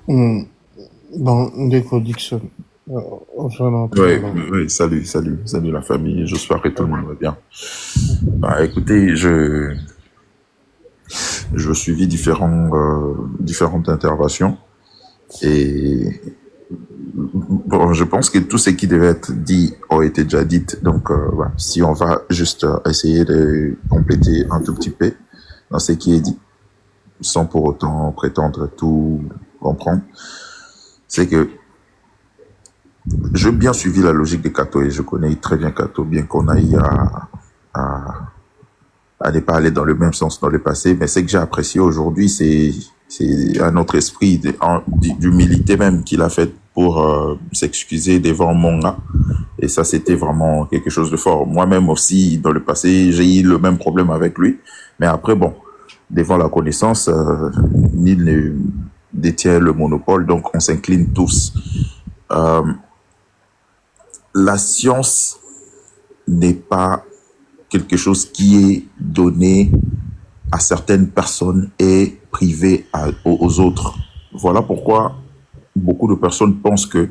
[SPEAKER 7] Bon, Ndeko Dixon.
[SPEAKER 14] Oui, salut la famille. J'espère que tout le monde va bien. Bah, écoutez, je suivis différentes interventions et bon, je pense que tout ce qui devait être dit a été déjà dit. Donc, voilà. Si on va juste essayer de compléter un tout petit peu dans ce qui est dit, sans pour autant prétendre tout comprendre, c'est que j'ai bien suivi la logique de Kato et je connais très bien Kato, bien qu'on aille à ne pas aller dans le même sens dans le passé. Mais ce que j'ai apprécié aujourd'hui, c'est un autre esprit d'humilité même qu'il a fait pour s'excuser devant Monga. Et ça, c'était vraiment quelque chose de fort. Moi-même aussi, dans le passé, j'ai eu le même problème avec lui. Mais après, bon, devant la connaissance, nul ne détient le monopole, donc on s'incline tous. La science n'est pas quelque chose qui est donné à certaines personnes et privé aux autres. Voilà pourquoi beaucoup de personnes pensent que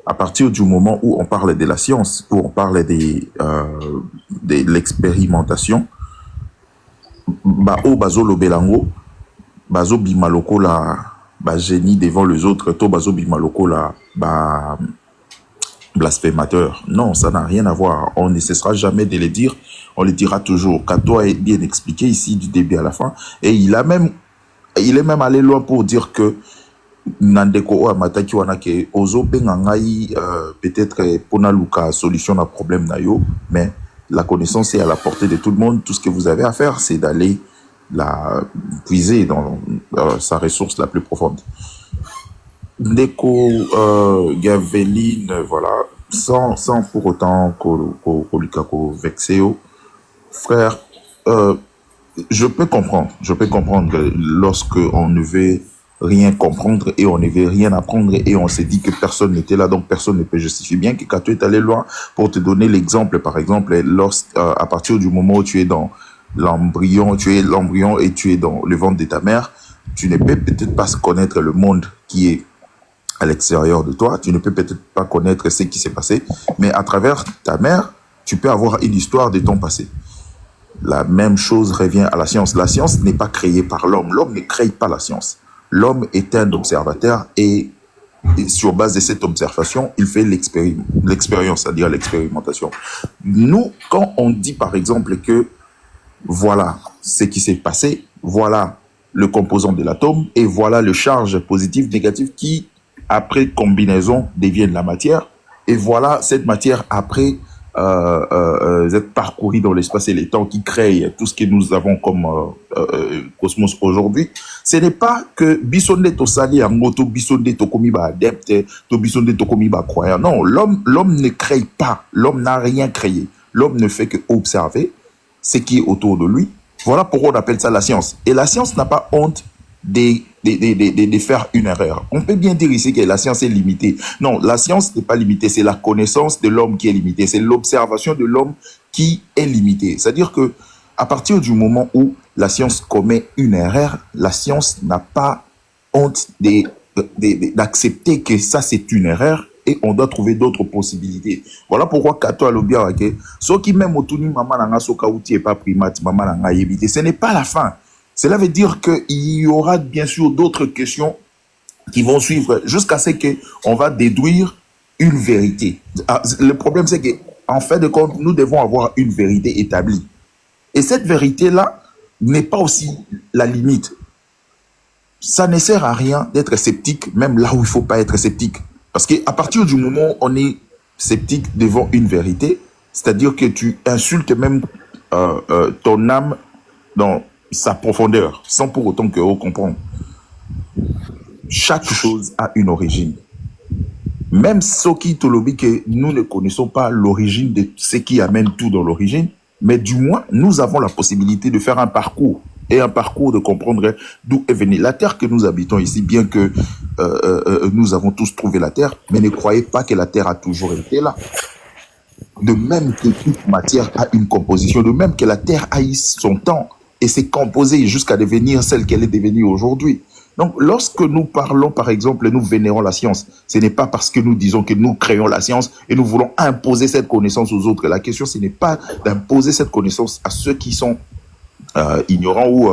[SPEAKER 14] à partir du moment où on parle de la science, où on parle de l'expérimentation, au bazo lobelango, bazo bimaloko la génie devant les autres, to bazo bimaloko la blasphémateur. Non, ça n'a rien à voir. On ne cessera jamais de le dire. On le dira toujours. Kato a bien expliqué ici du début à la fin. Et il est même allé loin pour dire que Nandeko Amataki Wanake Ozo Bengangai peut-être Pona Luka solution à problème nayo, mais la connaissance est à la portée de tout le monde. Tout ce que vous avez à faire, c'est d'aller la puiser dans sa ressource la plus profonde. Ndeko Gaveline, voilà, sans pour autant qu'on vexeo, frère, je peux comprendre que lorsque on ne veut rien comprendre et on ne veut rien apprendre et on s'est dit que personne n'était là, donc personne ne peut justifier. Bien que Kato est allé loin pour te donner l'exemple, par exemple, à partir du moment où tu es dans l'embryon, et tu es dans le ventre de ta mère, tu ne peux peut-être pas connaître le monde qui est à l'extérieur de toi, tu ne peux peut-être pas connaître ce qui s'est passé, mais à travers ta mère, tu peux avoir une histoire de ton passé. La même chose revient à la science. La science n'est pas créée par l'homme. L'homme ne crée pas la science. L'homme est un observateur et sur base de cette observation, il fait l'expérience, c'est-à-dire l'expérimentation. Nous, quand on dit par exemple que voilà ce qui s'est passé, voilà le composant de l'atome et voilà le charge positif, négatif qui, après combinaison, deviennent la matière. Et voilà cette matière après être parcourue dans l'espace et le temps qui crée tout ce que nous avons comme cosmos aujourd'hui. Ce n'est pas que Bisonde to sali angoto, Bisonde to komi ba adepte, to Bisonde to komi ba croyant. Non, l'homme ne crée pas. L'homme n'a rien créé. L'homme ne fait que observer ce qui est autour de lui. Voilà pourquoi on appelle ça la science. Et la science n'a pas honte de faire une erreur. On peut bien dire ici que la science est limitée. Non, la science n'est pas limitée, c'est la connaissance de l'homme qui est limitée, c'est l'observation de l'homme qui est limitée. C'est-à-dire que à partir du moment où la science commet une erreur, la science n'a pas honte d'accepter que ça c'est une erreur et on doit trouver d'autres possibilités. Voilà pourquoi Kato a l'obia que ceux qui même autour maman nanga soka outi et pas primate maman nanga yebite, ce n'est pas la fin. Cela veut dire qu'il y aura bien sûr d'autres questions qui vont suivre jusqu'à ce qu'on va déduire une vérité. Le problème, c'est qu'en fin de compte, nous devons avoir une vérité établie. Et cette vérité-là n'est pas aussi la limite. Ça ne sert à rien d'être sceptique, même là où il ne faut pas être sceptique. Parce qu'à partir du moment où on est sceptique devant une vérité, c'est-à-dire que tu insultes même ton âme dans sa profondeur, sans pour autant que vous compreniez. Chaque chose a une origine. Même ceux qui te l'ont dit que nous ne connaissons pas l'origine de ce qui amène tout dans l'origine, mais du moins, nous avons la possibilité de faire un parcours, et un parcours de comprendre d'où est venue la terre que nous habitons ici, bien que nous avons tous trouvé la terre, mais ne croyez pas que la terre a toujours été là. De même que toute matière a une composition, de même que la terre a eu son temps, et s'est composée jusqu'à devenir celle qu'elle est devenue aujourd'hui. Donc, lorsque nous parlons, par exemple, nous vénérons la science, ce n'est pas parce que nous disons que nous créons la science et nous voulons imposer cette connaissance aux autres. La question, ce n'est pas d'imposer cette connaissance à ceux qui sont ignorants ou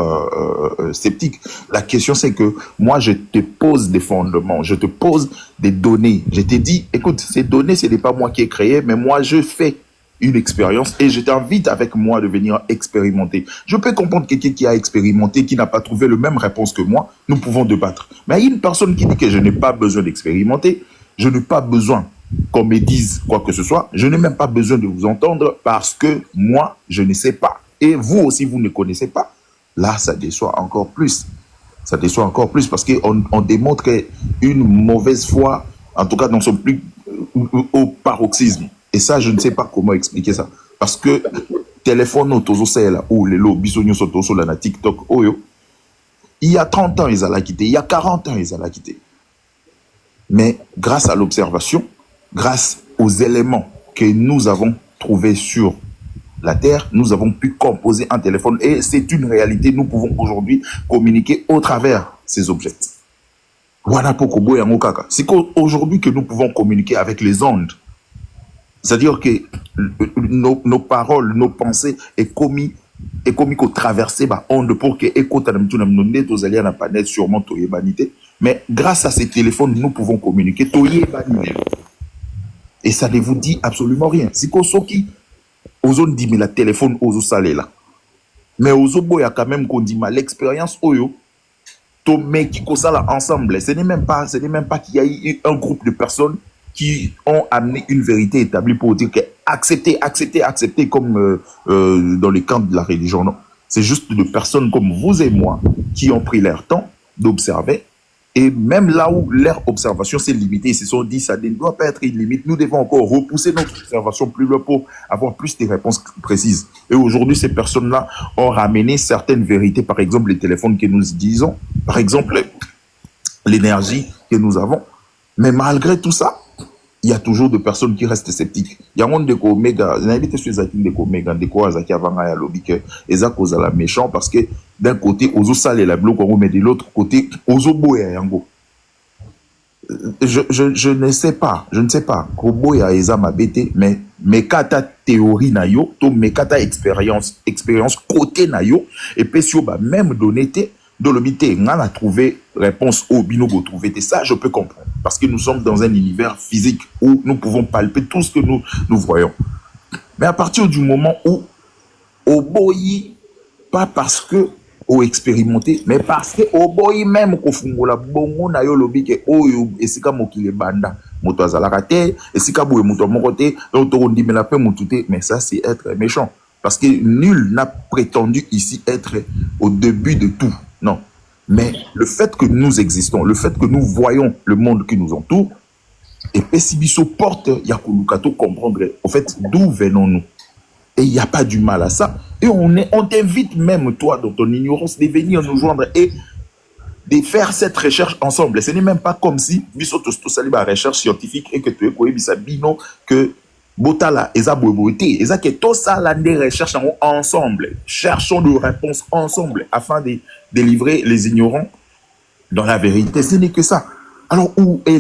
[SPEAKER 14] sceptiques. La question, c'est que moi, je te pose des fondements, je te pose des données. Je t'ai dit, écoute, ces données, ce n'est pas moi qui ai créé, mais moi, je fais une expérience et je t'invite avec moi de venir expérimenter. Je peux comprendre quelqu'un qui a expérimenté, qui n'a pas trouvé la même réponse que moi, nous pouvons débattre. Mais il y a une personne qui dit que je n'ai pas besoin d'expérimenter, je n'ai pas besoin qu'on me dise quoi que ce soit, je n'ai même pas besoin de vous entendre parce que moi, je ne sais pas. Et vous aussi, vous ne connaissez pas. Là, ça déçoit encore plus. Ça déçoit encore plus parce qu'on démontre une mauvaise foi, en tout cas dans son plus au paroxysme. Et ça, je ne sais pas comment expliquer ça. Parce que téléphone ou les lobbies sur la TikTok, il y a 30 ans, ils allaient quitter. Il y a 40 ans, ils allaient quitter. Mais grâce à l'observation, grâce aux éléments que nous avons trouvés sur la Terre, nous avons pu composer un téléphone. Et c'est une réalité. Nous pouvons aujourd'hui communiquer au travers ces objets. Voilà pourquoi c'est qu'aujourd'hui que nous pouvons communiquer avec les ondes. C'est-à-dire que nos paroles, nos pensées est commis qu'au traverser bah onde pour que sûrement mais grâce à ces téléphones nous pouvons communiquer et ça ne vous dit absolument rien. C'est que ceux qui osent dire mais la téléphone osent saler là mais osent boya quand même qu'on dit mal l'expérience oyo to mais qui ça ensemble ce n'est même pas qu'il y a eu un groupe de personnes qui ont amené une vérité établie pour dire que accepter comme dans les camps de la religion. Non. C'est juste de personnes comme vous et moi qui ont pris leur temps d'observer. Et même là où leur observation s'est limitée, ils se sont dit ça ne doit pas être une limite. Nous devons encore repousser notre observation plus loin pour avoir plus de réponses précises. Et aujourd'hui, ces personnes-là ont ramené certaines vérités, par exemple les téléphones que nous utilisons, par exemple l'énergie que nous avons. Mais malgré tout ça, il y a toujours des personnes qui restent sceptiques. Il y a un monde de Omega, j'ai invité sur les acquis de Omega, de quoi Zaki avant à lobby que Eza cause la méchant parce que d'un côté ozo sale la bloc mais de l'autre côté ozo boya yango. Je ne sais pas, ko boya Eza mabete mais kata théorie na yo, to mais kata expérience côté na yo et puis sur ba même donné dans le mité, on a trouvé réponse au binogo trouvé. Et ça, je peux comprendre. Parce que nous sommes dans un univers physique où nous pouvons palper tout ce que nous voyons. Mais à partir du moment où, au boyi, pas parce que, au expérimenté, mais parce que, au boyi même, qu'au fungola, bongo na yo lobi ke, oyo, et si ka mokile banda, moto azalakate, et si ka bouye moto mokote, donc on dit, mais la paix moutouté, mais ça, c'est être méchant. Parce que nul n'a prétendu ici être au début de tout. Non. Mais le fait que nous existons, le fait que nous voyons le monde qui nous entoure, et Pessibiso porte Yakulukato comprendre, au fait, d'où venons-nous? Et il n'y a pas du mal à ça. Et on t'invite même, toi, dans ton ignorance, de venir nous joindre et de faire cette recherche ensemble. Ce n'est même pas comme si, biso to sali ba recherche scientifique et que tu es bisa bino que botala eza boboté, eza que tout ça la des recherches ensemble. Cherchons des réponses ensemble afin de délivrer les ignorants dans la vérité. Ce n'est que ça. Alors où est